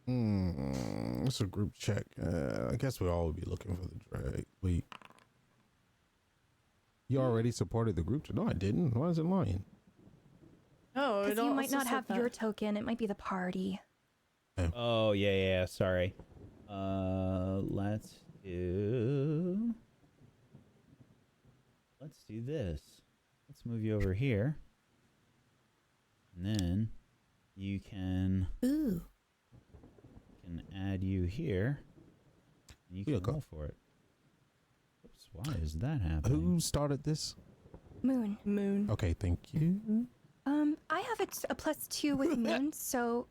G: It's a group check. I guess we all would be looking for the drag. Wait. You already supported the group? No, I didn't. Why is it lying?
E: Oh,
B: Because you might not have your token, it might be the party.
A: Oh, yeah, sorry. Let's do this. Let's move you over here. And then you can
C: Ooh.
A: add you here. And you can
G: Yeah, go.
A: roll for it. Oops, why is that happening?
G: Who started this?
B: Moon.
G: Okay, thank you.
B: I have a +2 with Moon, so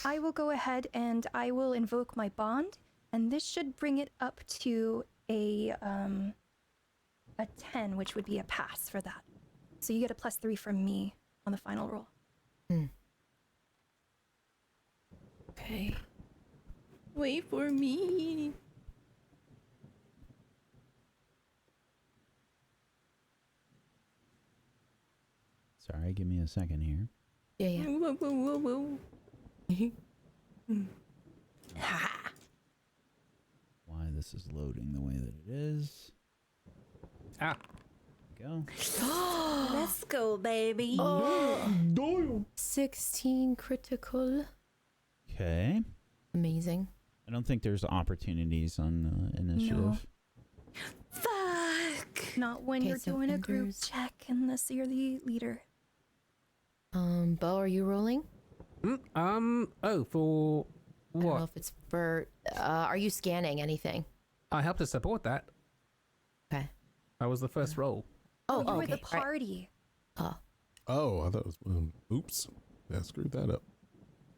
B: I will go ahead and I will invoke my bond, and this should bring it up to a 10, which would be a pass for that. So you get a +3 from me on the final roll.
C: Okay.
E: Wait for me.
A: Sorry, give me a second here.
C: Yeah.
E: Woo, woo, woo, woo.
A: Why this is loading the way that it is.
D: Ah.
A: Go.
E: Let's go, baby.
C: Oh, 16 critical.
A: Okay.
C: Amazing.
A: I don't think there's opportunities on initiative.
E: Fuck.
B: Not when
C: Okay,
B: you're
C: so
B: doing a group
C: Enders.
B: check unless you're the leader.
C: Bo, are you rolling?
D: Oh, for
C: I don't know
D: what?
C: if it's for. Are you scanning anything?
D: I helped to support that.
C: Okay.
D: I was the first roll.
C: Oh,
B: You were
C: okay.
B: the party.
C: Oh,
G: Oh, I thought it was. Oops. I screwed that up.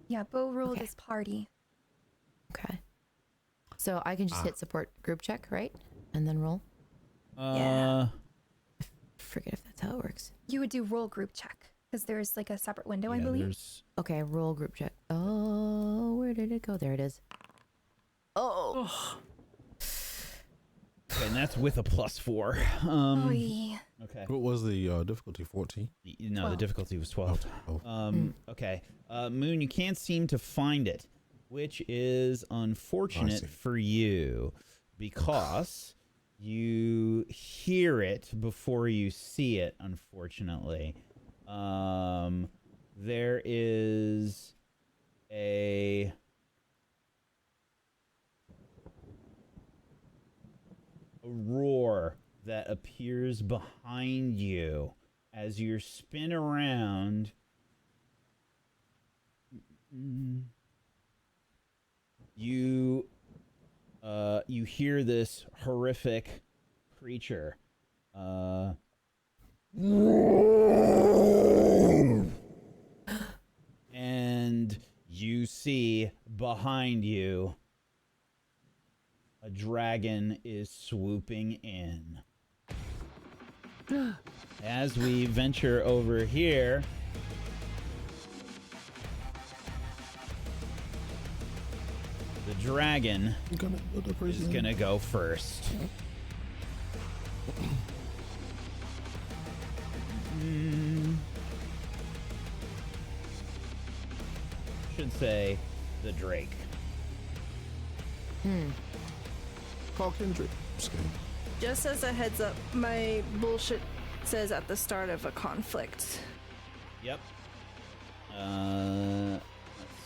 B: Yeah, Bo rolled
C: Okay.
B: as party.
C: okay. So I can just hit support group check, right? And then roll.
E: Yeah.
C: Forget if that's how it works.
B: You would do roll group check because there's like a separate window, I
A: yeah,
B: believe.
A: there's-
C: Okay, roll group check. Oh, where did it go? There it is. Oh.
A: Okay, and that's with a +4.
B: Oy.
A: Okay.
G: What was the difficulty? 14?
A: No, the
B: 12.
A: difficulty was 12.
G: Oh.
A: Okay. Moon, you can't seem to find it, which is unfortunate
G: see.
A: for you because you hear it before you see it, unfortunately. There is a roar that appears behind you as you spin around. You hear this horrific creature and you see behind you a dragon is swooping in. As we venture over here, the dragon is gonna go first. Should say the Drake.
G: Call Kendrick. Just kidding.
E: Just as a heads up, my bullshit says at the start of a conflict.
A: Yep. Let's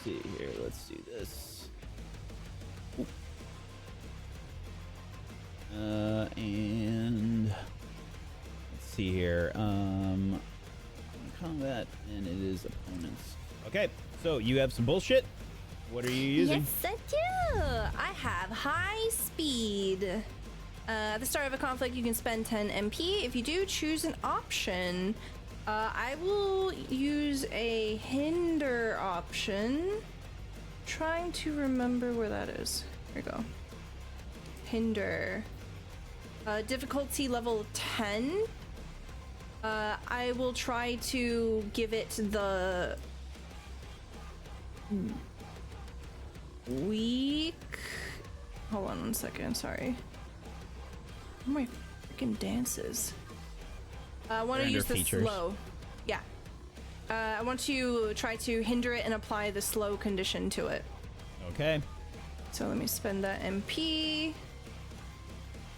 A: see here. Let's do this. And let's see here. Combat, and it is opponents. Okay, so you have some bullshit. What are you using?
E: Yes, I do. I have high speed. At the start of a conflict, you can spend 10 MP. If you do choose an option, I will use a hinder option. Trying to remember where that is. Here we go. Hinder. Difficulty level 10. I will try to give it the weak. Hold on 1 second. Sorry. Where are my freaking dances? I want to
A: They're
E: use
A: under
E: the
A: features.
E: slow. Yeah. I want to try to hinder it and apply the slow condition to it.
A: Okay.
E: So let me spend that MP.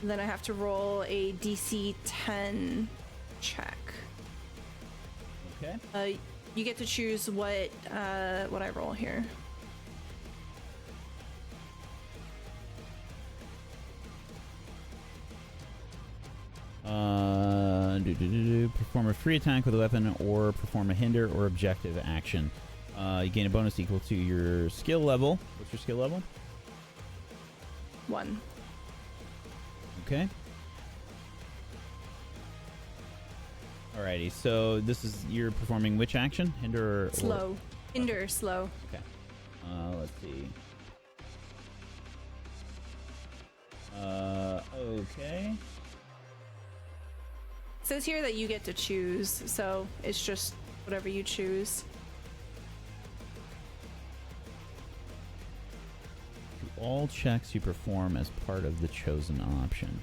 E: And then I have to roll a DC 10 check.
A: Okay.
E: You get to choose what I roll here.
A: Perform a free attack with a weapon or perform a hinder or objective action. You gain a bonus equal to your skill level. What's your skill level?
E: 1.
A: Okay. Alrighty, so this is, you're performing which action? Hinder or
E: Slow. Hinder, slow.
A: Okay. Let's see. Okay.
E: It says here that you get to choose, so it's just whatever you choose.
A: Do all checks you perform as part of the chosen option.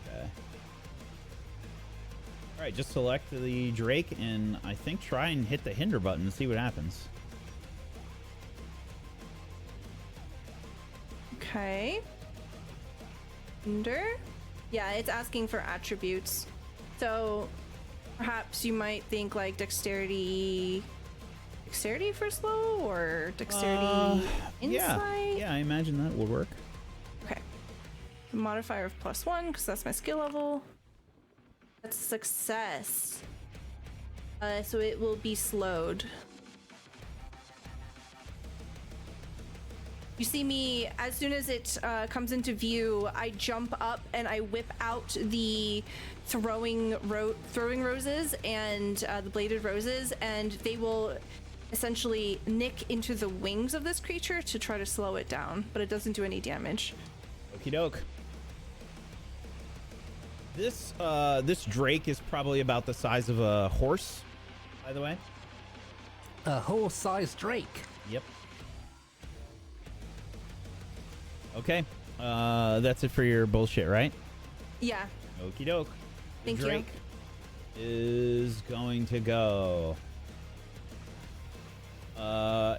A: Okay. right, just select the Drake and I think try and hit the hinder button and see what happens.
E: Okay. Hinder? Yeah, it's asking for attributes. So perhaps you might think like dexterity for slow or dexterity insight?
A: Yeah, I imagine that will work.
E: Okay. A modifier of +1 because that's my skill level. That's a success. So it will be slowed. You see me, as soon as it comes into view, I jump up and I whip out the throwing roses and the bladed roses, and they will essentially nick into the wings of this creature to try to slow it down, but it doesn't do any damage.
A: Okie doke. This Drake is probably about the size of a horse, by the way.
D: A horse-sized Drake.
A: Yep. Okay. That's it for your bullshit, right?
E: Yeah.
A: Okie doke. The
E: Thank you.
A: Drake is going to go.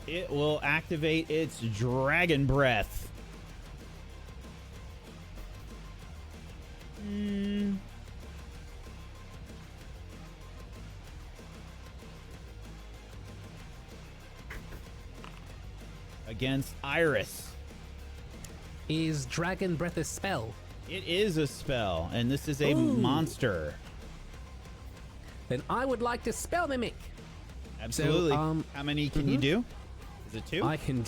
A: It will activate its dragon breath. Against Iris.
D: Is Dragon Breath a spell?
A: It is a spell, and this is a monster.
D: Then I would like to spell mimic.
A: Absolutely.
D: So,
A: how many can you do? Is it 2?
D: I can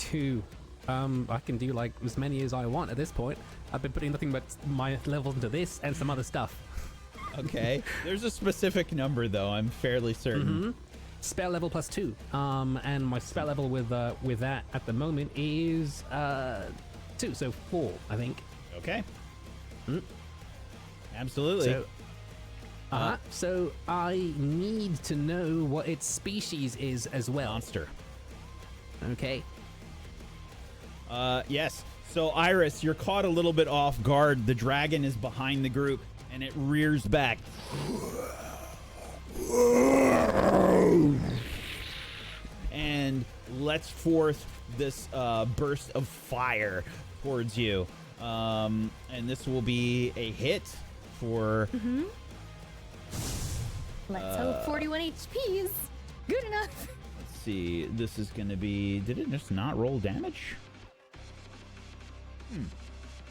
D: do like as many as I want at this point. I've been putting nothing but my levels into this and some other stuff.
A: Okay. There's a specific number though, I'm fairly certain.
D: Spell level +2. And my spell level with that at the moment is 2, so 4, I think.
A: Okay. Absolutely.
D: So I need to know what its species is as well.
A: Monster.
D: Okay.
A: Yes. So Iris, you're caught a little bit off guard. The dragon is behind the group and it rears back. And lets forth this burst of fire towards you. And this will be a hit for...
B: Let's hope 41 HP is good enough.
A: Let's see. This is going to be... Did it just not roll damage?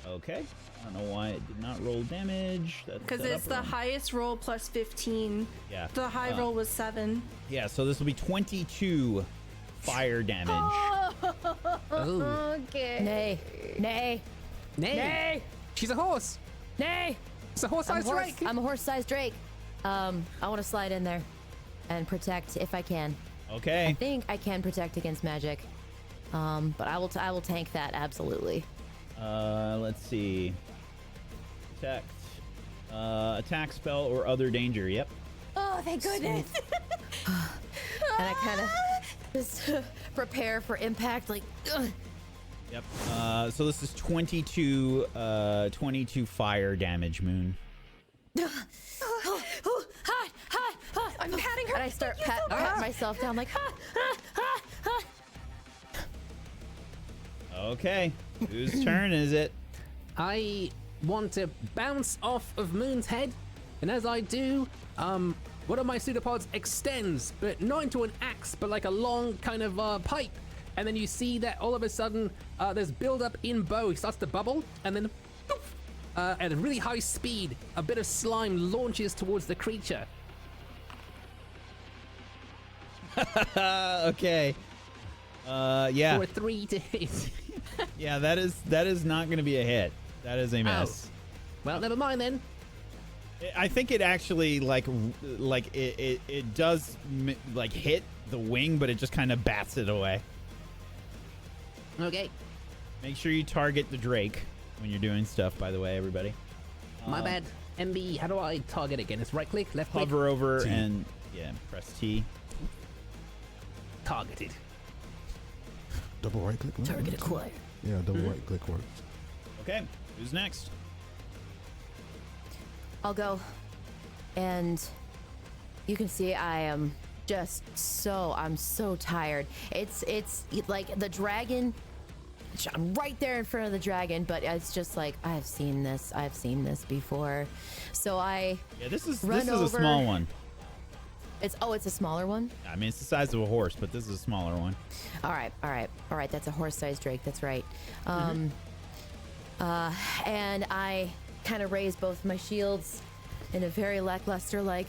A: Okay. I don't know why it did not roll damage.
E: Because it's the highest roll +15.
A: Yeah.
E: The high roll was 7.
A: Yeah, so this will be 22 fire damage.
B: Okay.
C: Nay.
D: Nay. She's a horse.
C: Nay.
D: It's a horse-sized Drake.
C: I'm a horse-sized Drake. I want to slide in there and protect if I can. I
A: Okay.
C: think I can protect against magic. But I will tank that absolutely.
A: Let's see. Protect. Attack, spell, or other danger. Yep.
B: Oh, thank goodness.
C: And I kind of just prepare for impact, like. Ugh.
A: Yep. So this is 22 fire damage, Muhn.
B: I'm patting her.
C: And I start pat myself down, like.
A: Okay. Whose turn is it?
D: I want to bounce off of Muhn's head, and as I do, one of my pseudopods extends, but not into an axe, but like a long kind of pipe. And then you see that all of a sudden there's build-up in bow. He starts to bubble, and then poof, at a really high speed, a bit of slime launches towards the creature.
A: Okay. Yeah.
D: For a 3 to hit.
A: Yeah, that is not going to be a hit. That is a miss.
D: Well, never mind then.
A: I think it actually like it does like hit the wing, but it just kind of bats it away.
D: Okay.
A: Make sure you target the Drake when you're doing stuff, by the way, everybody.
D: My bad. MB, how do I target again? It's right click, left click.
A: Hover over
G: T.
A: and press T.
D: Targeted.
G: Double right click.
C: Target acquired.
G: Yeah, double right click works.
A: Okay, who's next?
C: I'll go and You can see I am just I'm so tired. It's like the dragon. I'm right there in front of the dragon, but it's just like I've seen this before. So I
A: this is
C: run
A: a
C: over.
A: small one.
C: It's a smaller one.
A: I mean, it's the size of a horse, but this is a smaller one.
C: All right. That's a horse-sized drake. That's right. And I kind of raise both my shields in a very lackluster, like,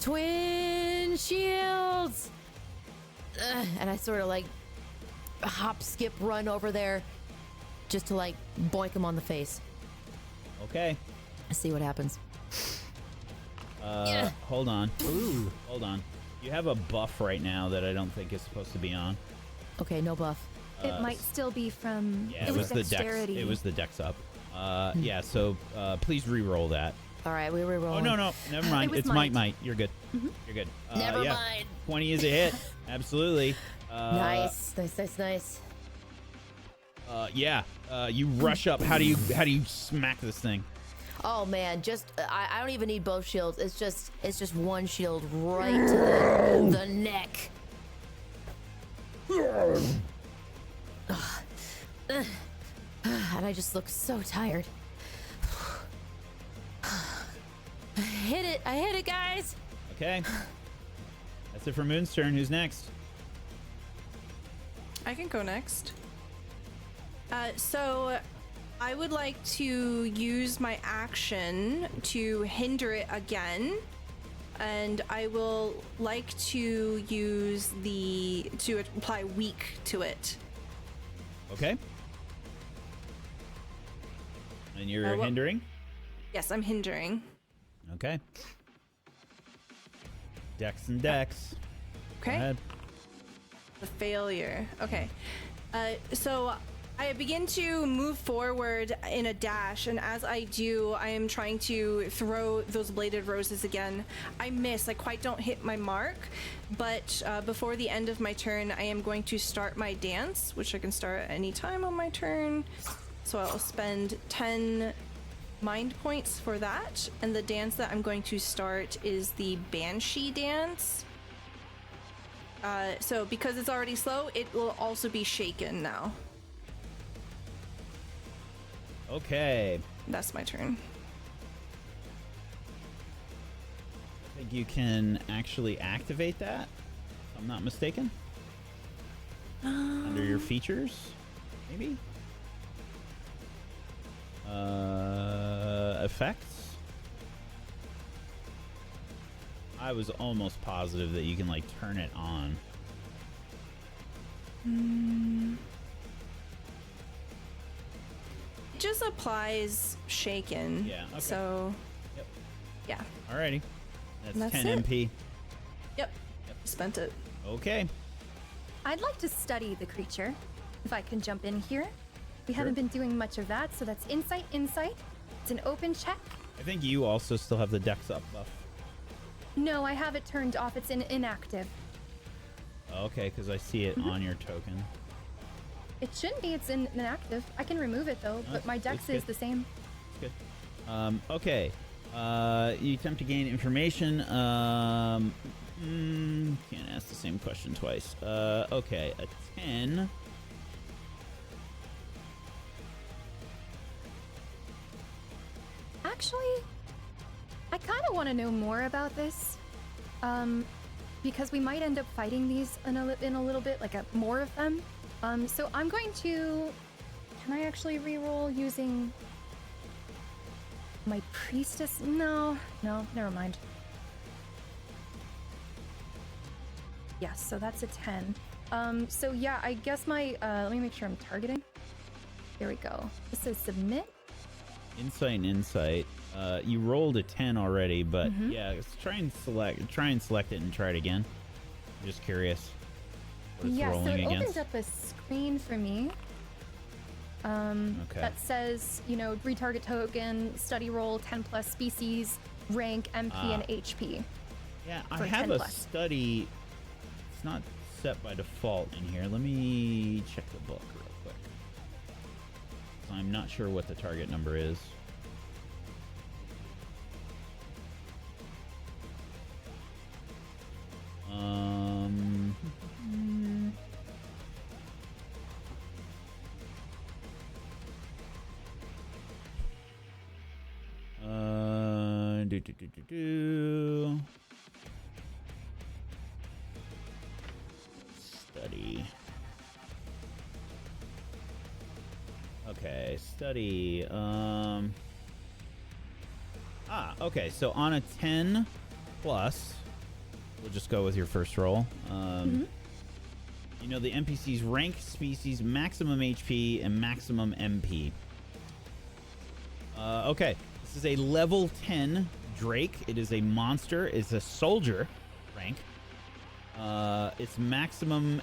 C: twin shields. And I sort of like hop, skip, run over there, just to like boink him on the face.
A: Okay.
C: See what happens.
A: Hold on. Ooh. Hold on. You have a buff right now that I don't think is supposed to be on.
C: Okay, no buff.
B: It might still be from.
A: Yeah, it was the dex.
B: dexterity.
A: It was the dex up. Yeah. So please re-roll that.
C: All right, we re-roll.
A: Oh no, never mind. It's might. You're good. You're good.
C: Never mind.
A: 20 is a hit. Absolutely.
C: Nice.
A: Yeah. You rush up. How do you smack this thing?
C: Oh man, just I don't even need both shields. It's just one shield right to the neck. And I just look so tired. I hit it, guys.
A: Okay. That's it for Muhn's turn. Who's next?
E: I can go next. So I would like to use my action to hinder it again. And I will like to use to apply weak to it.
A: Okay. And you're hindering?
E: Yes, I'm hindering.
A: Okay. Dex and Dex.
E: Okay.
A: Go ahead.
E: The failure. Okay. So I begin to move forward in a dash, and as I do, I am trying to throw those bladed roses again. I miss. I quite don't hit my mark, but before the end of my turn, I am going to start my dance, which I can start at any time on my turn. So I'll spend 10 mind points for that, and the dance that I'm going to start is the Banshee dance. So because it's already slow, it will also be shaken now.
A: Okay.
E: That's my turn.
A: I think you can actually activate that, if I'm not mistaken. Under your features, maybe? Effects? I was almost positive that you can, like, turn it on.
E: It just applies shaken.
A: Yeah, okay.
E: So,
A: Yep.
E: yeah.
A: Alrighty. That's 10
E: it.
A: MP.
E: Yep. Spent it.
A: Okay.
B: I'd like to study the creature, if I can jump in here. We haven't been doing much of that, so that's insight. It's an open check.
A: I think you also still have the Dex up buff.
B: No, I have it turned off. It's inactive.
A: Okay, because I see it on your token.
B: It shouldn't be. It's inactive. I can remove it though, but my dex is the same.
A: Good. Okay. You attempt to gain information. Can't ask the same question twice. Okay, a 10.
B: Actually, I kind of want to know more about this, because we might end up fighting these in a little bit, like more of them. So I'm going to. Can I actually reroll using my priestess? No, never mind. Yes, so that's a 10. So yeah, I guess my. Let me make sure I'm targeting. Here we go. This says submit.
A: Insight. You rolled a 10 already, but yeah, let's try and select it and try it again. I'm just curious what it's rolling
B: so it
A: against.
B: opens up a screen for me.
A: Okay.
B: That says, retarget token, study roll, 10 plus species, rank, MP, and HP.
A: Yeah, I
B: for
A: have
B: 10
A: a
B: plus.
A: study. It's not set by default in here. Let me check the book real quick. I'm not sure what the target number is. Study. Okay, study. Okay. So on a 10 plus, we'll just go with your first roll. You know the NPC's rank, species, maximum HP, and maximum MP. Okay, this is a level 10 Drake. It is a monster. It's a soldier rank. Its maximum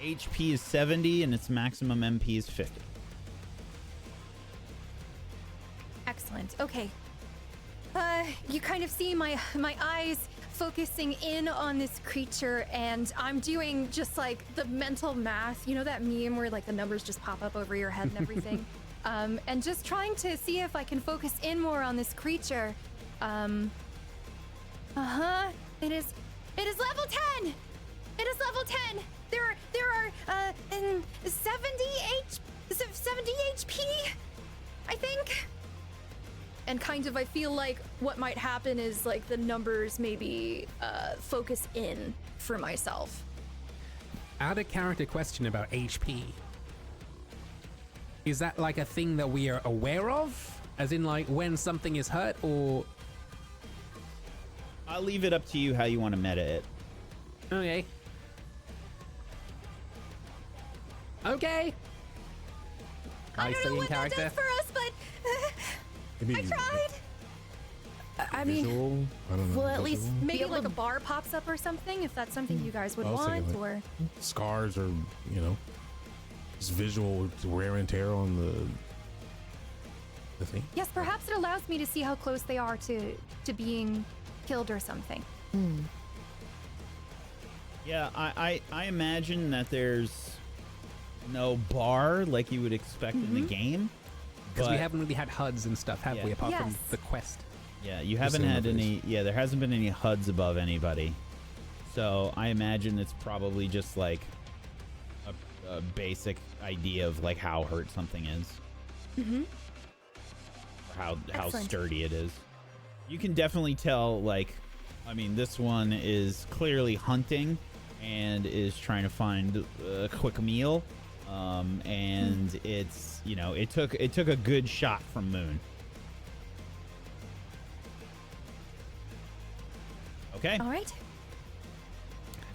A: HP is 70, and its maximum MP is 50.
B: Excellent. Okay. You kind of see my eyes focusing in on this creature, and I'm doing just like the mental math. You know that meme where like the numbers just pop up over your head and everything? And just trying to see if I can focus in more on this creature. It is level 10. It is level 10. There are 70 HP, I think. And kind of, I feel like what might happen is like the numbers maybe focus in for myself.
D: Out of character question about HP. Is that like a thing that we are aware of? As in like when something is hurt, or?
A: I'll leave it up to you how you want to meta it.
D: Okay. Okay.
B: I don't know what that does for us, but I tried.
C: I mean,
G: Visual? I don't know.
C: well, at least
B: Maybe
C: be
B: like
C: able
B: a bar pops up or something, if that's something you guys would
G: I was
B: want,
G: thinking
B: or
G: scars, or just visual wear and tear on the thing.
B: yes, perhaps it allows me to see how close they are to being killed or something.
A: Yeah, I imagine that there's no bar like you would expect in the game.
D: Because we
A: but-
D: haven't really had HUDs and stuff, have
A: Yeah.
D: we? Apart from
B: Yes.
D: the quest.
A: Yeah, you haven't had any. Yeah, there hasn't been any HUDs above anybody. So I imagine it's probably just like a basic idea of like how hurt something is. Or how
B: Excellent.
A: sturdy it is. You can definitely tell, like, I mean, this one is clearly hunting and is trying to find a quick meal. And it's, it took a good shot from Muhn. Okay.
B: All right.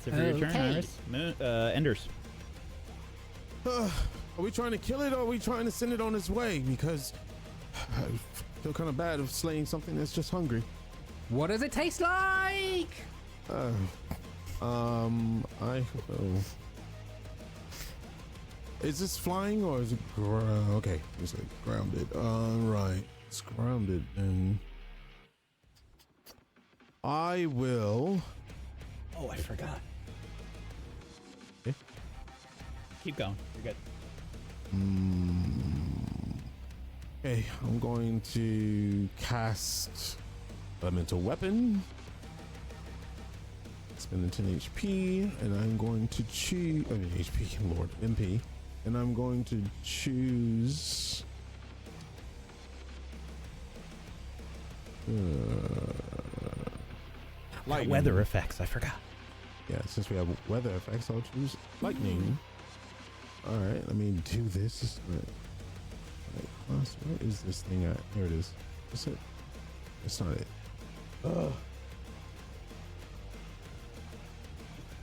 A: That's it for your turn,
D: Okay.
A: Iris. Enders.
G: Are we trying to kill it, or are we trying to send it on its way? Because I feel kind of bad of slaying something that's just hungry.
D: What does it taste like?
G: I is this flying or is it okay, it's like grounded. Right, it's grounded, and I will.
A: Oh, I forgot.
G: Okay.
A: Keep going. You're good.
G: Okay, I'm going to cast Elemental Weapon. Spending 10 HP, and I'm going to choose. I mean, HP, Lord, MP. And I'm going to choose. Lightning.
A: Weather effects. I forgot.
G: Yeah, since we have weather effects, I'll choose lightning. All right, let me do this. Where is this thing at? Here it is. Is it? It's not it.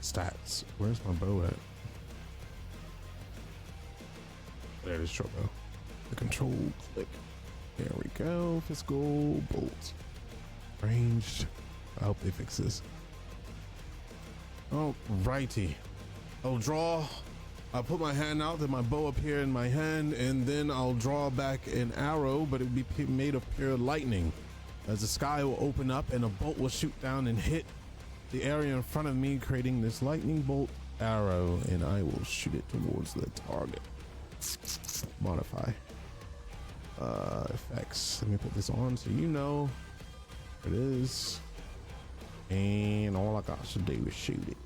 G: Stats. Where's my bow at? There it is, short bow. The control click. There we go. Physical bolt. Ranged. I hope they fix this. Alrighty. I'll put my hand out, then my bow appear in my hand, and then I'll draw back an arrow, but it will be made of pure lightning. As the sky will open up and a bolt will shoot down and hit the area in front of me, creating this lightning bolt arrow, and I will shoot it towards the target. Modify. Effects. Let me put this on so you know what it is. And all I got to do is shoot it.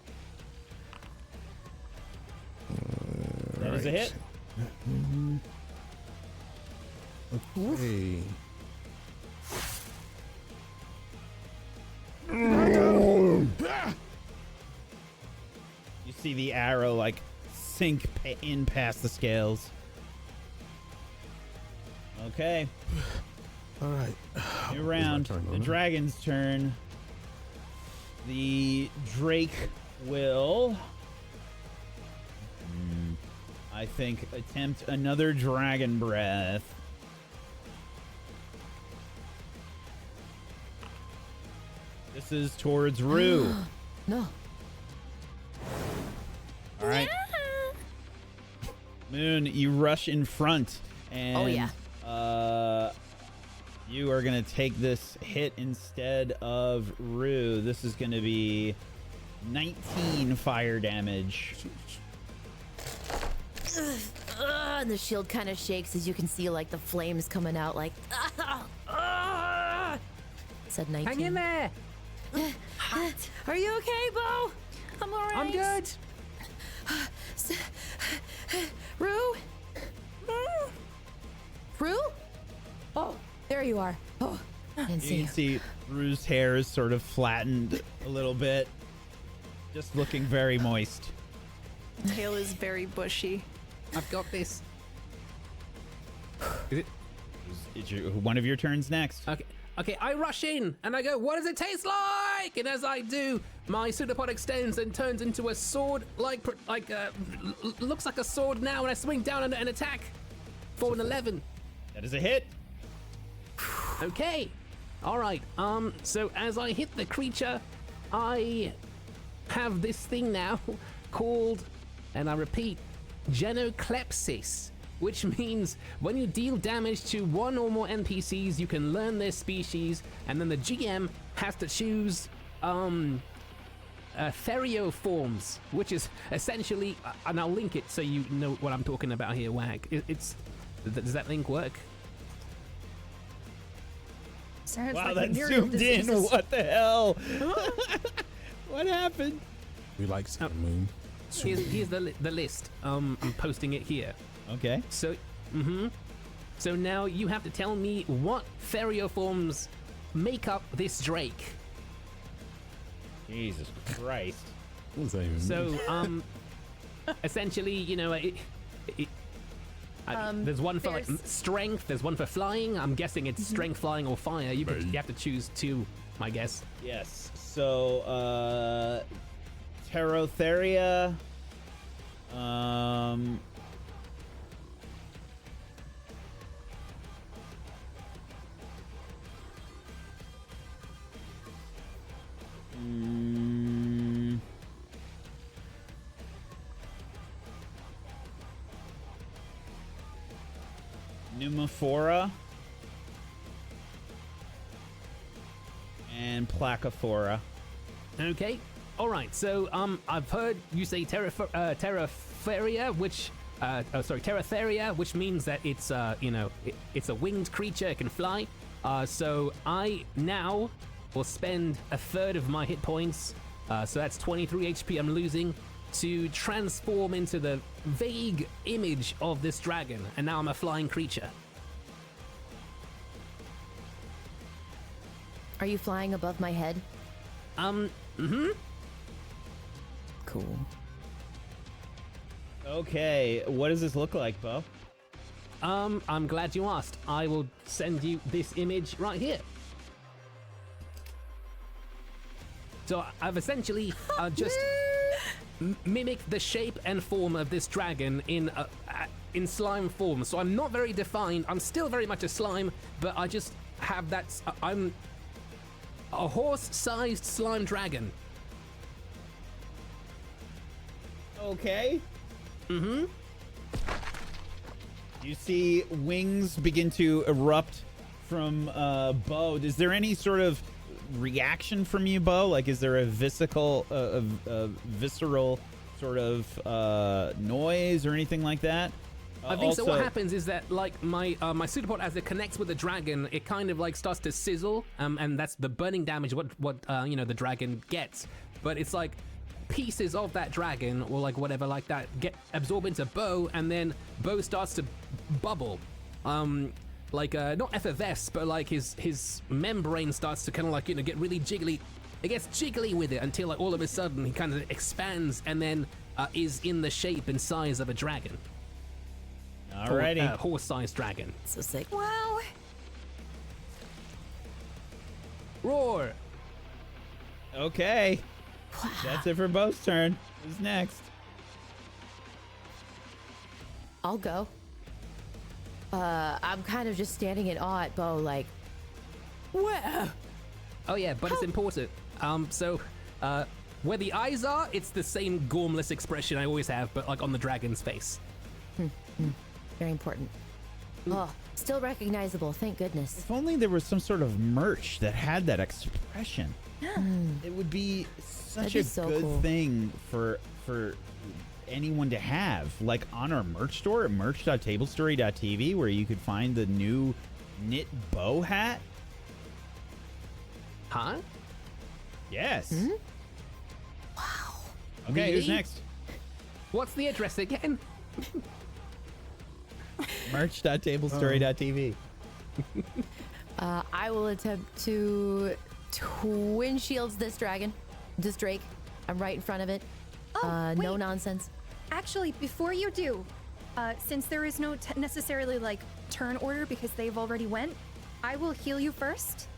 A: That is a hit.
G: Okay.
A: You see the arrow like sink in past the scales. Okay.
G: All right.
A: New round. The dragon's turn. The Drake will, I think, attempt another dragon breath. This is towards Rue.
C: No.
A: All right. Muhn, you rush in front, and
C: Oh, yeah.
A: You are gonna take this hit instead of Rue. This is gonna be 19 fire damage.
C: And the shield kind of shakes as you can see like the flames coming out like said 19.
D: Hang in there.
C: Are you okay, Bo?
E: I'm alright.
D: I'm good.
C: Rue? Rue? Oh, there you are. Oh, I didn't see
A: You
C: you.
A: can see Rue's hair is sort of flattened a little bit, just looking very moist.
E: Tail is very bushy.
D: I've got this. Is it?
A: It's one of your turns next.
D: Okay. Okay, I rush in and I go, what does it taste like? And as I do, my pseudopod extends and turns into a sword, looks like a sword now, and I swing down and attack for an 11.
A: That is a hit.
D: Okay. All right. So as I hit the creature, I have this thing now called, and I repeat, Genoclepsis, which means when you deal damage to one or more NPCs, you can learn their species, and then the GM has to choose Therio forms, which is essentially, and I'll link it so you know what I'm talking about here, Wag. Does that link work?
B: Sounds
A: Wow,
B: like
A: that
B: myriad
A: zoomed in.
B: diseases.
A: What the hell? What happened?
G: We like seeing Moon.
D: Here's the list. I'm posting it here.
A: Okay.
D: So, So now you have to tell me what Therio forms make up this Drake.
A: Jesus Christ.
G: What does that even mean?
D: So, essentially, you know, there's one for like
B: there's-
D: strength. There's one for flying. I'm guessing it's strength, flying, or fire. You have to choose two, I guess.
A: Yes. So, Terrotheria. Pneumophora and Placophora.
D: Okay. All right. So, I've heard you say Terratheria, which, Terratheria, which means that it's, it's a winged creature. It can fly. So I now will spend a third of my hit points. So that's 23 HP I'm losing to transform into the vague image of this dragon. And now I'm a flying creature.
C: Are you flying above my head? Cool.
A: Okay, what does this look like, Bo?
D: I'm glad you asked. I will send you this image right here. So I've essentially just mimicked the shape and form of this dragon in slime form. So I'm not very defined. I'm still very much a slime, but I just have that. I'm a horse-sized slime dragon.
A: Okay. You see wings begin to erupt from Bo. Is there any sort of reaction from you, Bo? Like, is there a visceral sort of noise or anything like that?
D: I think so. What happens is that, like, my pseudopod, as it connects with the dragon, it kind of like starts to sizzle, and that's the burning damage what the dragon gets. But it's like pieces of that dragon or like whatever like that get absorbed into Bo, and then Bo starts to bubble. Not effervesce, but like his membrane starts to kind of like get really jiggly, it gets jiggly with it until like all of a sudden he kind of expands and then is in the shape and size of a dragon.
A: Alrighty.
D: Horse-sized dragon.
C: So sick.
B: Wow.
D: Roar!
A: Okay. That's it for Bo's turn. Who's next?
C: I'll go. I'm kind of just standing in awe at Bo, like, where?
D: Oh yeah, but it's important. So where the eyes are, it's the same gormless expression I always have, but like on the dragon's face.
C: Very important. Oh, still recognizable, thank goodness.
A: If only there was some sort of merch that had that expression. It would be such
C: That'd
A: a
C: be so
A: good
C: cool.
A: thing for anyone to have, like on our merch store at merch.tablestory.tv, where you could find the new knit bow hat.
D: Huh?
A: Yes.
C: Wow.
A: Okay, who's
D: Really?
A: next?
D: What's the address again?
A: Merch.tablestory.tv.
C: I will attempt to twin shields this drake. I'm right in front of it.
B: Oh,
C: No
B: wait.
C: nonsense.
B: Actually, before you do, since there is no necessarily like turn order because they've already went, I will heal you first,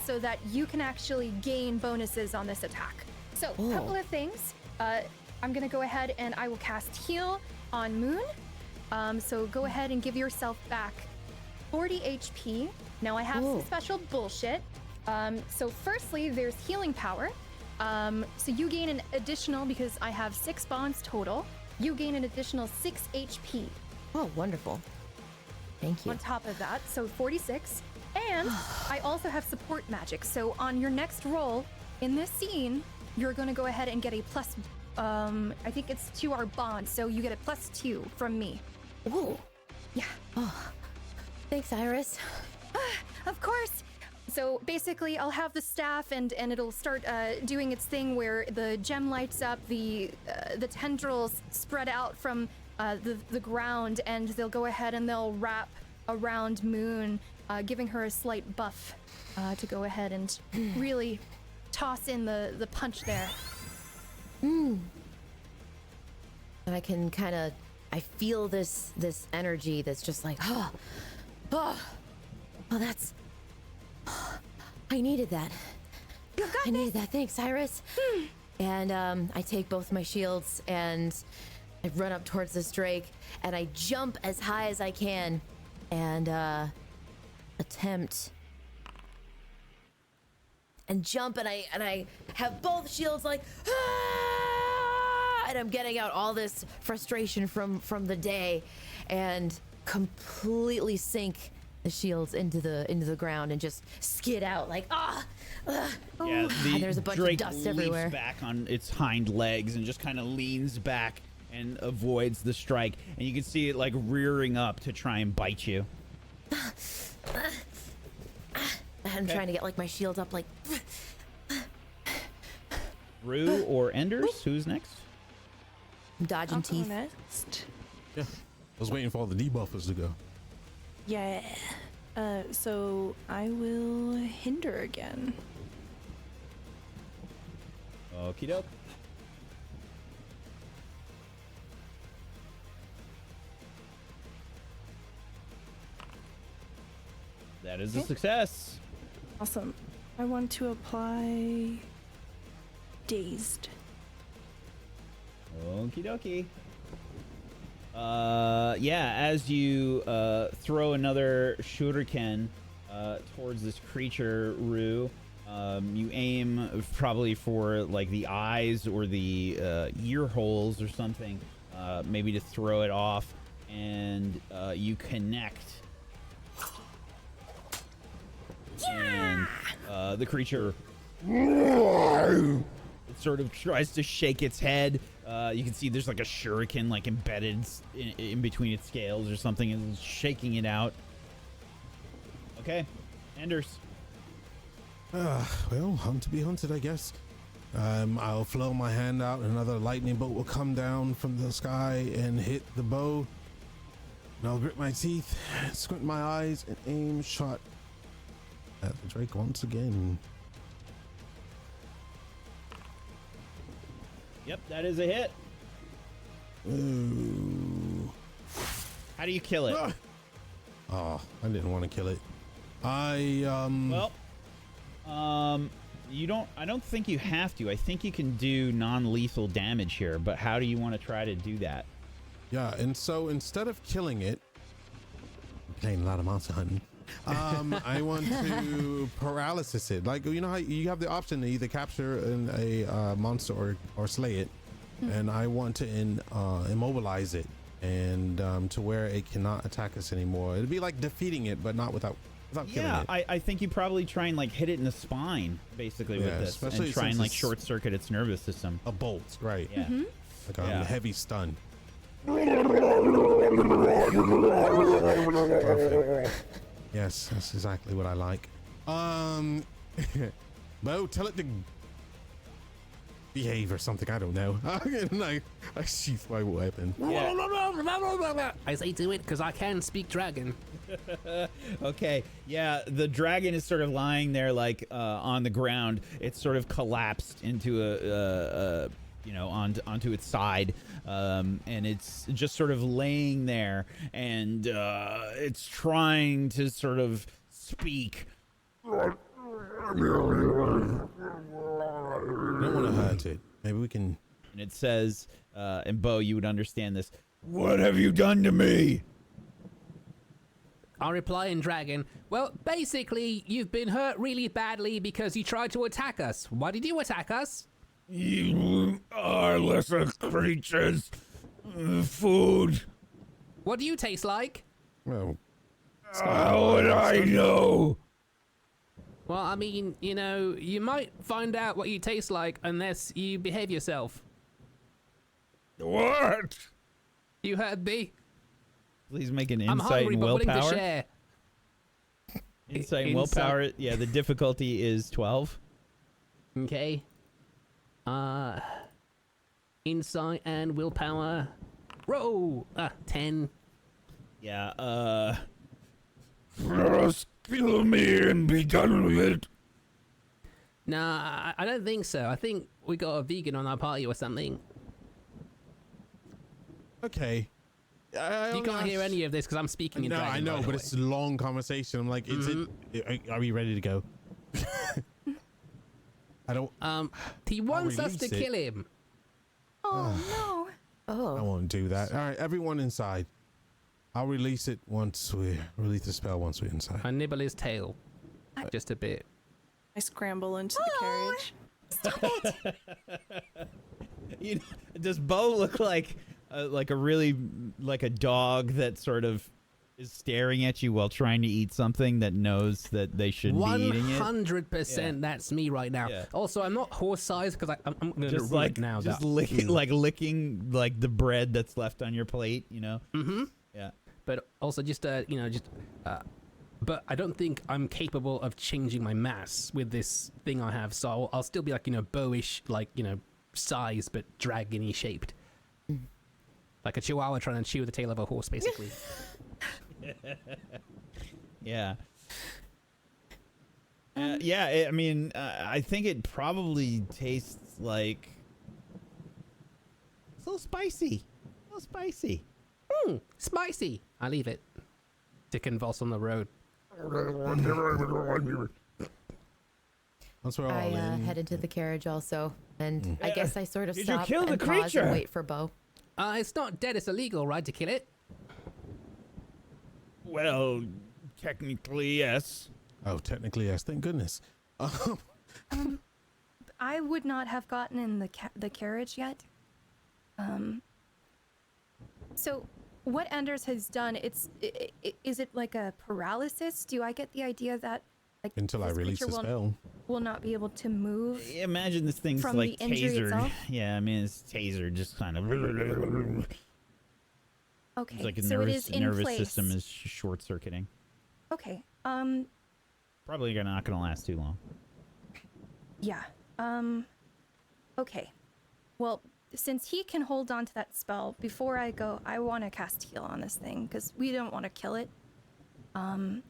B: so that you can actually gain bonuses on this attack. So, a couple of things. I'm gonna go ahead and I will cast heal on Muhn. So go ahead and give yourself back 40 HP. Now I have some special bullshit. So firstly, there's healing power. So you gain an additional, because I have 6 bonds total, you gain an additional 6 HP
C: Oh, wonderful. Thank you.
B: on top of that, so 46. And I also have support magic. So on your next roll in this scene, you're going to go ahead and get a plus, I think it's to our bond. So you get a +2 from me.
C: Ooh.
B: Yeah.
C: Thanks, Iris.
B: Of course. So basically, I'll have the staff, and it'll start doing its thing where the gem lights up, the tendrils spread out from the ground, and they'll go ahead and they'll wrap around Muhn, giving her a slight buff to go ahead and really toss in the punch there.
C: And I can kind of, I feel this energy that's just like, that's, I needed that. I needed that. Thanks, Iris. And I take both my shields and I run up towards this drake and I jump as high as I can and attempt and jump, and I have both shields like, and I'm getting out all this frustration from the day and completely sink the shields into the ground and just skid out like
A: Yeah,
C: and there's a bunch
A: Drake
C: of dust
A: leaps
C: everywhere.
A: back on its hind legs and just kind of leans back and avoids the strike, and you can see it like rearing up to try and bite you.
C: I'm trying to get like my shields up like
A: Rue or Enders, who's next?
C: I'm dodging
E: I'll go
C: teeth.
E: next.
G: Yeah. I was waiting for all the debuffers to go.
E: Yeah. So I will hinder again.
A: Okie doke. That is a
E: Okay.
A: success.
E: Awesome. I want to apply dazed.
A: Okie dokie. Yeah, as you throw another shuriken towards this creature, Rue, you aim probably for like the eyes or the ear holes or something, maybe to throw it off, and you connect. And the creature it sort of tries to shake its head. You can see there's like a shuriken like embedded in between its scales or something, and it's shaking it out. Okay, Anders.
G: Well, hunt to be hunted, I guess. I'll flow my hand out, and another lightning bolt will come down from the sky and hit the bow. And I'll grit my teeth, squint my eyes, and aim shot at the Drake once again.
A: Yep, that is a hit.
G: Ooh.
A: How do you kill it?
G: Ah! Oh, I didn't want to kill it.
A: You don't. I don't think you have to. I think you can do non-lethal damage here. But how do you want to try to do that?
G: Yeah, and so instead of killing it, I'm playing a lot of Monster Hunting. I want to paralysis it. Like, you know how you have the option to either capture a monster or slay it, and I want to immobilize it and to where it cannot attack us anymore. It'd be like defeating it, but not without killing it.
A: I think you probably try and like hit it in the spine, basically, with this,
G: especially
A: and try and
G: since
A: like
G: it's
A: short circuit its nervous system.
G: A bolt, right?
A: Yeah.
G: Like a heavy stun. Perfect. Yes, that's exactly what I like. Bo, tell it to behave or something. I don't know. And I sheath my weapon.
D: I say do it because I can speak dragon.
A: Okay, yeah, the dragon is sort of lying there like on the ground. It's sort of collapsed into onto its side, and it's just sort of laying there, and it's trying to sort of speak.
G: I don't want to hurt it. Maybe we can.
A: And it says, and Bo, you would understand this. What have you done to me?
D: I'll reply in dragon. Well, basically, you've been hurt really badly because you tried to attack us. Why did you attack us?
F: You are lesser creatures. Food.
D: What do you taste like?
G: Well,
F: How would I know?
D: Well, I mean, you know, you might find out what you taste like unless you behave yourself.
F: What?
D: You heard me?
A: Please make an
D: I'm
A: insight
D: hungry
A: and
D: but willing to
A: willpower.
D: share.
A: Insight and willpower. Yeah, the difficulty is 12.
D: Okay. Insight and willpower. Roll. 10.
A: Yeah.
F: Just kill me and be done with it.
D: Nah, I don't think so. I think we got a vegan on our party or something.
G: okay.
D: You can't hear any of this because I'm speaking in
G: No,
D: dragon.
G: I know,
D: by the
G: but
D: way.
G: it's a long conversation. I'm like, is it? Are we ready to go? I don't.
D: He wants us
G: release
D: to
G: it.
D: kill him.
B: Oh no.
G: I
C: Oh,
G: won't do that. All right, everyone inside. I'll release it once we release the spell once we're inside.
D: I nibble his tail. Just a bit.
E: I scramble into the carriage.
A: You know, does Bo look like a really like a dog that sort of is staring at you while trying to eat something that knows that they shouldn't be eating it?
D: 100% that's me right now.
A: Yeah.
D: Also, I'm not horse-sized because I'm going to
A: Just
D: rule
A: like
D: it now.
A: just
D: that-
A: licking licking like the bread that's left on your plate, you know?
D: Mm-hmm.
A: Yeah.
D: But also but I don't think I'm capable of changing my mass with this thing I have. So I'll still be like, bowish, like, size, but dragony shaped. Like a chihuahua trying to chew the tail of a horse, basically.
A: Yeah. I mean, I think it probably tastes like it's a little spicy. A little spicy.
D: Spicy. I leave it to convulse on the road.
G: Once we're all
C: I
G: in.
C: head into the carriage also, and I guess I sort of
F: Did you
C: stop
F: kill the
C: and pause
F: creature?
C: and wait for Bo.
D: It's not dead. It's illegal, right, to kill it?
F: Well, technically, yes.
G: Oh, technically, yes. Thank goodness.
B: I would not have gotten in the carriage yet. So what Anders has done, is it like a paralysis? Do I get the idea that like
G: Until I
B: this
G: release the
B: creature
G: spell.
B: will not be able to move?
A: Imagine this thing's
B: From
A: like
B: the injury
A: tasered.
B: itself?
A: Yeah, I mean it's tasered, just kind of.
B: Okay,
A: It's like a
B: so it is in
A: nervous
B: place.
A: system is short circuiting.
B: Okay.
A: Probably not gonna last too long.
B: Yeah. Okay. Well, since he can hold on to that spell, before I go, I want to cast heal on this thing because we don't want to kill it. And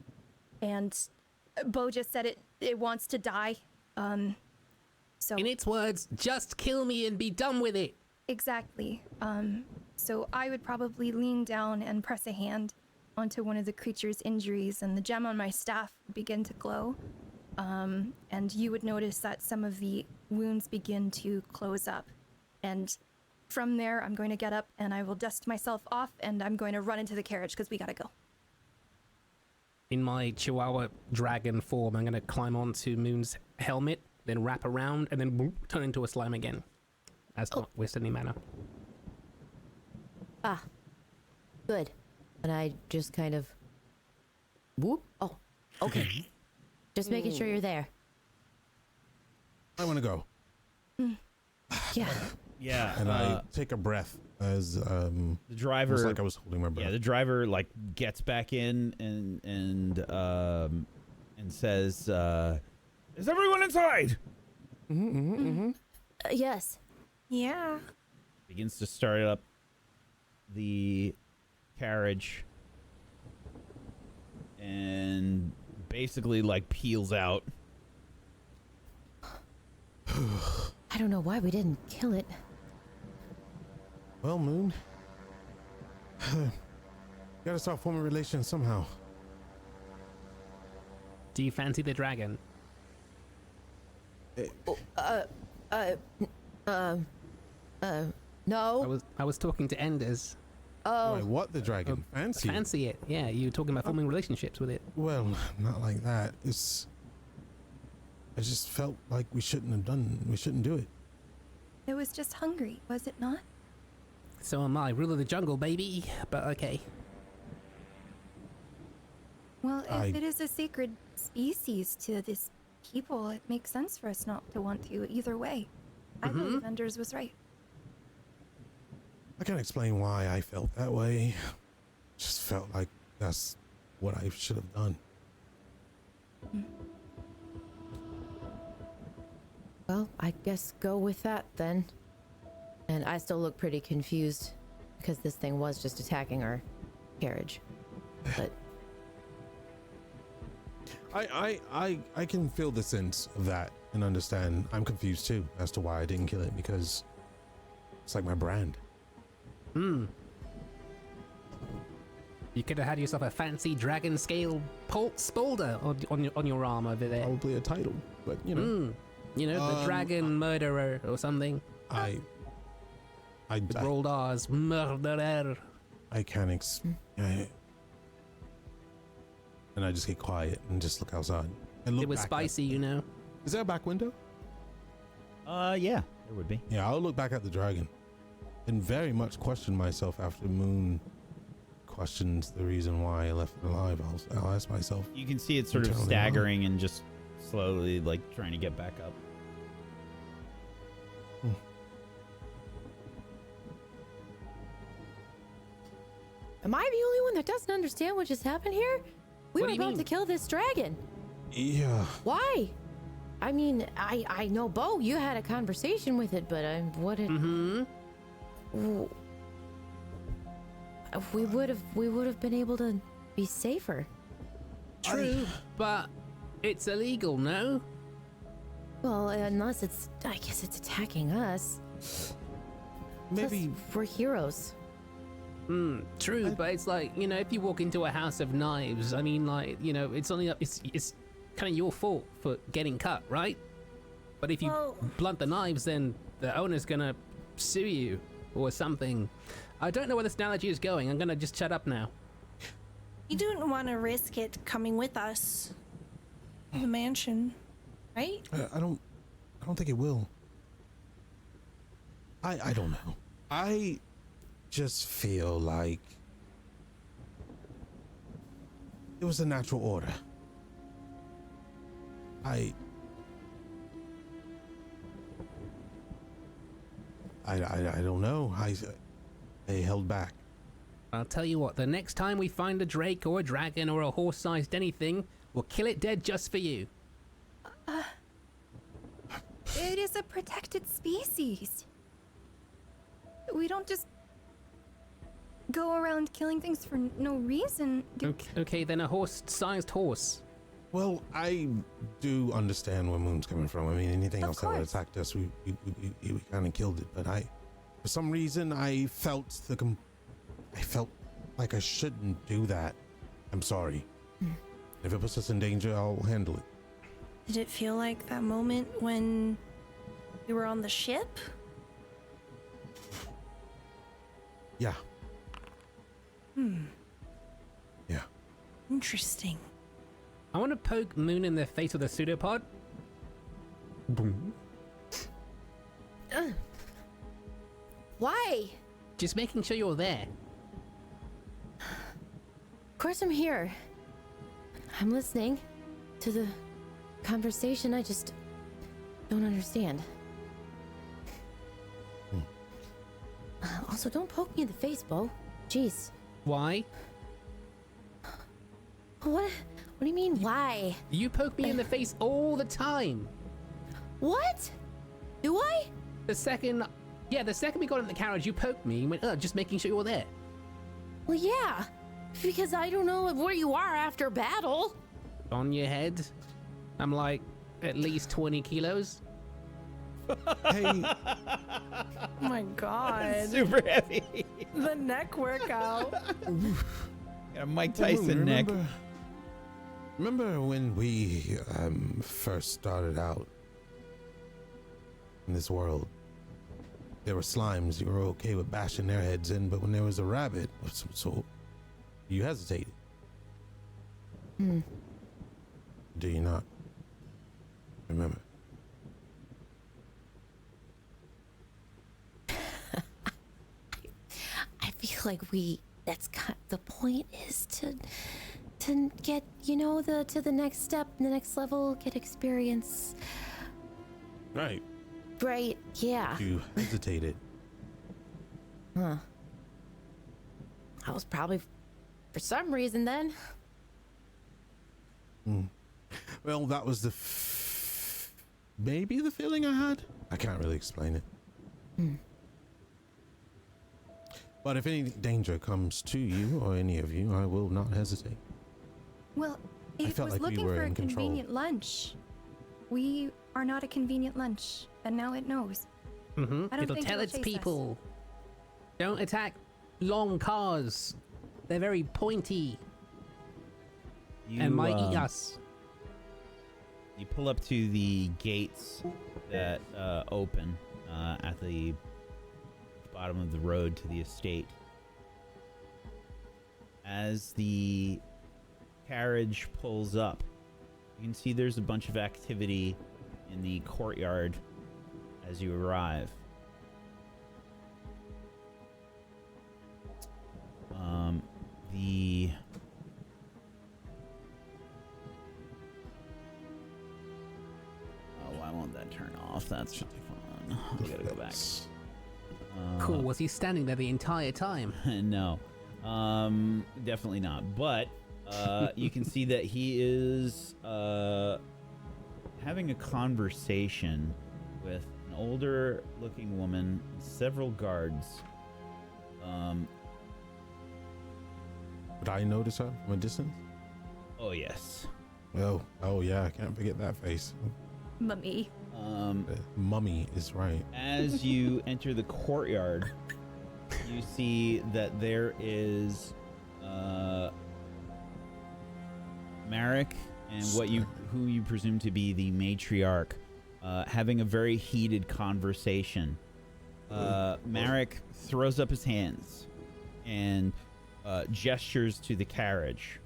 B: Bo just said it wants to die. So
D: In its words, just kill me and be done with it.
B: exactly. So I would probably lean down and press a hand onto one of the creature's injuries, and the gem on my staff would begin to glow. And you would notice that some of the wounds begin to close up. And from there, I'm going to get up and I will dust myself off, and I'm going to run into the carriage because we gotta go.
D: In my Chihuahua dragon form, I'm going to climb onto Muhn's helmet, then wrap around, and then boop, turn into a slime again. As not waste any mana.
C: Ah, good. And I just kind of whoop. Oh, okay. Just making sure you're there.
G: I want to go.
C: Yeah.
A: Yeah.
G: And I take a breath as
A: the
G: it
A: driver
G: was like I was holding my breath.
A: Yeah, the driver like gets back in and says,
F: Is everyone inside?
C: Yes.
E: Yeah.
A: begins to start up the carriage and basically like peels out.
C: I don't know why we didn't kill it.
G: Well, Muhn, gotta start forming relations somehow.
D: Do you fancy the dragon?
C: No.
D: I was talking to Enders.
C: Oh,
G: Wait, what the dragon? Fancy?
D: Fancy it. Yeah, you were talking about forming relationships with it.
G: Well, not like that. I just felt like we shouldn't do it.
B: It was just hungry, was it not?
D: So am I, ruler of the jungle, baby. But okay.
B: Well, if
G: I-
B: it is a sacred species to this people, it makes sense for us not to want to either way. I believe Enders was right.
G: I can't explain why I felt that way. Just felt like that's what I should have done.
C: well, I guess go with that then. And I still look pretty confused because this thing was just attacking our carriage. But
G: I can feel the sense of that and understand. I'm confused too as to why I didn't kill it, because it's like my brand.
D: You could have had yourself a fancy dragon scale spolder on your arm over there.
G: Probably a title, but you know.
D: You know, the dragon murderer or something.
G: I
D: With rolled R's, murderer.
G: I can't and I just get quiet and just look outside. And look
D: It was
G: back
D: spicy, you know.
G: Is there a back window?
A: Yeah, there would be.
G: Yeah, I'll look back at the dragon and very much question myself after Muhn questions the reason why I left it alive. I'll ask myself.
A: You can see it sort of
G: Internally
A: staggering and just slowly like trying to get back up.
C: am I the only one that doesn't understand what just happened here? We
D: What
C: were
D: do you
C: about
D: mean?
C: to kill this dragon.
G: Yeah.
C: Why? I mean, I know, Bo, you had a conversation with it, but what did... W- We would have been able to be safer.
D: True, but it's illegal, no?
C: Well, unless I guess it's attacking us.
G: Maybe.
C: Plus, we're heroes.
D: True, but it's like, you know, if you walk into a house of knives, I mean, like, you know, it's kind of your fault for getting cut, right? But if you blunt the knives, then the owner's gonna sue you or something. I don't know where this analogy is going. I'm gonna just shut up now.
E: You don't want to risk it coming with us to the mansion, right?
G: I don't think it will. I don't know. I just feel like it was a natural order. I don't know. I held back.
D: I'll tell you what, the next time we find a drake or a dragon or a horse-sized anything, we'll kill it dead just for you.
B: It is a protected species. We don't just go around killing things for no reason.
D: Okay, then a horse-sized horse.
G: Well, I do understand where Muhn's coming from. I mean, anything
B: Of
G: else that would
B: course.
G: attacked us, we kind of killed it. But for some reason, I felt I felt like I shouldn't do that. I'm sorry. If it puts us in danger, I'll handle it.
E: Did it feel like that moment when you were on the ship?
G: Yeah. Yeah.
E: Interesting.
D: I want to poke Muhn in the face with a pseudopod. Boom.
C: Why?
D: Just making sure you're there.
C: Of course I'm here. I'm listening to the conversation. I just don't understand. Also, don't poke me in the face, Bo. Jeez.
D: Why?
C: What do you mean, why?
D: You poke me in the face all the time.
C: What? Do I?
D: The second we got in the carriage, you poked me and went, just making sure you're there.
C: Well, yeah. Because I don't know where you are after battle.
D: On your head. I'm like, at least 20 kilos.
G: Hey,
E: Oh my god.
A: Super heavy.
E: The neck workout.
A: Got a Mike
G: Moon,
A: Tyson neck.
G: Remember when we first started out in this world? There were slimes. You were okay with bashing their heads in, but when there was a rabbit of some sort, you hesitated. Do you not remember?
C: I feel like the point is to get, to the next step, the next level, get experience.
G: Right.
C: Right, yeah.
G: You hesitated.
C: Huh. I was probably for some reason then.
G: Well, that was maybe the feeling I had. I can't really explain it. But if any danger comes to you or any of you, I will not hesitate.
B: Well,
G: I
B: it
G: felt
B: was
G: like we
B: looking
G: were
B: for a
G: in control.
B: convenient lunch. We are not a convenient lunch, and now it knows.
D: Mm-hmm.
B: I don't
D: It'll
B: think
D: tell
B: it'll
D: its
B: chase us.
D: people. Don't attack long cars. They're very pointy and might eat us.
A: You pull up to the gates that open at the bottom of the road to the estate. As the carriage pulls up, you can see there's a bunch of activity in the courtyard as you arrive. Why won't that turn off? That's fun. We gotta go back.
D: Cool. Was he standing there the entire time?
A: No, definitely not. But you can see that he is having a conversation with an older-looking woman and several guards.
G: Would I notice her from a distance?
A: Oh yes.
G: Oh yeah, I can't forget that face.
B: Mummy.
G: Mummy is right.
A: As you enter the courtyard, you see that there is Marek and who you presume to be the matriarch having a very heated conversation. Marek throws up his hands and gestures to the carriage.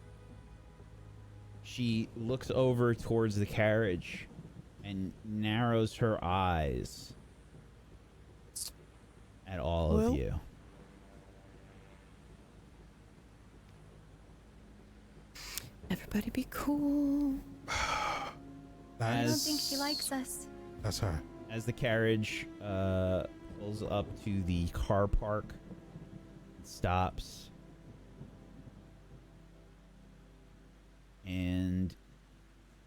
A: She looks over towards the carriage and narrows her eyes at all of you.
C: Everybody be cool.
B: I don't think she likes us.
G: That's her.
A: As the carriage pulls up to the car park, it stops, and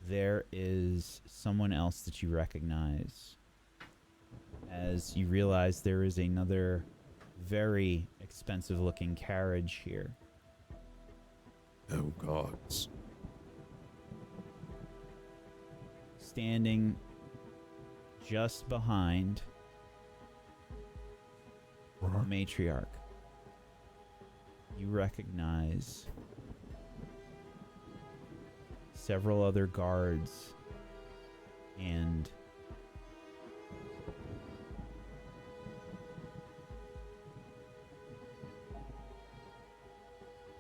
A: there is someone else that you recognize. As you realize there is another very expensive looking carriage here.
G: Oh gods.
A: standing just behind the matriarch, you recognize several other guards and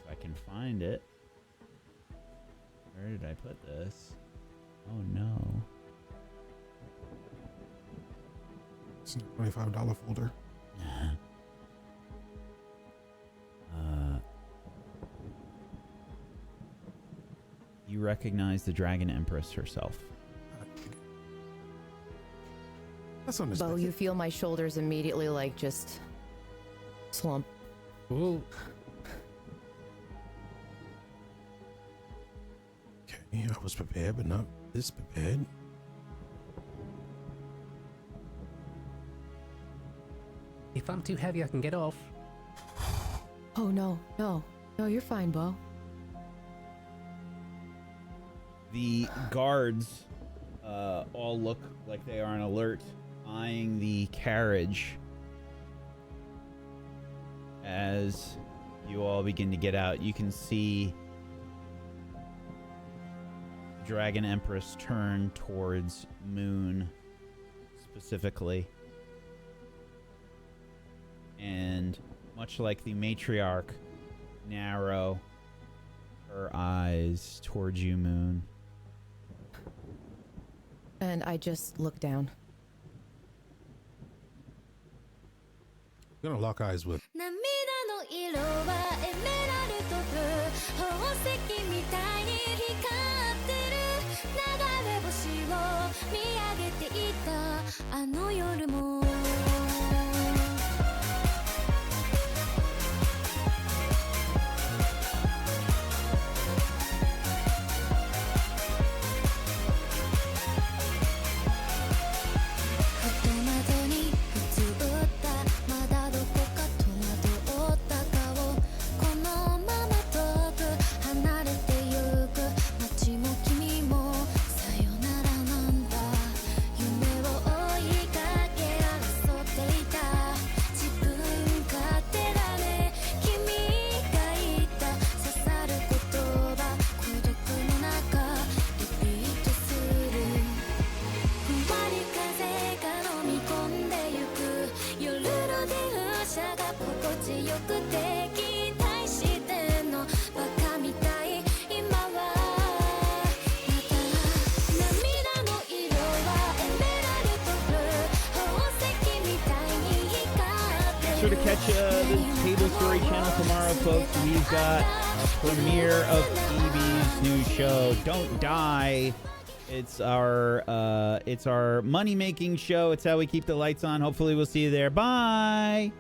A: if I can find it. Where did I put this? Oh no.
G: It's a $25 folder.
A: You recognize the Dragon Empress herself.
G: That's unexpected.
C: Bo, you feel my shoulders immediately like just slump.
D: Ooh.
G: Okay, I was prepared, but not this prepared.
D: If I'm too heavy, I can get off.
C: Oh no, you're fine, Bo.
A: The guards all look like they are on alert, eyeing the carriage as you all begin to get out. You can see Dragon Empress turn towards Muhn specifically. And much like the matriarch, narrow her eyes towards you, Muhn.
C: And I just look down.
G: I'm gonna lock eyes with.
H: 涙の色はエメラルドブルー宝石みたいに光ってる流れ星を見上げていたあの夜も
A: Sure to catch the Tablestory channel tomorrow, folks. We've got a premiere of Phoebe's new show, Don't Die. It's our money-making show. It's how we keep the lights on. Hopefully we'll see you there. Bye!